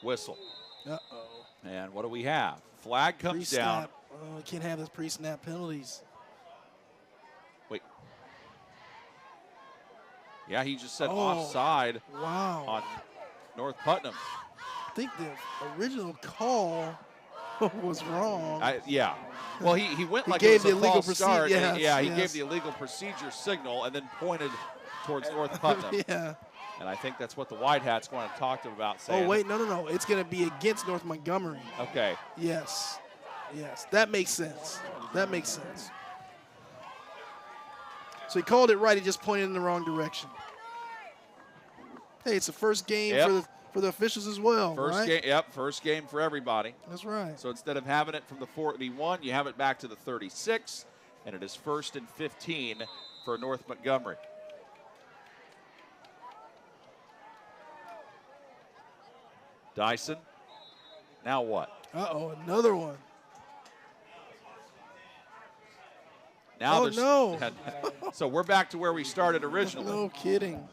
Speaker 1: Whistle.
Speaker 2: Uh-oh.
Speaker 1: And what do we have? Flag comes down.
Speaker 2: Oh, we can't have those pre-snap penalties.
Speaker 1: Wait. Yeah, he just said
Speaker 2: Oh,
Speaker 1: offside
Speaker 2: wow.
Speaker 1: on North Putnam.
Speaker 2: I think the original call was wrong.
Speaker 1: Yeah. Well, he went like
Speaker 2: gave
Speaker 1: it was
Speaker 2: the
Speaker 1: a
Speaker 2: illegal
Speaker 1: false start.
Speaker 2: procedure.
Speaker 1: Yeah, he gave the illegal procedure signal and then pointed towards North Putnam.
Speaker 2: Yeah.
Speaker 1: And I think that's what the White Hats going to talk to him about. Saying,
Speaker 2: Oh, wait, no. It's going to be against North Montgomery.
Speaker 1: Okay.
Speaker 2: Yes. That makes sense. So he called it right. He just pointed in the wrong direction. Hey, it's the first game for the officials as well,
Speaker 1: First game, first game for everybody.
Speaker 2: That's right.
Speaker 1: So instead of having it from the 41, you have it back to the 36, and it is 1st and 15 for North Montgomery. Dyson, now what?
Speaker 2: Uh-oh, another one.
Speaker 1: Now
Speaker 2: no.
Speaker 1: So we're back to where we started originally.
Speaker 2: No kidding.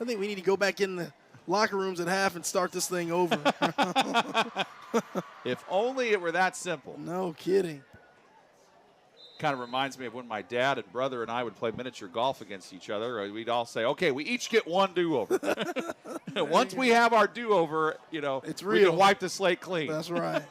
Speaker 2: I think we need to go back in the locker rooms at half and start this thing over.
Speaker 1: If only it were that simple.
Speaker 2: No kidding.
Speaker 1: Kind of reminds me of when my dad and brother and I would play miniature golf against each other. We'd all say, okay, we each get one do-over. Once we have our do-over,
Speaker 2: it's
Speaker 1: we
Speaker 2: real.
Speaker 1: can wipe the slate clean.
Speaker 2: That's right.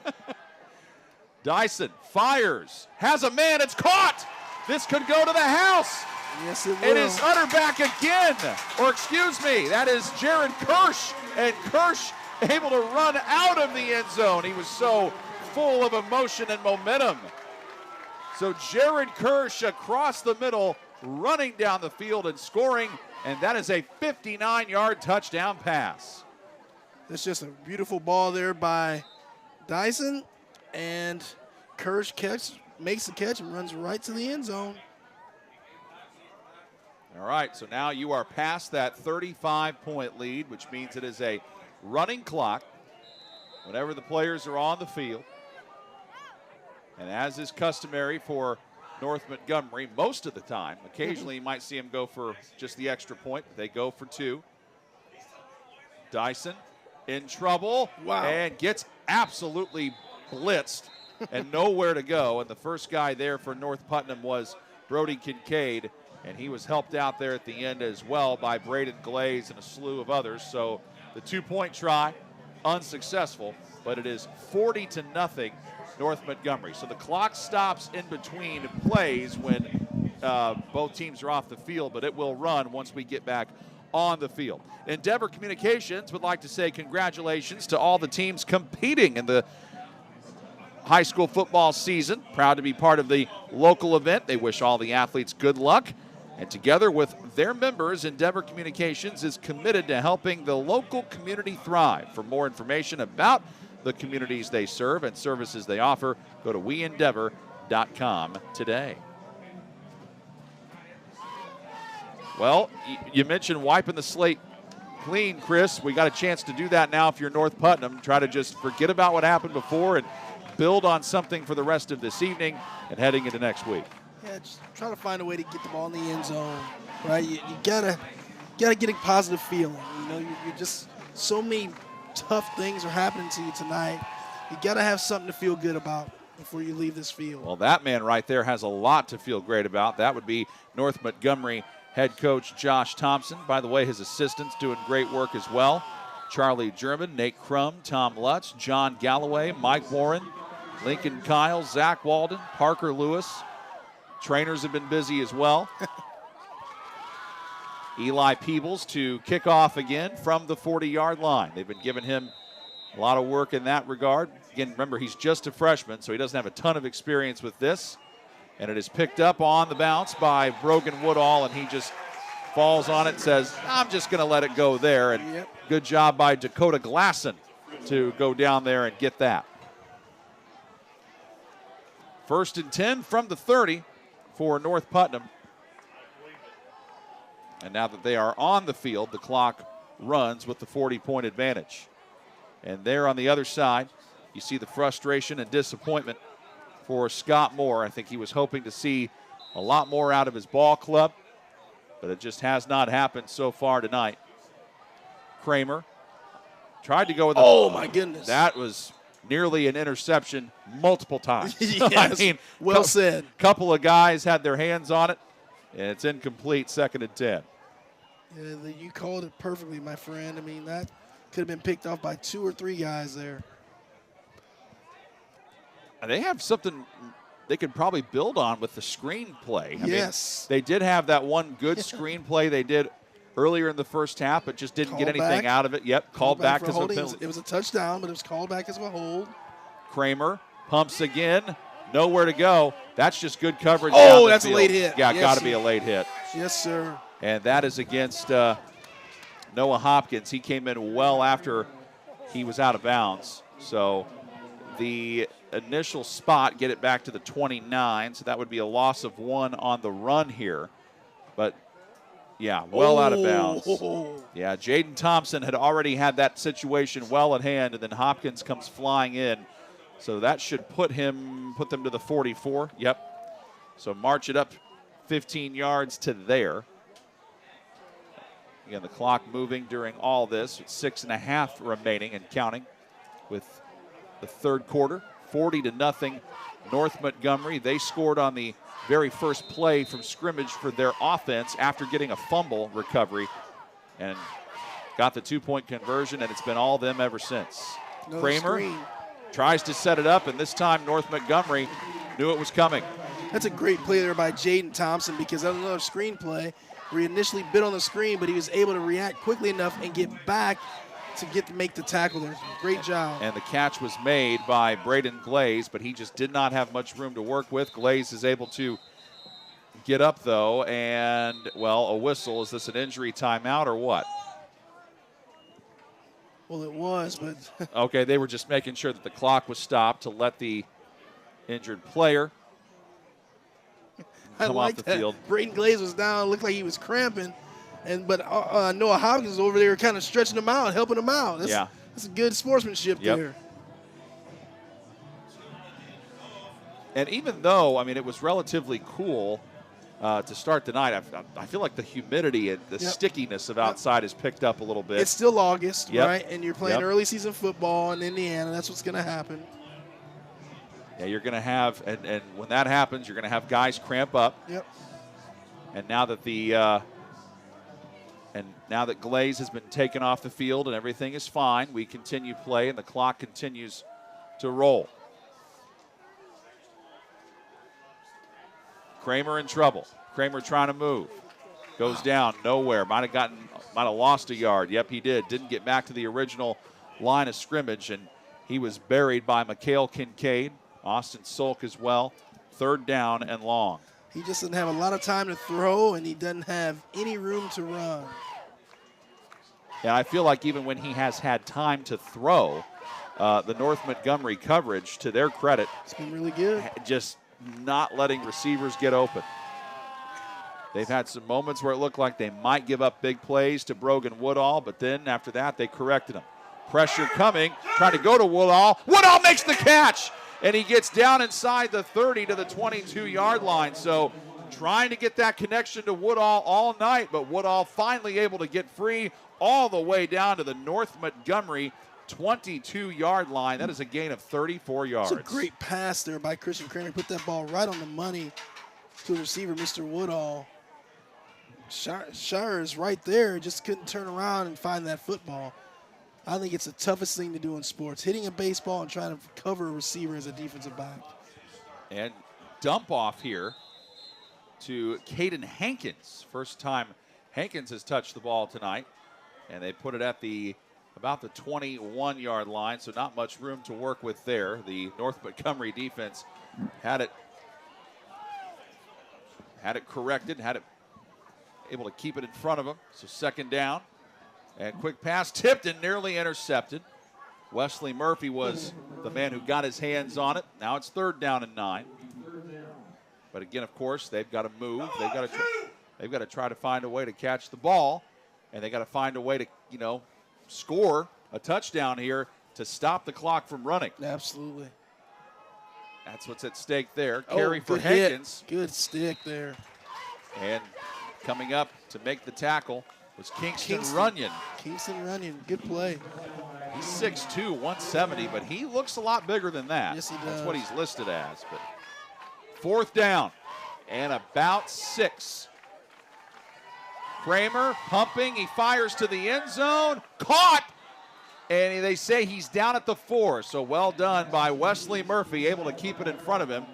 Speaker 1: Dyson fires, has a man, it's caught. This could go to the house.
Speaker 2: Yes, it will.
Speaker 1: It is Utterback again. Or excuse me, that is Jared Kirsch. And Kirsch able to run out of the end zone. He was so full of emotion and momentum. So Jared Kirsch across the middle, running down the field and scoring, and that is a 59-yard touchdown pass.
Speaker 2: It's just a beautiful ball there by Dyson, and Kirsch makes the catch and runs right to the end zone.
Speaker 1: All right, so now you are past that 35-point lead, which means it is a running clock whenever the players are on the field. And as is customary for North Montgomery, most of the time, occasionally you might see them go for just the extra point, but they go for 2. Dyson in trouble.
Speaker 2: Wow.
Speaker 1: And gets absolutely blitzed and nowhere to go. And the first guy there for North Putnam was Brody Kincaid, and he was helped out there at the end as well by Braden Glaze and a slew of others. So the 2-point try, unsuccessful, but it is 40-0 North Montgomery. So the clock stops in between plays when both teams are off the field, but it will run once we get back on the field. Endeavor Communications would like to say congratulations to all the teams competing in the high school football season. Proud to be part of the local event. They wish all the athletes good luck. And together with their members, Endeavor Communications is committed to helping the local community thrive. For more information about the communities they serve and services they offer, go to weendeavor.com today. Well, you mentioned wiping the slate clean, Chris. We got a chance to do that now if you're North Putnam. Try to just forget about what happened before and build on something for the rest of this evening and heading into next week.
Speaker 2: Yeah, just try to find a way to get the ball in the end zone, right? You gotta get a positive feeling. You're just so many tough things are happening to you tonight. You got to have something to feel good about before you leave this field.
Speaker 1: Well, that man right there has a lot to feel great about. That would be North Montgomery head coach Josh Thompson. By the way, his assistants doing great work as well. Charlie German, Nate Crum, Tom Lutz, John Galloway, Mike Warren, Lincoln Kyle, Zach Walden, Parker Lewis. Trainers have been busy as well. Eli Peebles to kick off again from the 40-yard line. They've been giving him a lot of work in that regard. Again, remember, he's just a freshman, so he doesn't have a ton of experience with this. And it is picked up on the bounce by Brogan Woodall, and he just falls on it and says, I'm just going to let it go there. And good job by Dakota Glasson to go down there and get that. 1st and 10 from the 30 for North Putnam. And now that they are on the field, the clock runs with the 40-point advantage. And there on the other side, you see the frustration and disappointment for Scott Moore. I think he was hoping to see a lot more out of his ball club, but it just has not happened so far tonight. Kramer Tried to go with
Speaker 2: Oh, my goodness.
Speaker 1: That was nearly an interception multiple times.
Speaker 2: Yes,
Speaker 1: I mean,
Speaker 2: well said.
Speaker 1: Couple of guys had their hands on it, and it's incomplete, 2nd and 10.
Speaker 2: Yeah, you called it perfectly, my friend. I mean, that could have been picked off by 2 or 3 guys there.
Speaker 1: They have something they could probably build on with the screenplay. I mean,
Speaker 2: They
Speaker 1: did have that one good screenplay they did earlier in the first half, but just didn't get anything out of it. Yep, called back
Speaker 2: for
Speaker 1: as a
Speaker 2: holding.
Speaker 1: penalty.
Speaker 2: It was a touchdown, but it was called back as a hold.
Speaker 1: Kramer pumps again, nowhere to go. That's just good coverage.
Speaker 2: Oh, that's a late hit.
Speaker 1: Yeah,
Speaker 2: Yes,
Speaker 1: got to be a late hit.
Speaker 2: Yes, sir.
Speaker 1: And that is against Noah Hopkins. He came in well after he was out of bounds. So the initial spot, get it back to the 29. So that would be a loss of 1 on the run here. But, yeah, well out of bounds. Yeah, Jaden Thompson had already had that situation well at hand, and then Hopkins comes flying in. So that should put them to the 44. Yep. So march it up 15 yards to there. Again, the clock moving during all this. 6.5 remaining and counting with the 3rd quarter. 40-0 North Montgomery. They scored on the very first play from scrimmage for their offense after getting a fumble recovery and got the 2-point conversion, and it's been all them ever since. Kramer tries to set it up, and this time North Montgomery knew it was coming.
Speaker 2: That's a great play there by Jaden Thompson, because that was another screen play where he initially bit on the screen, but he was able to react quickly enough and get back to make the tackle there. Great job.
Speaker 1: And the catch was made by Braden Glaze, but he just did not have much room to work with. Glaze is able to get up, though, and, well, a whistle. Is this an injury timeout or what?
Speaker 2: Well, it was, but...
Speaker 1: Okay, they were just making sure that the clock was stopped to let the injured player come off the field.
Speaker 2: Braden Glaze was down, looked like he was cramping, but Noah Hopkins was over there kind of stretching him out, helping him out. That's a good sportsmanship there.
Speaker 1: And even though, I mean, it was relatively cool to start the night, I feel like the humidity and the stickiness of outside has picked up a little bit.
Speaker 2: It's still August, right? And you're playing early season football in Indiana. That's what's going to happen.
Speaker 1: Yeah, you're going to have, and when that happens, you're going to have guys cramp up.
Speaker 2: Yep.
Speaker 1: And now that Glaze has been taken off the field and everything is fine, we continue play and the clock continues to roll. Kramer in trouble. Kramer trying to move. Goes down, nowhere. Might have lost a yard. Yep, he did. Didn't get back to the original line of scrimmage, and he was buried by Mikhail Kincaid. Austin Sulk as well. 3rd down and long.
Speaker 2: He just doesn't have a lot of time to throw, and he doesn't have any room to run.
Speaker 1: And I feel like even when he has had time to throw, the North Montgomery coverage, to their credit,
Speaker 2: it's been really good.
Speaker 1: Just not letting receivers get open. They've had some moments where it looked like they might give up big plays to Brogan Woodall, but then after that, they corrected him. Pressure coming, trying to go to Woodall. Woodall makes the catch, and he gets down inside the 30 to the 22-yard line. So trying to get that connection to Woodall all night, but Woodall finally able to get free all the way down to the North Montgomery 22-yard line. That is a gain of 34 yards.
Speaker 2: It's a great pass there by Christian Kramer. Put that ball right on the money to the receiver, Mr. Woodall. Shire is right there, just couldn't turn around and find that football. I think it's the toughest thing to do in sports, hitting a baseball and trying to cover a receiver as a defensive back.
Speaker 1: And dump off here to Caden Hankins. First time Hankins has touched the ball tonight, and they put it at about the 21-yard line, so not much room to work with there. The North Montgomery defense had it corrected, had it able to keep it in front of them. So 2nd down, and quick pass tipped and nearly intercepted. Wesley Murphy was the man who got his hands on it. Now it's 3rd down and 9. But again, of course, they've got to move. They've got to try to find a way to catch the ball, and they got to find a way to, score a touchdown here to stop the clock from running.
Speaker 2: Absolutely.
Speaker 1: That's what's at stake there. Carry for
Speaker 2: hit.
Speaker 1: Hankins.
Speaker 2: Good stick there.
Speaker 1: And coming up to make the tackle was Kingston Runyon.
Speaker 2: Kingston Runyon, good play.
Speaker 1: He's 6'2", 170, but he looks a lot bigger than that.
Speaker 2: Yes, he does.
Speaker 1: That's what he's listed as. But 4th down and about 6. Kramer pumping. He fires to the end zone. Caught! And they say he's down at the 4. So well done by Wesley Murphy, able to keep it in front of him.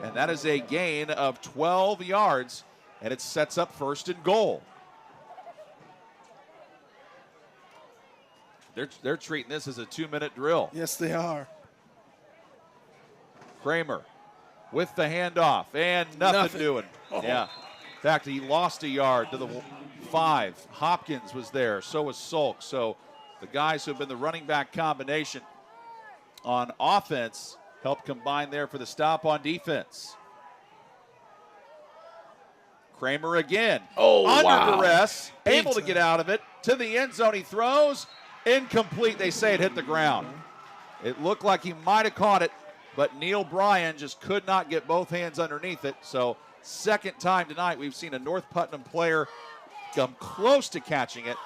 Speaker 1: And that is a gain of 12 yards, and it sets up 1st and goal. They're treating this as a 2-minute drill.
Speaker 2: Yes, they are.
Speaker 1: Kramer with the handoff, and nothing doing.
Speaker 2: Oh.
Speaker 1: Yeah. In fact, he lost a yard to the 5. Hopkins was there, so was Sulk. So the guys who have been the running back combination on offense helped combine there for the stop on defense. Kramer again. Under duress, able to get out of it. To the end zone he throws. Incomplete. They say it hit the ground. It looked like he might have caught it, but Neil Bryan just could not get both hands underneath it. So 2nd time tonight we've seen a North Putnam player come close to catching it,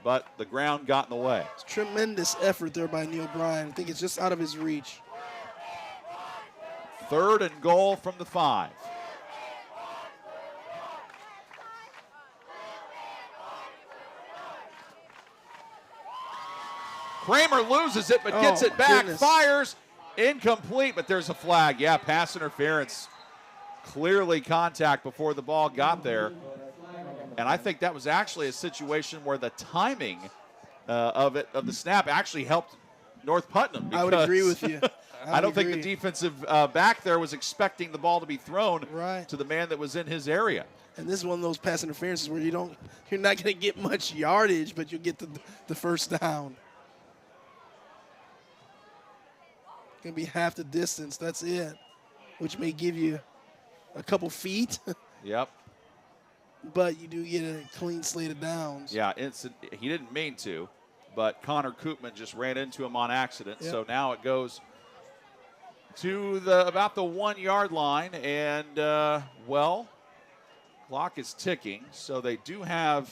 Speaker 1: but the ground got in the way.
Speaker 2: It's tremendous effort there by Neil Bryan. I think it's just out of his reach.
Speaker 1: 3rd and goal from the 5. Kramer loses it, but gets it back.
Speaker 2: Goodness.
Speaker 1: Fires. Incomplete, but there's a flag. Yeah, pass interference. Clearly contact before the ball got there. And I think that was actually a situation where the timing of the snap actually helped North Putnam.
Speaker 2: I would agree with you.
Speaker 1: I don't think the defensive back there was expecting the ball to be thrown
Speaker 2: right
Speaker 1: to the man that was in his area.
Speaker 2: And this is one of those pass interferences where you're not going to get much yardage, but you'll get the 1st down. Going to be half the distance. That's it, which may give you a couple feet.
Speaker 1: Yep.
Speaker 2: But you do get a clean slate of downs.
Speaker 1: Yeah, he didn't mean to, but Connor Koopman just ran into him on accident.
Speaker 2: Yep.
Speaker 1: So now it goes to about the 1-yard line, and clock is ticking. So they do have.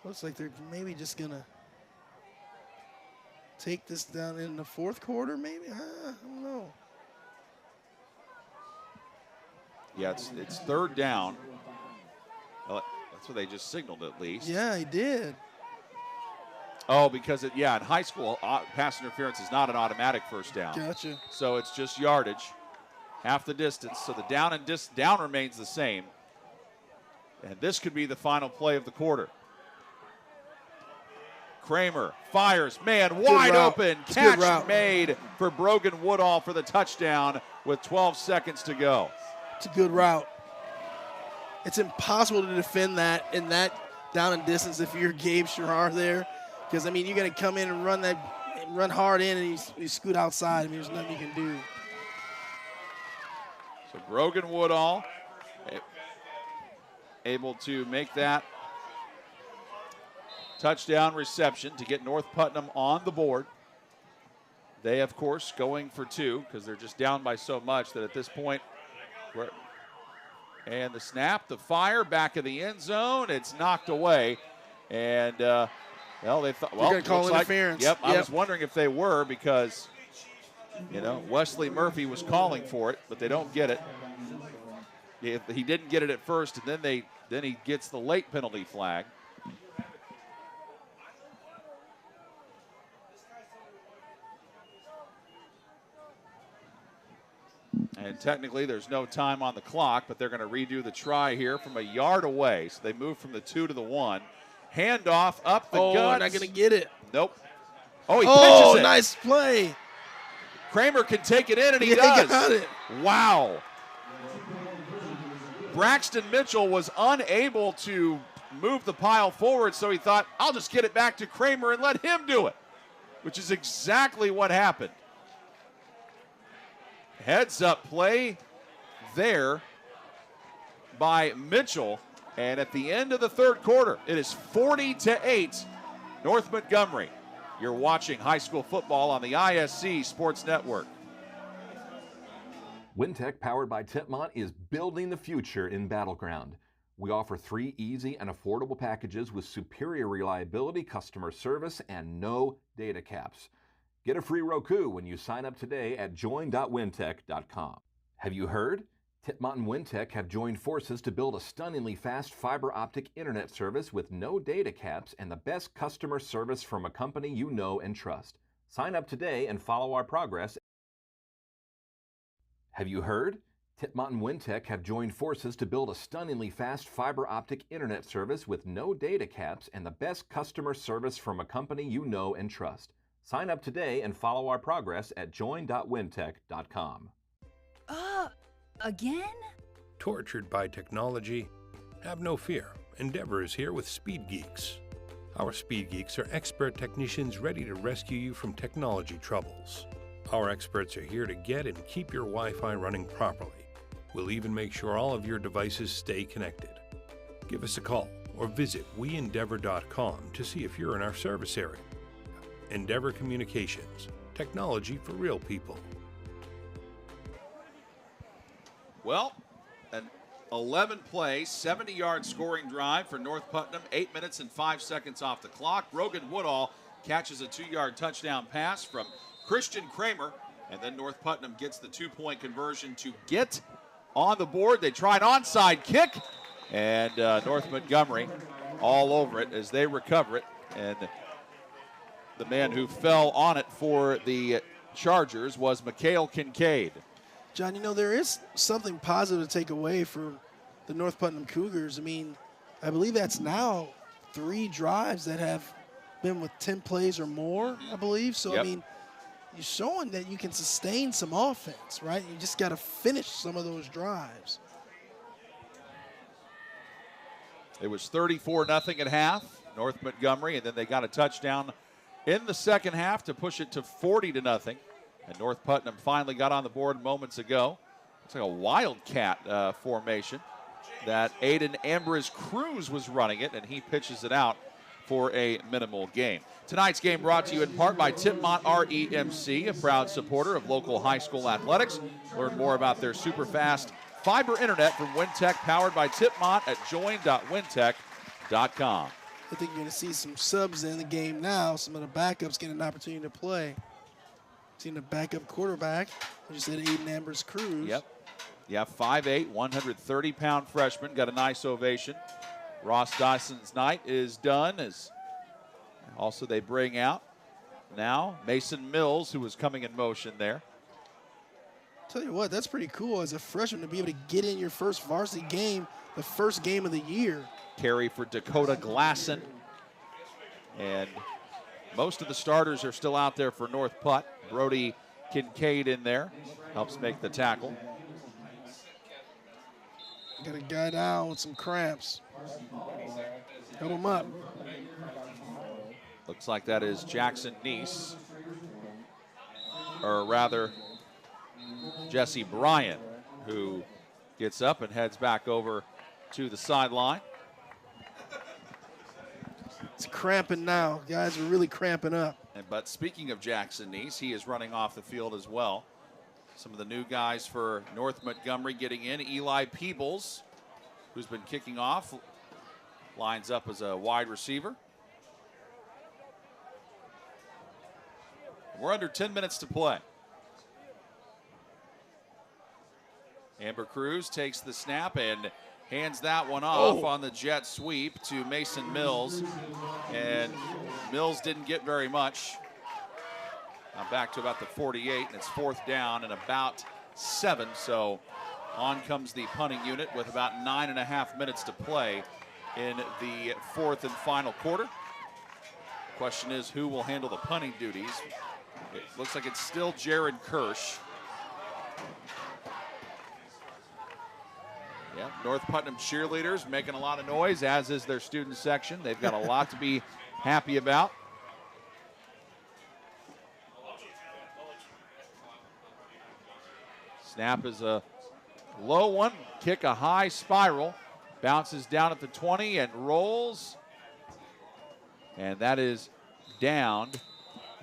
Speaker 2: Looks like they're maybe just gonna take this down in the 4th quarter. Maybe I don't know.
Speaker 1: Yeah, it's 3rd down. Well, that's what they just signaled at least.
Speaker 2: Yeah, he did.
Speaker 1: Oh, because in high school, pass interference is not an automatic 1st down.
Speaker 2: Gotcha.
Speaker 1: So it's just yardage, half the distance. So the down remains the same. And this could be the final play of the quarter. Kramer fires, man, wide open. Catch made for Brogan Woodall for the touchdown with 12 seconds to go.
Speaker 2: It's a good route. It's impossible to defend that in that down and distance if you're Gabe Sherrar there. Because, I mean, you're going to come in and run hard in, and you scoot outside. I mean, there's nothing you can do.
Speaker 1: So Brogan Woodall able to make that touchdown reception to get North Putnam on the board. They, of course, going for 2 because they're just down by so much that at this point, and the snap, the fire, back of the end zone, it's knocked away. And, they thought,
Speaker 2: they're going to call interference.
Speaker 1: Yep, I was wondering if they were because, Wesley Murphy was calling for it, but they don't get it. He didn't get it at first, and then he gets the late penalty flag. And technically there's no time on the clock, but they're going to redo the try here from a yard away. So they move from the 2 to the 1. Handoff up the guts.
Speaker 2: Not going to get it.
Speaker 1: Nope. Oh, he pitches it.
Speaker 2: Nice play.
Speaker 1: Kramer can take it in, and he does.
Speaker 2: He got it.
Speaker 1: Wow. Braxton Mitchell was unable to move the pile forward, so he thought, I'll just get it back to Kramer and let him do it, which is exactly what happened. Heads up play there by Mitchell. And at the end of the 3rd quarter, it is 40-8, North Montgomery. You're watching high school football on the ISC Sports Network.
Speaker 4: Wintech, powered by Tipmont, is building the future in Battleground. We offer 3 easy and affordable packages with superior reliability, customer service, and no data caps. Get a free Roku when you sign up today at join.wintech.com. Have you heard? Titmont and Wintech have joined forces to build a stunningly fast fiber optic internet service with no data caps and the best customer service from a company you know and trust. Sign up today and follow our progress. Have you heard? Titmont and Wintech have joined forces to build a stunningly fast fiber optic internet service with no data caps and the best customer service from a company you know and trust. Sign up today and follow our progress at join.wintech.com.
Speaker 9: Again?
Speaker 7: Tortured by technology? Have no fear. Endeavor is here with Speed Geeks. Our Speed Geeks are expert technicians ready to rescue you from technology troubles. Our experts are here to get and keep your Wi-Fi running properly. We'll even make sure all of your devices stay connected. Give us a call or visit weendeavor.com to see if you're in our service area. Endeavor Communications, technology for real people.
Speaker 1: Well, an 11-play, 70-yard scoring drive for North Putnam, 8 minutes and 5 seconds off the clock. Rogan Woodall catches a 2-yard touchdown pass from Christian Kramer, and then North Putnam gets the 2-point conversion to get on the board. They try an onside kick, and North Montgomery all over it as they recover it, and the man who fell on it for the Chargers was Mikhail Kincaid.
Speaker 2: John, you know, there is something positive to take away for the North Putnam Cougars. I mean, I believe that's now 3 drives that have been with 10 plays or more, I believe. So,
Speaker 1: Yep.
Speaker 2: I mean, you're showing that you can sustain some offense, right? You just got to finish some of those drives.
Speaker 1: It was 34-0 at half, North Montgomery, and then they got a touchdown in the second half to push it to 40-0. And North Putnam finally got on the board moments ago. Looks like a wildcat formation that Aiden Ambrose Cruz was running it, and he pitches it out for a minimal gain. Tonight's game brought to you in part by Titmont REMC, a proud supporter of local high school athletics. Learn more about their super fast fiber internet from Wintech, powered by Titmont at join.wintech.com.
Speaker 2: I think you're going to see some subs in the game now. Some of the backups getting an opportunity to play. Seeing the backup quarterback, I just said Aiden Ambrose Cruz.
Speaker 1: Yep. Yeah, 5'8", 130-pound freshman. Got a nice ovation. Ross Dyson's night is done. As also they bring out now Mason Mills, who was coming in motion there.
Speaker 2: Tell you what, that's pretty cool as a freshman to be able to get in your first varsity game, the first game of the year.
Speaker 1: Carry for Dakota Glasson. And most of the starters are still out there for North Putt. Brody Kincaid in there, helps make the tackle.
Speaker 2: Got a guy down with some cramps. Help him up.
Speaker 1: Looks like that is Jackson Neese, or rather Jesse Bryan, who gets up and heads back over to the sideline.
Speaker 2: It's cramping now. Guys are really cramping up.
Speaker 1: But speaking of Jackson Neese, he is running off the field as well. Some of the new guys for North Montgomery getting in. Eli Peebles, who's been kicking off, lines up as a wide receiver. We're under 10 minutes to play. Amber Cruz takes the snap and hands that one off on the jet sweep to Mason Mills. And Mills didn't get very much. Now back to about the 48, and it's 4th down and about 7. So on comes the punting unit with about 9.5 minutes to play in the 4th and final quarter. Question is, who will handle the punting duties? It looks like it's still Jared Kirsch. Yeah, North Putnam cheerleaders making a lot of noise, as is their student section. They've got a lot to be happy about. Snap is a low one, kick a high spiral, bounces down at the 20 and rolls. And that is downed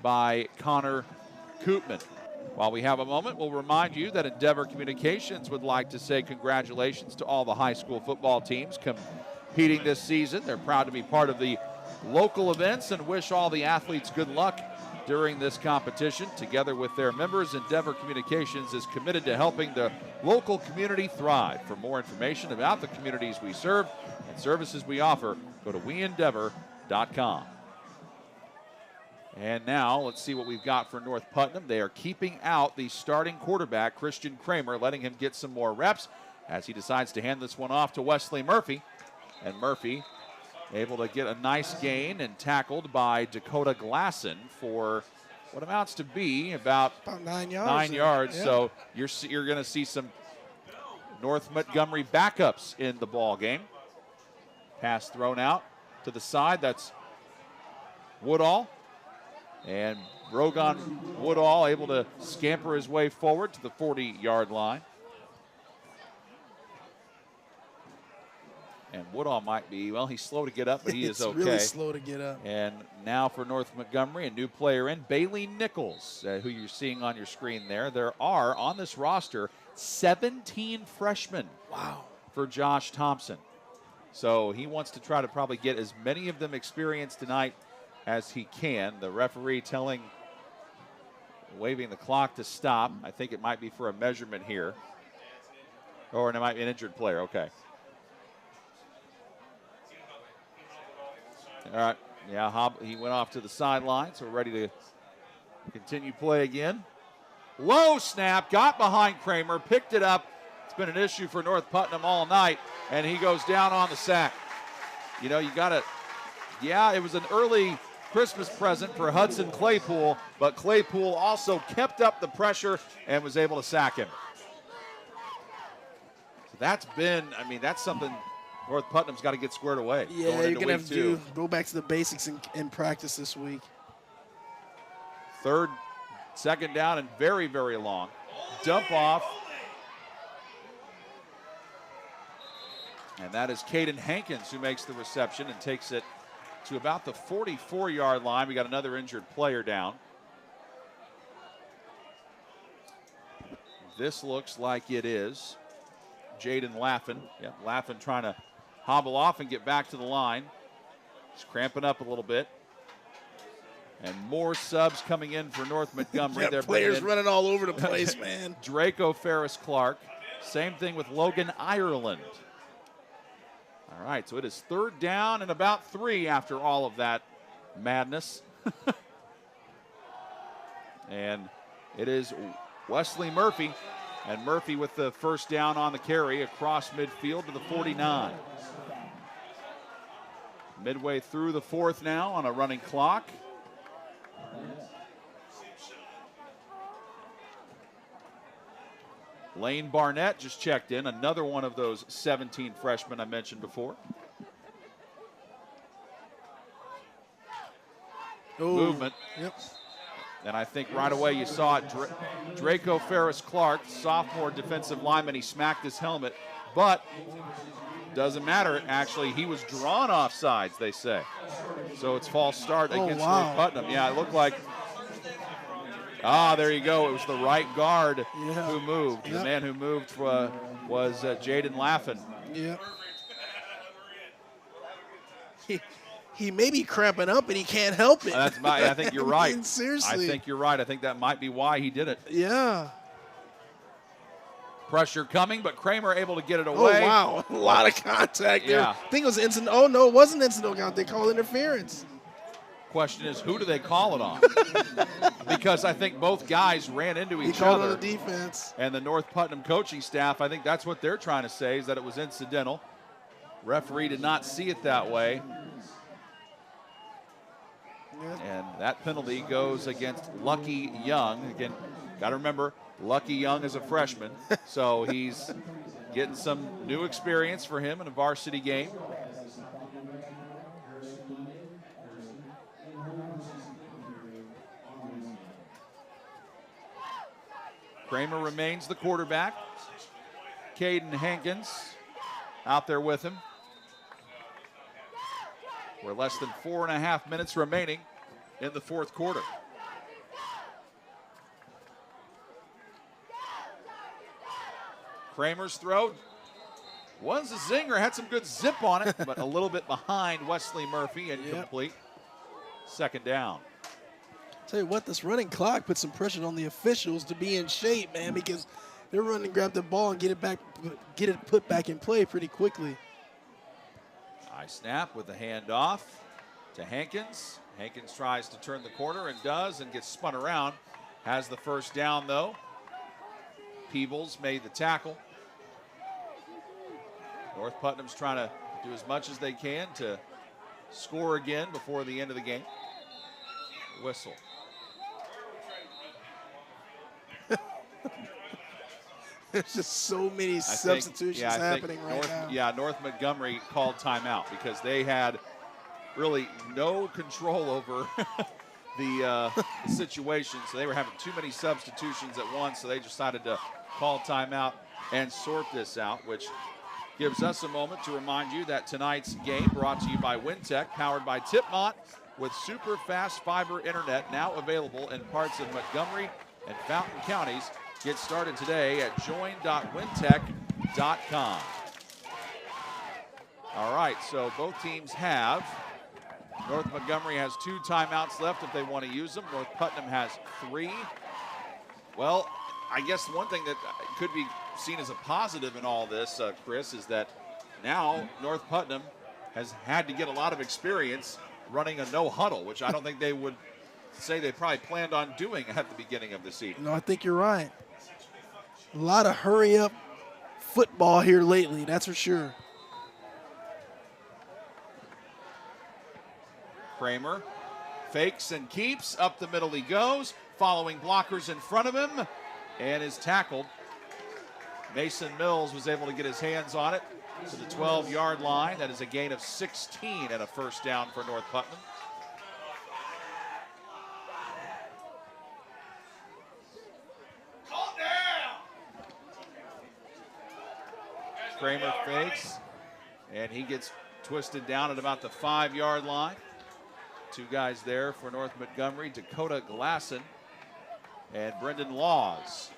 Speaker 1: by Connor Koopman. While we have a moment, we'll remind you that Endeavor Communications would like to say congratulations to all the high school football teams competing this season. They're proud to be part of the local events and wish all the athletes good luck during this competition. Together with their members, Endeavor Communications is committed to helping the local community thrive. For more information about the communities we serve and services we offer, go to weendeavor.com. And now let's see what we've got for North Putnam. They are keeping out the starting quarterback, Christian Kramer, letting him get some more reps as he decides to hand this one off to Wesley Murphy. And Murphy able to get a nice gain and tackled by Dakota Glasson for what amounts to be about
Speaker 2: 9 yards.
Speaker 1: 9 yards.
Speaker 2: Yeah.
Speaker 1: So you're going to see some North Montgomery backups in the ball game. Pass thrown out to the side. That's Woodall. And Rogan Woodall able to scamper his way forward to the 40-yard line. And Woodall might be, well, he's slow to get up, but he is okay.
Speaker 2: Really slow to get up.
Speaker 1: And now for North Montgomery, a new player in, Bailey Nichols, who you're seeing on your screen there. There are, on this roster, 17 freshmen.
Speaker 2: Wow.
Speaker 1: For Josh Thompson. So he wants to try to probably get as many of them experience tonight as he can. The referee waving the clock to stop. I think it might be for a measurement here. Or it might be an injured player. Okay. All right. Yeah, he went off to the sideline, so we're ready to continue play again. Low snap, got behind Kramer, picked it up. It's been an issue for North Putnam all night, and he goes down on the sack. You know, you got to, yeah, it was an early Christmas present for Hudson Claypool, but Claypool also kept up the pressure and was able to sack him. So that's something North Putnam's got to get squared away.
Speaker 2: Yeah, you're going to have to go back to the basics in practice this week.
Speaker 1: Second down and very, very long. Dump off. And that is Caden Hankins who makes the reception and takes it to about the 44-yard line. We got another injured player down. This looks like it is Jaden Laffin. Yeah, Laffin trying to hobble off and get back to the line. He's cramping up a little bit. And more subs coming in for North Montgomery.
Speaker 2: Yeah, players running all over the place, man.
Speaker 1: Draco Ferris-Clark. Same thing with Logan Ireland. All right, so it is third down and about 3 after all of that madness. And it is Wesley Murphy. And Murphy with the first down on the carry across midfield to the 49. Midway through the fourth now on a running clock. Lane Barnett just checked in, another one of those 17 freshmen I mentioned before.
Speaker 2: Ooh.
Speaker 1: Movement.
Speaker 2: Yep.
Speaker 1: And I think right away you saw it. Draco Ferris-Clark, sophomore defensive lineman, he smacked his helmet, but doesn't matter. Actually, he was drawn off sides, they say. So it's false start against North Putnam. Yeah, it looked like. There you go. It was the right guard who moved. The man who moved was Jaden Laffin.
Speaker 2: Yeah. He may be cramping up and he can't help it.
Speaker 1: I think you're right.
Speaker 2: Seriously.
Speaker 1: I think you're right. I think that might be why he did it.
Speaker 2: Yeah.
Speaker 1: Pressure coming, but Kramer able to get it away.
Speaker 2: Oh, wow. A lot of contact there.
Speaker 1: Yeah.
Speaker 2: I think it was instant. Oh, no, it wasn't instant count. They called interference.
Speaker 1: Question is, who do they call it on? Because I think both guys ran into each
Speaker 2: called
Speaker 1: other.
Speaker 2: On the defense.
Speaker 1: And the North Putnam coaching staff, I think that's what they're trying to say, is that it was incidental. Referee did not see it that way. Yeah. And that penalty goes against Lucky Young. Again, got to remember, Lucky Young is a freshman, so he's getting some new experience for him in a varsity game. Kramer remains the quarterback. Caden Hankins out there with him. We're less than 4.5 minutes remaining in the fourth quarter. Kramer's throw was a zinger, had some good zip on it, but a little bit behind Wesley Murphy, incomplete. Second down.
Speaker 2: Tell you what, this running clock puts some pressure on the officials to be in shape, man, because they're running, grab the ball and get it put back in play pretty quickly.
Speaker 1: High snap with the handoff to Hankins. Hankins tries to turn the corner and does, and gets spun around. Has the first down, though. Peebles made the tackle. North Putnam's trying to do as much as they can to score again before the end of the game. Whistle.
Speaker 2: There's just so many substitutions happening right now.
Speaker 1: Yeah, North Montgomery called timeout because they had really no control over the situation. So they were having too many substitutions at once, so they decided to call timeout and sort this out, which gives us a moment to remind you that tonight's game brought to you by Wintech, powered by Tipmont, with super fast fiber internet now available in parts of Montgomery and Fountain counties. Get started today at join.wintech.com. All right, so both teams have. North Montgomery has 2 timeouts left if they want to use them. North Putnam has 3. Well, I guess one thing that could be seen as a positive in all this, Chris, is that now North Putnam has had to get a lot of experience running a no huddle, which I don't think they would say they probably planned on doing at the beginning of the season.
Speaker 2: No, I think you're right. A lot of hurry-up football here lately, that's for sure.
Speaker 1: Kramer fakes and keeps. Up the middle he goes, following blockers in front of him, and is tackled. Mason Mills was able to get his hands on it to the 12-yard line. That is a gain of 16 and a first down for North Putnam. Kramer fakes, and he gets twisted down at about the 5-yard line. 2 guys there for North Montgomery, Dakota Glasson and Brendan Laws.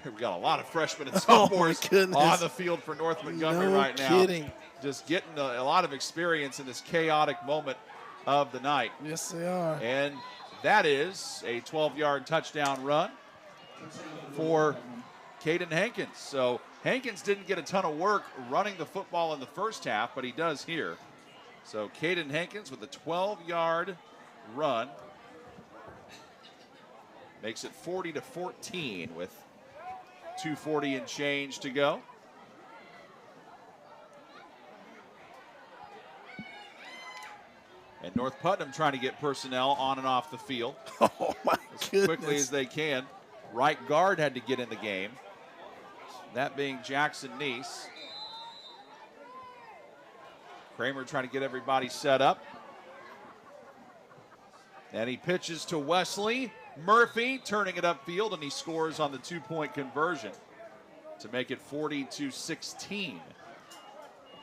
Speaker 1: We've got a lot of freshmen and sophomores on the field for North Montgomery right now.
Speaker 2: Kidding.
Speaker 1: Just getting a lot of experience in this chaotic moment of the night.
Speaker 2: Yes, they are.
Speaker 1: And that is a 12-yard touchdown run for Caden Hankins. So Hankins didn't get a ton of work running the football in the first half, but he does here. So Caden Hankins with a 12-yard run makes it 40-14 with 2:40 and change to go. And North Putnam trying to get personnel on and off the field.
Speaker 2: Oh, my
Speaker 1: as
Speaker 2: goodness.
Speaker 1: quickly as they can. Right guard had to get in the game. That being Jackson Neese. Kramer trying to get everybody set up. And he pitches to Wesley. Murphy turning it upfield, and he scores on the 2-point conversion to make it 40-16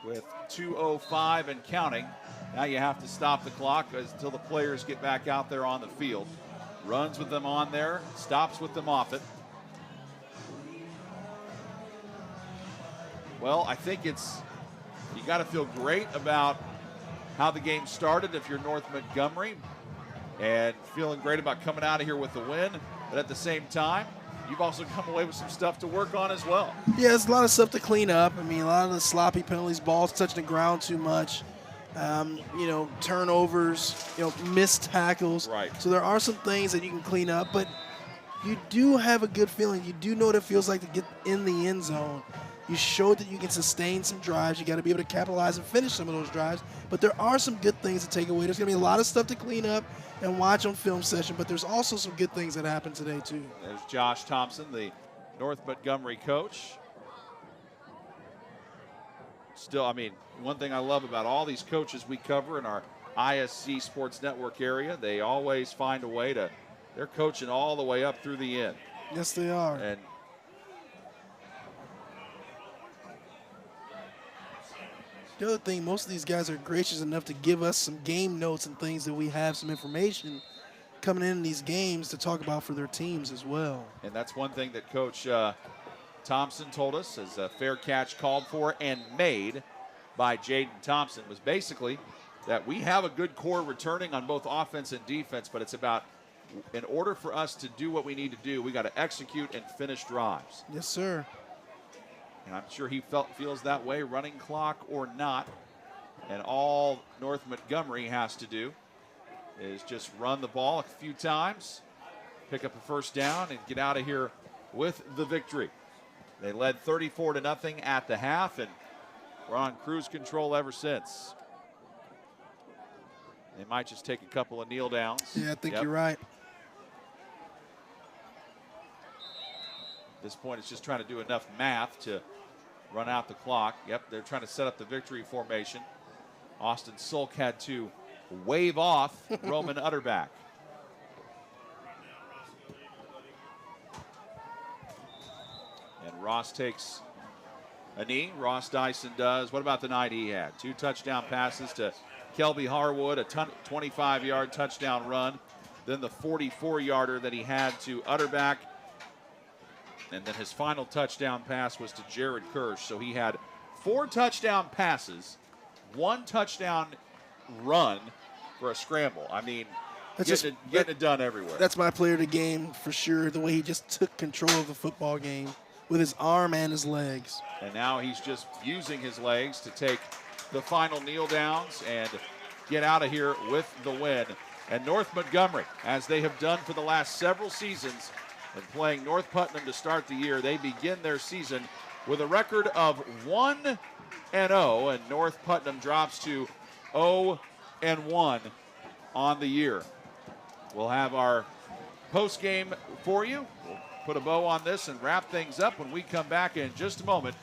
Speaker 1: with 2:05 and counting. Now you have to stop the clock until the players get back out there on the field. Runs with them on there, stops with them off it. Well, I think you got to feel great about how the game started if you're North Montgomery, and feeling great about coming out of here with a win. But at the same time, you've also come away with some stuff to work on as well.
Speaker 2: Yeah, there's a lot of stuff to clean up. I mean, a lot of the sloppy penalties, balls touching the ground too much, turnovers, missed tackles.
Speaker 1: Right.
Speaker 2: So there are some things that you can clean up, but you do have a good feeling. You do know what it feels like to get in the end zone. You showed that you can sustain some drives. You got to be able to capitalize and finish some of those drives. But there are some good things to take away. There's going to be a lot of stuff to clean up and watch on film session, but there's also some good things that happen today, too.
Speaker 1: There's Josh Thompson, the North Montgomery coach. Still, I mean, one thing I love about all these coaches we cover in our ISC Sports Network area, they always find a way they're coaching all the way up through the end.
Speaker 2: Yes, they are.
Speaker 1: And
Speaker 2: the other thing, most of these guys are gracious enough to give us some game notes and things that we have some information coming in these games to talk about for their teams as well.
Speaker 1: And that's one thing that Coach Thompson told us, as a fair catch called for and made by Jaden Thompson, was basically that we have a good core returning on both offense and defense, but it's about, in order for us to do what we need to do, we got to execute and finish drives.
Speaker 2: Yes, sir.
Speaker 1: And I'm sure he feels that way, running clock or not. And all North Montgomery has to do is just run the ball a few times, pick up a first down, and get out of here with the victory. They led 34-0 at the half, and we're on cruise control ever since. They might just take a couple of kneel downs.
Speaker 2: Yeah, I think you're right.
Speaker 1: At this point, it's just trying to do enough math to run out the clock. Yep, they're trying to set up the victory formation. Austin Sulk had to wave off Roman Utterback. And Ross takes a knee. Ross Dyson does. What about the night he had? 2 touchdown passes to Kelby Harwood, a 25-yard touchdown run. Then the 44-yarder that he had to Utterback. And then his final touchdown pass was to Jared Kirsch. So he had 4 touchdown passes, 1 touchdown run for a scramble. I mean, getting it done everywhere.
Speaker 2: That's my player of the game for sure, the way he just took control of the football game with his arm and his legs.
Speaker 1: And now he's just using his legs to take the final kneel downs and get out of here with the win. And North Montgomery, as they have done for the last several seasons, and playing North Putnam to start the year, they begin their season with a record of 1-0, and North Putnam drops to 0-1 on the year. We'll have our post game for you. We'll put a bow on this and wrap things up when we come back in just a moment.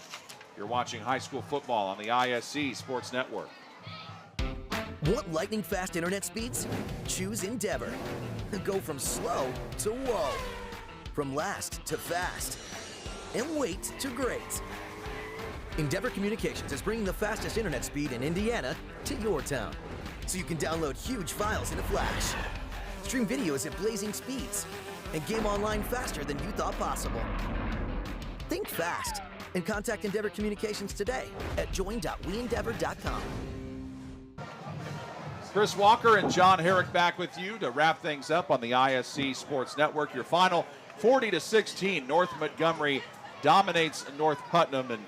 Speaker 1: You're watching high school football on the ISC Sports Network.
Speaker 3: Want lightning fast internet speeds? Choose Endeavor. Go from slow to whoa. From last to fast. And wait to great. Endeavor Communications is bringing the fastest internet speed in Indiana to your town. So you can download huge files in a flash, stream videos at blazing speeds, and game online faster than you thought possible. Think fast and contact Endeavor Communications today at join.weendeavor.com.
Speaker 1: Chris Walker and John Herrick back with you to wrap things up on the ISC Sports Network. Your final 40-16, North Montgomery dominates North Putnam. And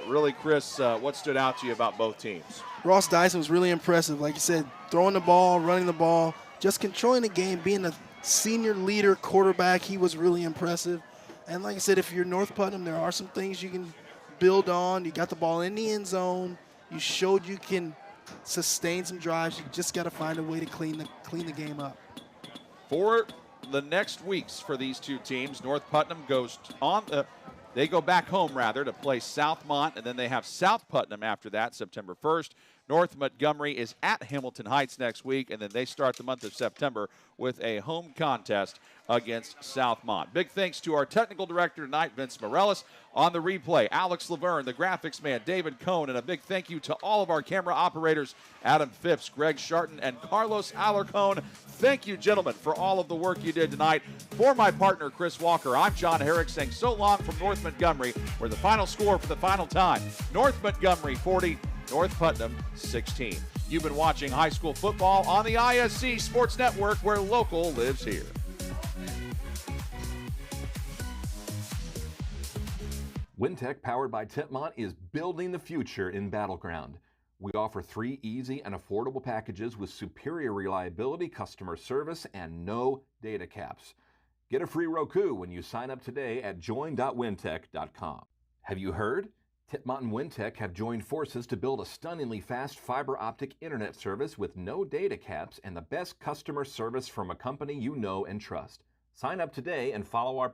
Speaker 1: really, Chris, what stood out to you about both teams?
Speaker 2: Ross Dyson was really impressive. Like you said, throwing the ball, running the ball, just controlling the game, being a senior leader quarterback, he was really impressive. And like I said, if you're North Putnam, there are some things you can build on. You got the ball in the end zone. You showed you can sustain some drives. You just got to find a way to clean the game up.
Speaker 1: For the next weeks for these two teams, North Putnam goes on. They go back home, rather, to play Southmont, and then they have South Putnam after that, September 1st. North Montgomery is at Hamilton Heights next week, and then they start the month of September with a home contest against Southmont. Big thanks to our technical director tonight, Vince Morellis. On the replay, Alex Laverne, the graphics man, David Cohn, and a big thank you to all of our camera operators, Adam Phipps, Greg Sharton, and Carlos Alarcon. Thank you, gentlemen, for all of the work you did tonight. For my partner, Chris Walker, I'm John Herrick saying so long from North Montgomery, where the final score for the final time, North Montgomery 40, North Putnam 16. You've been watching high school football on the ISC Sports Network, where local lives here.
Speaker 4: WinTech, powered by Tipmont, is building the future in Battleground. We offer 3 easy and affordable packages with superior reliability, customer service, and no data caps. Get a free Roku when you sign up today at join.wintech.com. Have you heard? Tipmont and WinTech have joined forces to build a stunningly fast fiber optic internet service with no data caps and the best customer service from a company you know and trust. Sign up today and follow our